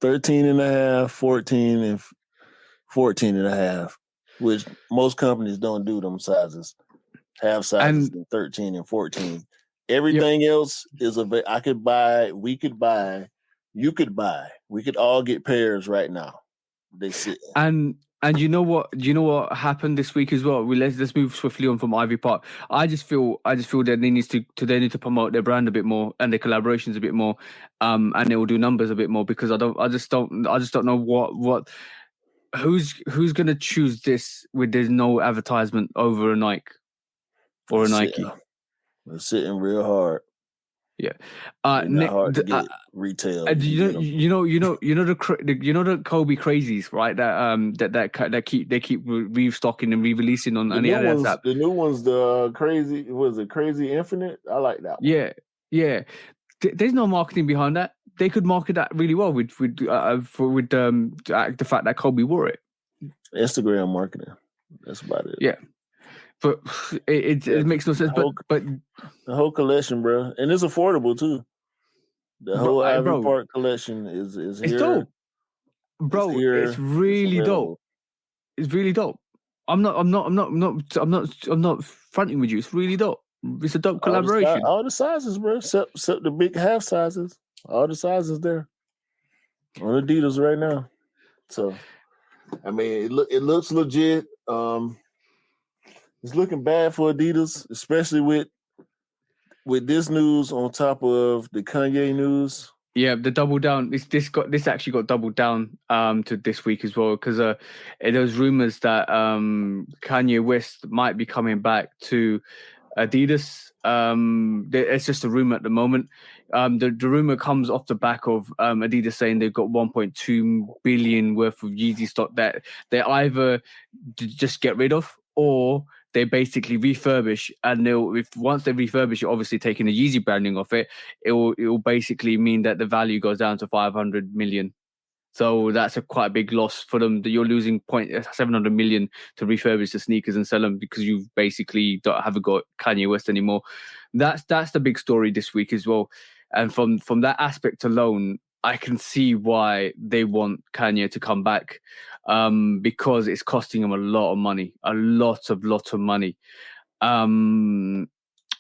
13 and a half, 14 and 14 and a half, which most companies don't do them sizes. Half sizes and 13 and 14. Everything else is we could buy, you could buy. We could all get pairs right now. They sit. And you know what? Happened this week as well? Let's move swiftly on from Ivy Park. I just feel that they need to promote their brand a bit more and their collaborations a bit more, and they will do numbers a bit more, because I just don't know who's gonna choose this with there's no advertisement over a Nike or a Nike. We're sitting real hard. Yeah, hard to get retail. You know the Kobe crazies, right? That keep restocking and re-releasing on any other app. The new ones, the crazy Crazy Infinite. I like that one. Yeah. There's no marketing behind that. They could market that really well with the fact that Kobe wore it. Instagram marketing. That's about it. Yeah. But it makes no sense. But the whole collection, bro, and it's affordable too. The whole Ivy Park collection is here. It's dope, bro. It's really dope. It's really dope. I'm not fronting with you. It's really dope. It's a dope collaboration. All the sizes, bro, except the big half sizes. All the sizes there on Adidas right now. So, I mean, it looks legit. It's looking bad for Adidas, especially with this news on top of the Kanye news. Yeah, the double down. This actually got doubled down to this week as well, because there was rumors that Kanye West might be coming back to Adidas. It's just a rumor at the moment. The rumor comes off the back of Adidas saying they've got 1.2 billion worth of Yeezy stock that they either just get rid of, or they basically refurbish, and once they refurbish it, obviously taking the Yeezy branding off it, it will basically mean that the value goes down to 500 million. So that's a quite big loss for them. That you're losing 700 million to refurbish the sneakers and sell them, because you basically haven't got Kanye West anymore. That's the big story this week as well. And from that aspect alone, I can see why they want Kanye to come back, because it's costing him a lot of money, a lot of money.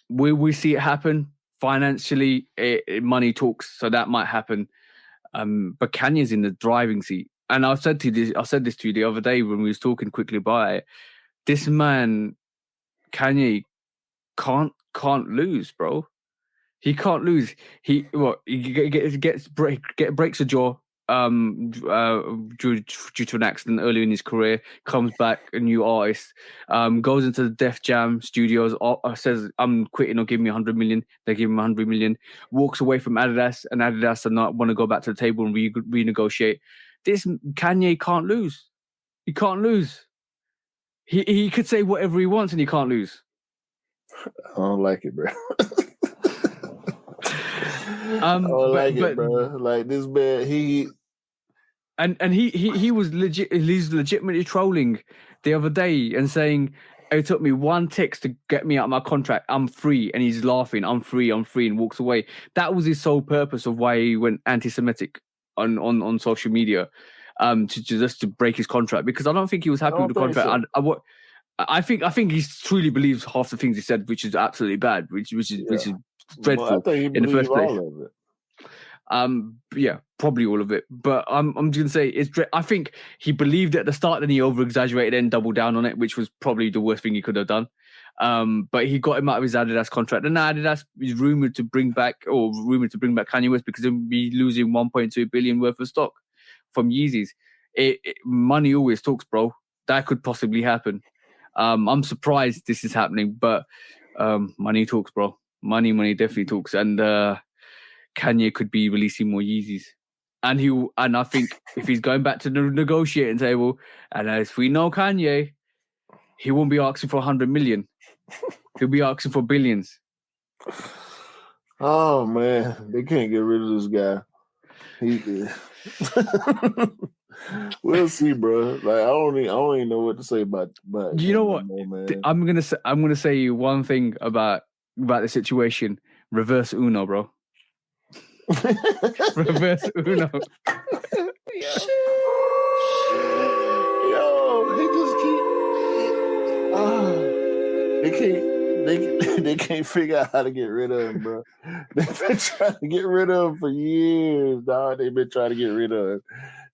We see it happen financially. Money talks, so that might happen. But Kanye's in the driving seat, and I said this to you the other day when we was talking quickly about it. This man, Kanye, can't lose, bro. He can't lose. He breaks a jaw due to an accident earlier in his career, comes back a new artist, goes into the Def Jam studios, says, I'm quitting or give me 100 million. They give him 100 million, walks away from Adidas, and Adidas are not want to go back to the table and renegotiate. This Kanye can't lose. He can't lose. He could say whatever he wants and he can't lose. I don't like it, bro. I don't like it, bro. Like this man, he was legit. He's legitimately trolling the other day and saying it took me one text to get me out of my contract. I'm free, and he's laughing. I'm free, and walks away. That was his sole purpose of why he went anti-Semitic on social media, to break his contract, because I don't think he was happy with the contract. So. I think he truly believes half the things he said, which is absolutely bad, which is dreadful in the first place. Yeah, probably all of it. But I'm just gonna say I think he believed it at the start, and he over-exaggerated and doubled down on it, which was probably the worst thing he could have done. But he got him out of his Adidas contract, and now Adidas is rumored to bring back Kanye West because they'll be losing 1.2 billion worth of stock from Yeezys. Money always talks, bro. That could possibly happen. I'm surprised this is happening, but money talks, bro. Money definitely talks, and Kanye could be releasing more Yeezys, and I think if he's going back to the negotiating table, and as we know Kanye, he won't be asking for 100 million. He'll be asking for billions. Oh man, they can't get rid of this guy. He did. We'll see, bro. Like I don't even know what to say about. You know what? Man. I'm gonna say you one thing about the situation. Reverse Uno, bro. Reverse Uno. Yo, he just keep. They can't figure out how to get rid of him, bro. They've been trying to get rid of him for years, dog. They've been trying to get rid of him.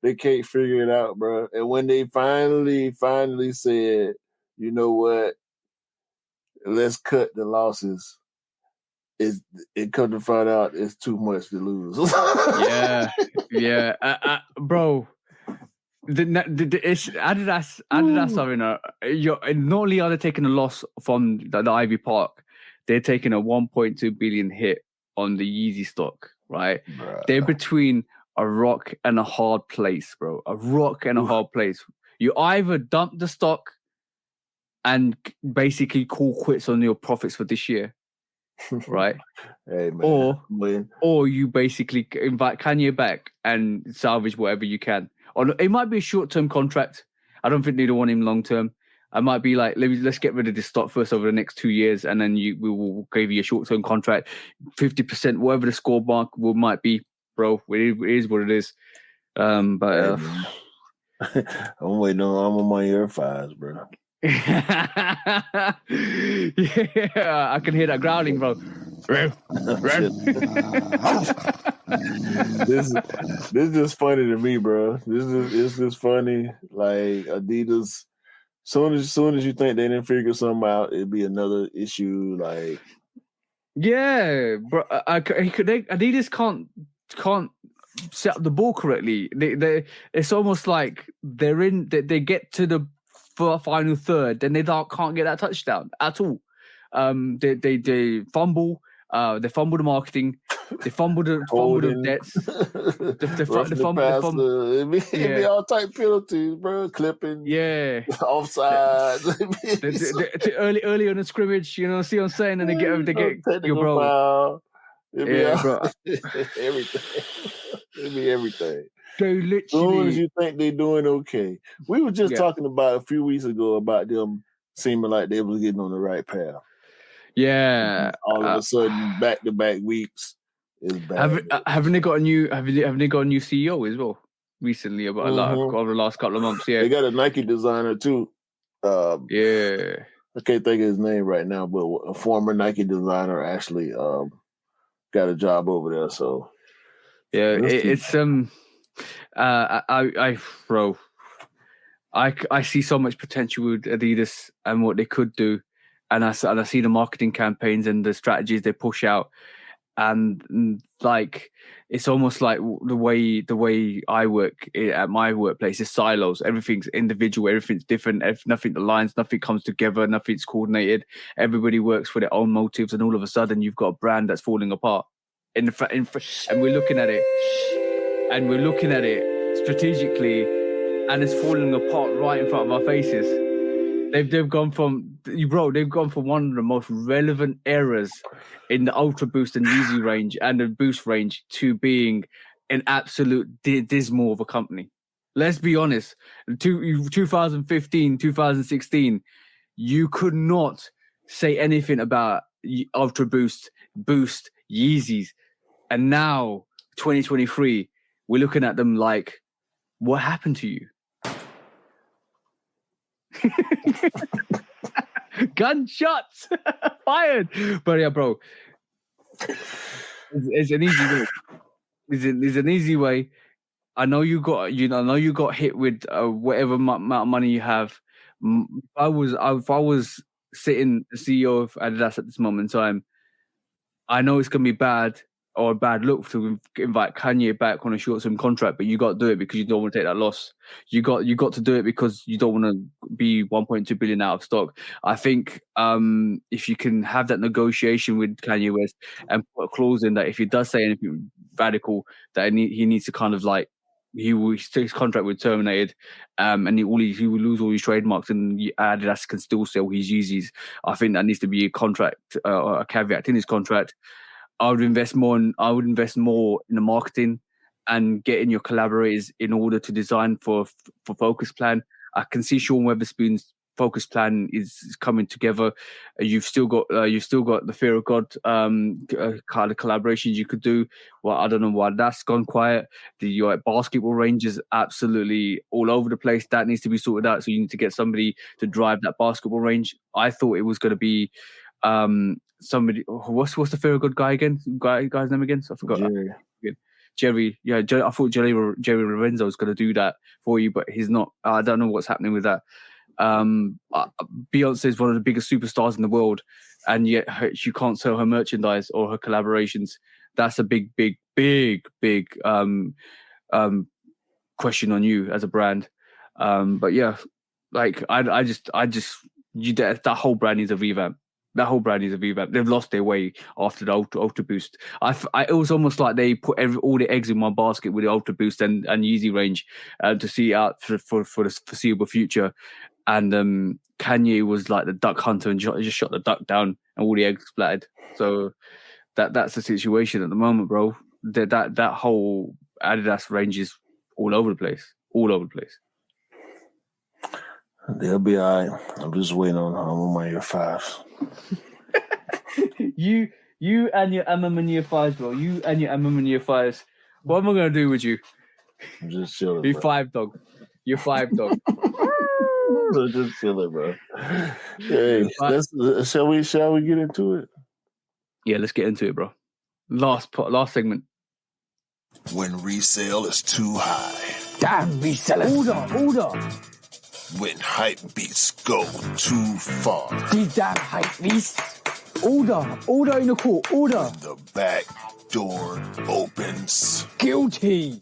They can't figure it out, bro. And when they finally said, you know what, let's cut the losses, it come to find out it's too much to lose. Yeah, bro. It's Adidas are not only are they taking a loss from the Ivy Park, they're taking a 1.2 billion hit on the Yeezy stock, right? Bruh. They're between a rock and a hard place, bro. A rock and a hard place. You either dump the stock and basically call quits on your profits for this year, right? Hey, man. Or you basically invite Kanye back and salvage whatever you can. Or it might be a short-term contract. I don't think they don't want him long-term. I might be like, let's get rid of this stock first over the next 2 years, and then we will give you a short-term contract, 50%, whatever the score mark might be, bro. It is what it is. I'm waiting on my Air 5s, bro. Yeah, I can hear that growling, bro. This is just funny to me, bro. It's just funny. Like Adidas, soon as you think they didn't figure something out, it'd be another issue. Like, yeah, bro. Adidas can't set up the ball correctly. It's almost like they get to the final third, then they can't get that touchdown at all. They fumble. They fumble the marketing. They fumble the debts. They fumble. It'd be all type penalties, bro. Clipping. Yeah. Offside. Early on the scrimmage, you know, see what I'm saying? And they get your bro. Foul. It'd be bro. Everything. It'd be everything. They literally. As soon as you think they're doing okay. We were just talking about a few weeks ago about them seeming like they was getting on the right path. Yeah. All of a sudden, back-to-back weeks is bad. Haven't they got a new CEO as well recently? About over the last couple of months. Yeah, they got a Nike designer too. Yeah, I can't think of his name right now, but a former Nike designer actually got a job over there. So yeah, it's I see so much potential with Adidas and what they could do, and I see the marketing campaigns and the strategies they push out. and like it's almost like the way I work at my workplace is silos. Everything's individual, everything's different, nothing aligns, nothing comes together, nothing's coordinated. Everybody works for their own motives, and all of a sudden you've got a brand that's falling apart. And we're looking at it strategically, and it's falling apart right in front of our faces. They've gone from one of the most relevant eras in the Ultra Boost and Yeezy range and the Boost range to being an absolute dismal of a company. Let's be honest. 2015, 2016, you could not say anything about Ultra Boost, Yeezys, and now 2023, we're looking at them like, what happened to you? Gunshots fired. But yeah, bro, it's an easy way. It's an easy way. I know you got hit with whatever amount of money you have. If I was sitting the CEO of Adidas at this moment in time, I know it's gonna be bad or a bad look to invite Kanye back on a short-term contract, but you got to do it because you don't want to take that loss. You got to do it because you don't want to be 1.2 billion out of stock. I think if you can have that negotiation with Kanye West and put a clause in that if he does say anything radical, that he needs to kind of like his contract would terminated, and he will lose all his trademarks, and Adidas can still sell his Yeezys. I think that needs to be a contract, a caveat in his contract. I would invest more in the marketing and getting your collaborators in order to design for focus plan. I can see Sean Weatherspoon's focus plan is coming together. You've still got the Fear of God kind of collaborations you could do. Well, I don't know why that's gone quiet. The basketball range is absolutely all over the place. That needs to be sorted out. So you need to get somebody to drive that basketball range. I thought it was going to be somebody. What's the Fear of God guy again? Guy's name again? So I forgot. Jerry. Yeah, I thought Jerry Lorenzo was going to do that for you, but he's not. I don't know what's happening with that. Beyonce is one of the biggest superstars in the world, and yet she can't sell her merchandise or her collaborations. That's a big question on you as a brand. But yeah, like I just that whole brand needs a revamp. They've lost their way after the Ultra Boost. It was almost like they put all the eggs in one basket with the Ultra Boost and Yeezy range to see it out for the foreseeable future. And Kanye was like the duck hunter and just shot the duck down, and all the eggs splattered. So that's the situation at the moment, bro. That whole Adidas range is all over the place. They'll be all right. I'm just waiting on my year 5s. You and your MM year 5s, bro. You and your MM year 5s. What am I gonna do with you? I'm just chilling. You're 5 dog. You're 5 dog. I'm just chilling, bro. Hey, shall we get into it? Yeah, let's get into it, bro. Last segment. When resale is too high. Damn resellers. Order. When hype beats go too far. These damn hype beasts. Order in the court. Order. When the back door opens. Guilty.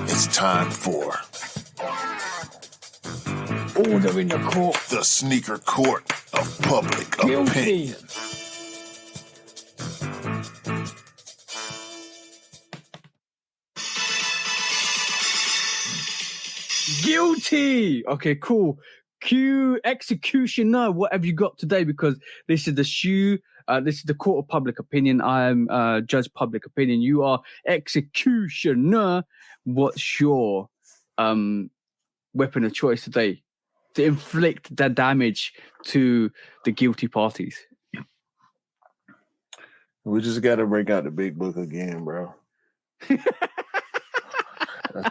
It's time for order in the court. The sneaker court of public opinion. Guilty. Okay, cool. Q executioner. What have you got today? Because this is the shoe. This is the court of public opinion. I am judge public opinion. You are executioner. What's your weapon of choice today to inflict that damage to the guilty parties? We just got to break out the big book again, bro. I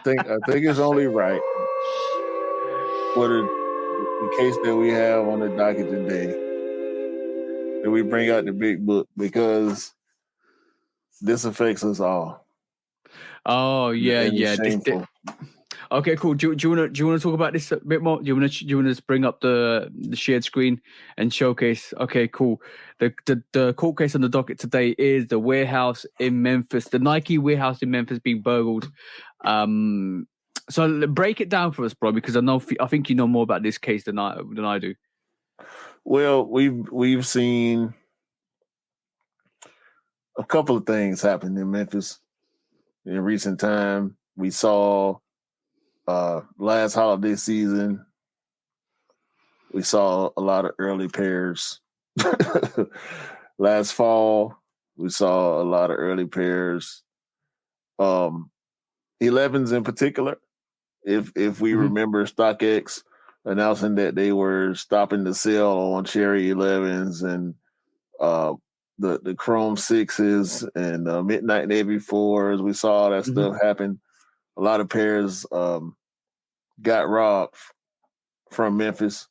think it's only right for the case that we have on the docket today that we bring out the big book, because this affects us all. Oh yeah. Okay, cool. Do you want to talk about this a bit more? Do you want to just bring up the shared screen and showcase? Okay, cool. The court case on the docket today is the warehouse in Memphis, the Nike warehouse in Memphis being burgled. So break it down for us, bro, because I think you know more about this case than I do. Well, we've seen a couple of things happen in Memphis in recent time. We saw last holiday season, we saw a lot of early pairs. Last fall, we saw a lot of early pairs. 11s in particular. If we remember StockX announcing that they were stopping the sale on Cherry 11s and the Chrome 6s and Midnight Navy 4s, we saw all that stuff happen. A lot of pairs got robbed from Memphis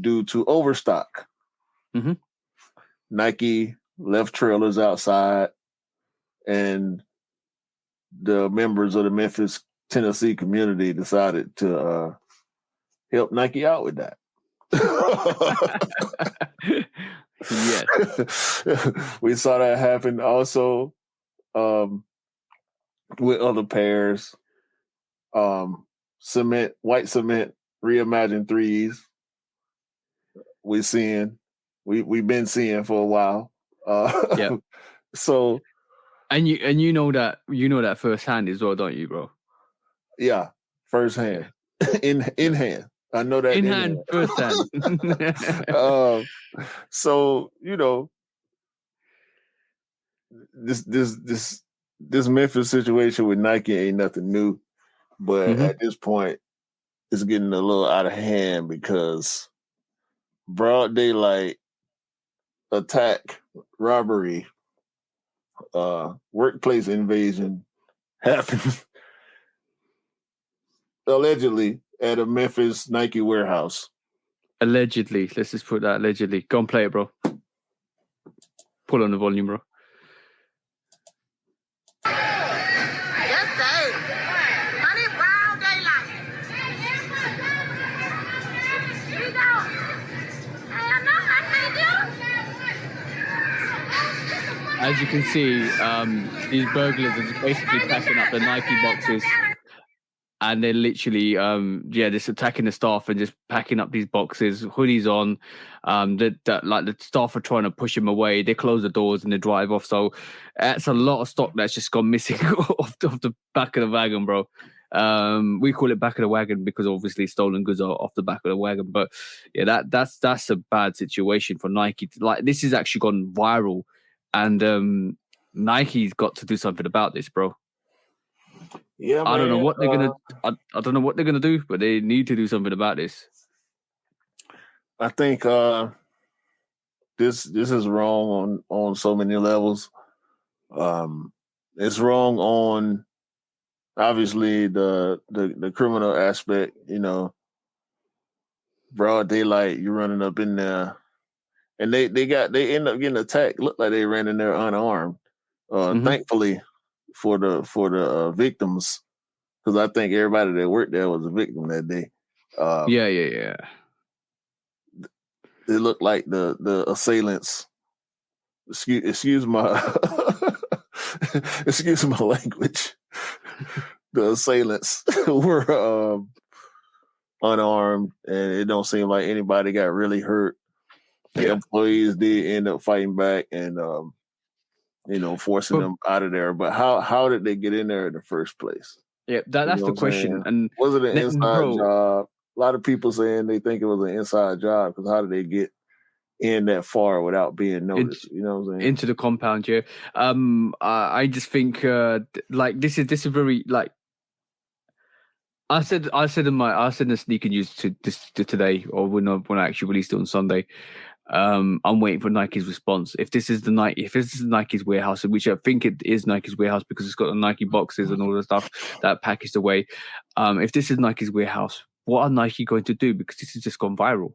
due to overstock. Nike left trailers outside, and the members of the Memphis, Tennessee community decided to help Nike out with that. Yes. We saw that happen also with other pairs. White cement reimagined 3s. We've been seeing for a while. So and you know that firsthand as well, don't you, bro? Yeah, firsthand. In hand. I know that in hand, firsthand. So, this Memphis situation with Nike ain't nothing new, but at this point, it's getting a little out of hand because broad daylight attack, robbery, workplace invasion happened allegedly at a Memphis Nike warehouse. Allegedly. Let's just put that allegedly. Go and play it, bro. Pull on the volume, bro. As you can see, these burglars are basically packing up the Nike boxes, and they're literally, just attacking the staff and just packing up these boxes, hoodies on. Like the staff are trying to push them away. They close the doors and they drive off. So that's a lot of stock that's just gone missing off the back of the wagon, bro. We call it back of the wagon because obviously stolen goods are off the back of the wagon. But yeah, that's a bad situation for Nike. Like, this has actually gone viral. And Nike's got to do something about this, bro. Yeah, I don't know what they're gonna. I don't know what they're gonna do, but they need to do something about this. I think this is wrong on so many levels. It's wrong on obviously the criminal aspect. Broad daylight, you're running up in there. And they end up getting attacked. Looked like they ran in there unarmed. Thankfully for the victims, because I think everybody that worked there was a victim that day. Yeah. It looked like the assailants. Excuse my excuse my language. The assailants were unarmed, and it don't seem like anybody got really hurt. The employees did end up fighting back and, forcing them out of there. But how did they get in there in the first place? Yeah, that's the question. And was it an inside job? A lot of people saying they think it was an inside job because how did they get in that far without being noticed? You know what I'm saying? Into the compound, yeah. I just think this is very like. I said in the sneaker news to today, or when I actually released it on Sunday. I'm waiting for Nike's response. If this is Nike's warehouse, which I think it is Nike's warehouse because it's got the Nike boxes and all the stuff that packaged away. If this is Nike's warehouse, what are Nike going to do? Because this has just gone viral.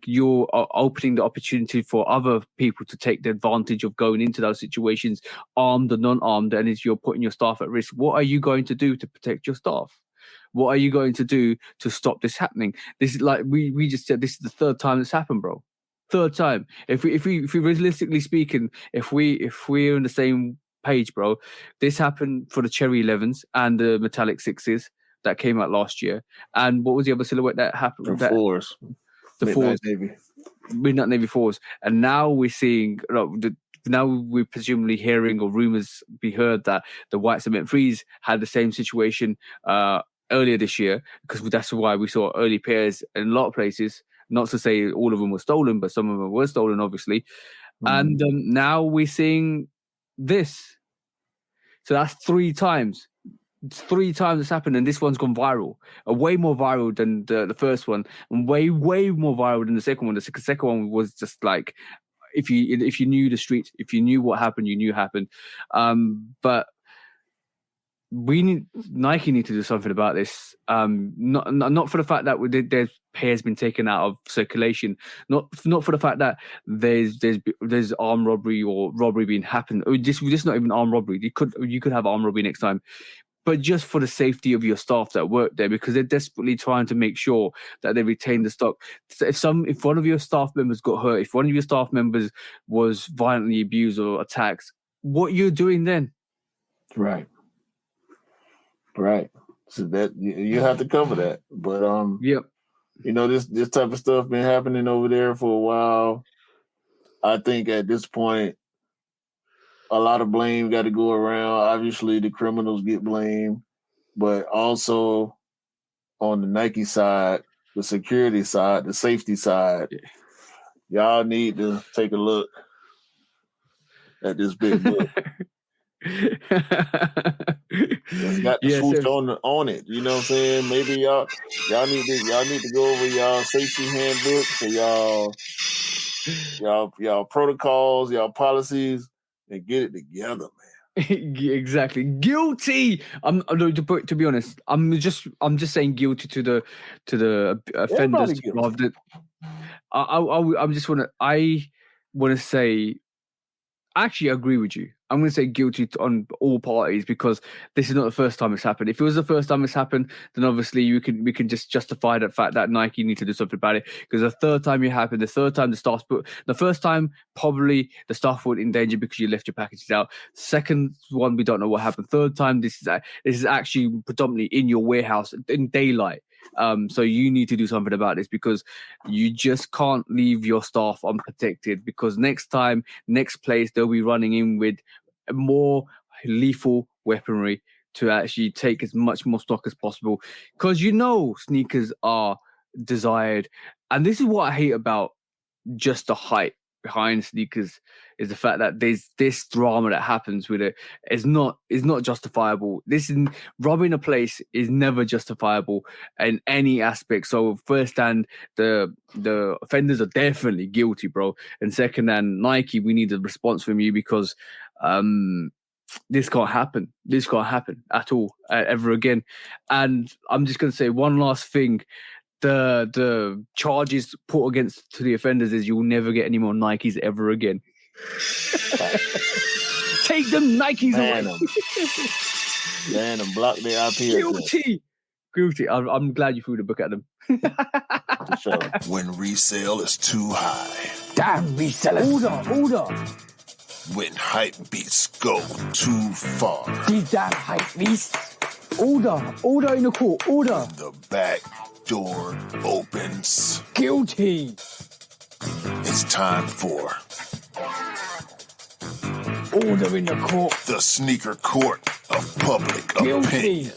You're opening the opportunity for other people to take the advantage of going into those situations, armed or non-armed, and you're putting your staff at risk. What are you going to do to protect your staff? What are you going to do to stop this happening? This is like we just said. This is the third time this happened, bro. Third time. If we realistically speaking, if we're on the same page, bro, this happened for the Cherry 11s and the Metallic 6s that came out last year. And what was the other silhouette that happened? The fours. The fours. Midnight Navy fours. And now we're seeing, now we're presumably hearing or rumors be heard that the white cement threes had the same situation earlier this year, because that's why we saw early pairs in a lot of places. Not to say all of them were stolen, but some of them were stolen, obviously. And now we're seeing this. So that's 3 times. It's 3 times it's happened, and this one's gone viral. Way more viral than the first one, and way more viral than the second one. The second one was just like, if you knew the streets, if you knew what happened, you knew it happened. But Nike need to do something about this. Not for the fact that their pairs been taken out of circulation. Not for the fact that there's armed robbery or robbery being happened. This not even armed robbery. You could have armed robbery next time. But just for the safety of your staff that work there, because they're desperately trying to make sure that they retain the stock. So if one of your staff members got hurt, if one of your staff members was violently abused or attacked, what you're doing then? Right. So that you have to cover that. But yep. This type of stuff been happening over there for a while. I think at this point, a lot of blame got to go around. Obviously, the criminals get blamed, but also on the Nike side, the security side, the safety side, y'all need to take a look at this big book. It's got the swoosh on it. You know what I'm saying? Maybe y'all need to go over y'all safety handbook for y'all protocols, y'all policies, and get it together, man. Exactly. Guilty. To be honest, I'm just saying guilty to the offenders. Rather than, I want to say. Actually, I agree with you. I'm going to say guilty on all parties, because this is not the first time it's happened. If it was the first time it's happened, then obviously we can just justify the fact that Nike need to do something about it. Because the third time it happened, the third time the first time probably the staff were in danger because you left your packages out. Second one, we don't know what happened. Third time, this is actually predominantly in your warehouse in daylight. So you need to do something about this, because you just can't leave your staff unprotected, because next place they'll be running in with more lethal weaponry to actually take as much more stock as possible, because sneakers are desired. And this is what I hate about just the hype behind sneakers, is the fact that there's this drama that happens with it is not justifiable. Robbing a place is never justifiable in any aspect. So first hand, the offenders are definitely guilty, bro. And second hand, Nike, we need a response from you, because this can't happen. This can't happen at all ever again. And I'm just gonna say one last thing. The charges put against to the offenders is you'll never get any more Nikes ever again. Take them Nikes away. Ban them. Block their IP. Guilty. I'm glad you threw the book at them. Sure. When resale is too high. Damn resellers. Order. When hype beats go too far. These damn hype beasts. Order in the court. Order. The back door opens. Guilty. It's time for order in the court. The sneaker court of public Guilty. opinion.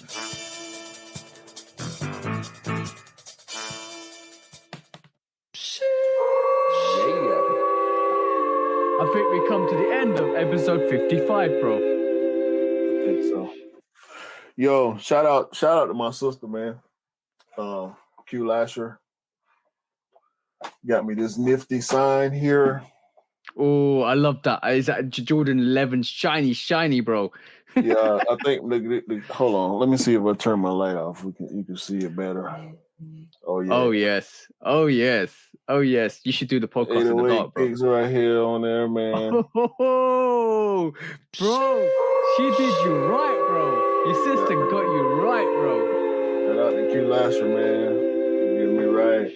I think we come to the end of episode 55, bro. I think so. Yo, shout out to my sister, man. Q Lasher got me this nifty sign here. Oh, I love that. Is that Jordan 11 shiny, bro? Yeah, I think. Hold on, let me see if I turn my light off. You can see it better. Oh yeah. Oh yes. You should do the podcast in the dark, bro. Kicks right here on there, man. Oh, bro, she did you right, bro. Your sister got you right, bro. out to Q Lasher, man. Get me right.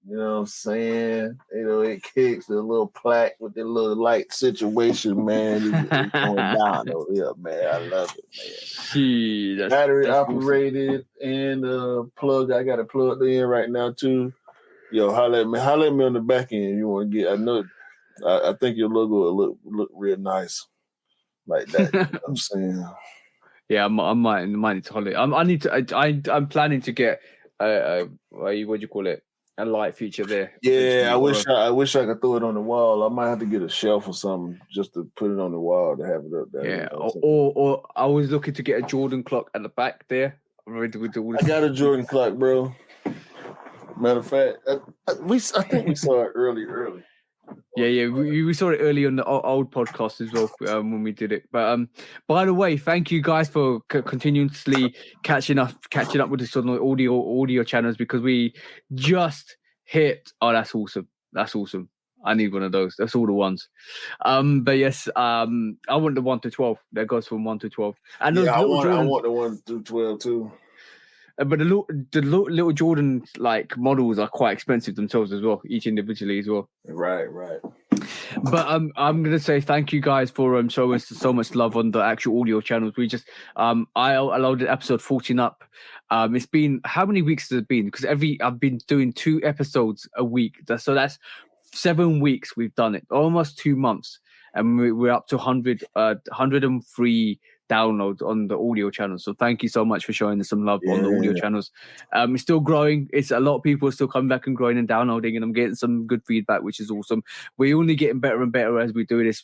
You know what I'm saying? It kicks the little plaque with the little light situation, man. It's going down over here, man. I love it, man. Gee, Battery that's operated and plugged. I got it plugged in right now too. Yo, holla at me on the back end. You want to get? I know. I think your logo will look real nice like that. You know what I'm saying? Yeah, I might need to holler. I'm planning to get what do you call it? A light feature there. Yeah, I wish I could throw it on the wall. I might have to get a shelf or something just to put it on the wall to have it up there. Yeah, or I was looking to get a Jordan clock at the back there. I got a Jordan clock, bro. Matter of fact, I think we saw it early. Yeah, we saw it early on the old podcast as well when we did it. But by the way, thank you guys for continuously catching up with us on the audio channels because we just hit. Oh, that's awesome! That's awesome. I need one of those. That's all the ones. But yes, I want the 1 to 12. That goes from 1 to 12. And yeah, I want the 1 to 12 too. But the little Jordan like models are quite expensive themselves as well, each individually as well. Right. But I'm gonna say thank you guys for showing us so much love on the actual audio channels. We just I loaded episode 14 up. It's been how many weeks has it been? Because I've been doing 2 episodes a week. So that's 7 weeks we've done it, almost 2 months, and we're up to 103 downloads on the audio channels. So thank you so much for showing us some love on the audio channels. It's still growing. It's a lot of people are still coming back and growing and downloading, and I'm getting some good feedback, which is awesome. We're only getting better and better as we do this.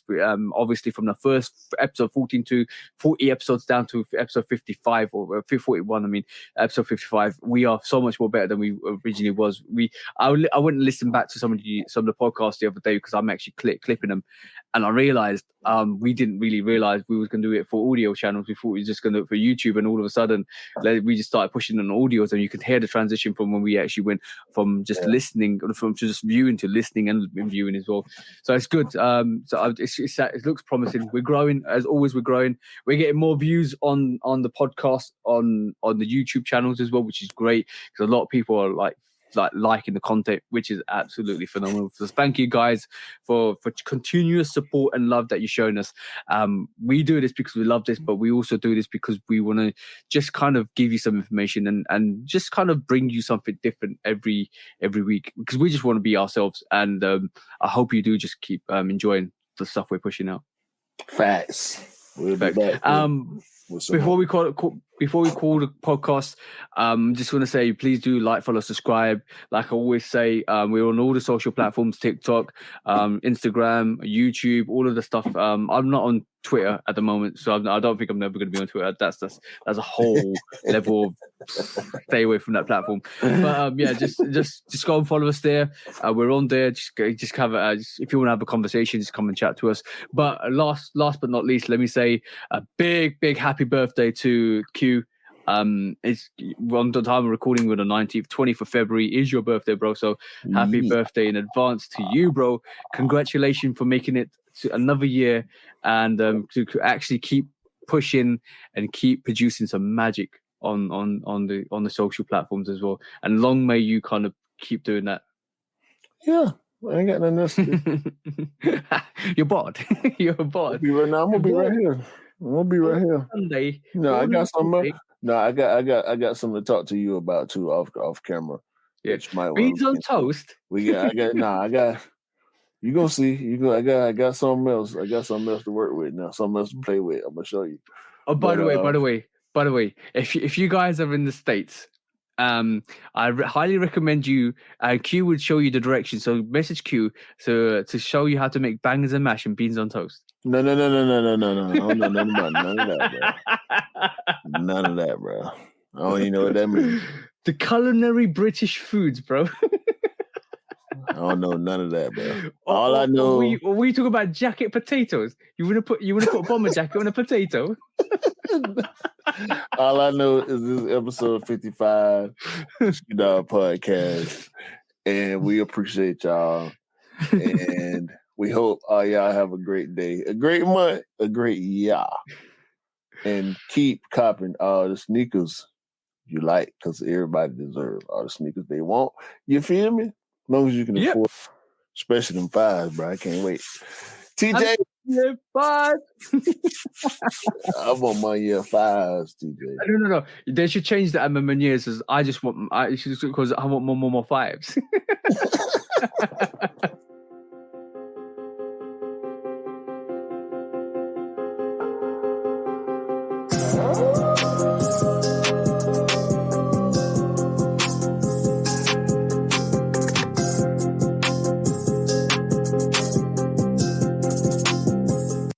Obviously from the first episode 14 to 40 episodes down to episode 55 or 41. I mean, episode 55. We are so much more better than we originally was. I went and listened back to some of the podcasts the other day because I'm actually clipping them, and I realized we didn't really realize we was going to do it for audio channels. We thought we were just going to do it for YouTube, and all of a sudden we just started pushing on audios, and you could hear the transition from when we actually went from just listening, from just viewing to listening and viewing as well. So it's good. It looks promising. We're growing as always. We're growing. We're getting more views on the podcast on the YouTube channels as well, which is great because a lot of people are liking the content, which is absolutely phenomenal. So thank you guys for continuous support and love that you're showing us. We do this because we love this, but we also do this because we want to just kind of give you some information and just kind of bring you something different every week because we just want to be ourselves. And I hope you do just keep enjoying the stuff we're pushing out. Facts. We'll be back. Before we call the podcast, just want to say please do follow, subscribe. Like I always say, we're on all the social platforms: TikTok, Instagram, YouTube, all of the stuff. I'm not on Twitter at the moment, so I don't think I'm never going to be on Twitter. That's a whole level of stay away from that platform. But yeah, just go and follow us there. We're on there. Just have if you want to have a conversation, just come and chat to us. But last but not least, let me say a big happy birthday to Q. It's on the time of recording with the 20th of February is your birthday, bro. So happy birthday in advance to you, bro. Congratulations for making it to another year and to actually keep pushing and keep producing some magic on the social platforms as well. And long may you kind of keep doing that. Yeah, I ain't got nothing else to do. You're bored. You're bored. I'm gonna be right here. I'm gonna be right here. Sunday. No, I got something. No, I got something to talk to you about too off camera. Yeah, beans on toast. I got. You gonna see. I got something else. I got something else to work with now. Something else to play with. I'm gonna show you. Oh, by the way, if you guys are in the States, I highly recommend you. Q would show you the direction. So message Q to show you how to make bangers and mash and beans on toast. No. I don't know none of that, bro. None of that, bro. I don't even know what that means. The culinary British foods, bro. I don't know none of that, bro. All I know. We talk about jacket potatoes. You wanna put a bomber jacket on a potato? All I know is this episode 55 podcast, and we appreciate y'all, and we hope all y'all have a great day, a great month, a great year, and keep copping all the sneakers you like, because everybody deserves all the sneakers they want. You feel me? As long as you can afford, especially them fives, bro. I can't wait. TJ, yeah, 5. I want my year fives, TJ. No. They should change the years as I just want. Because I want more 5s.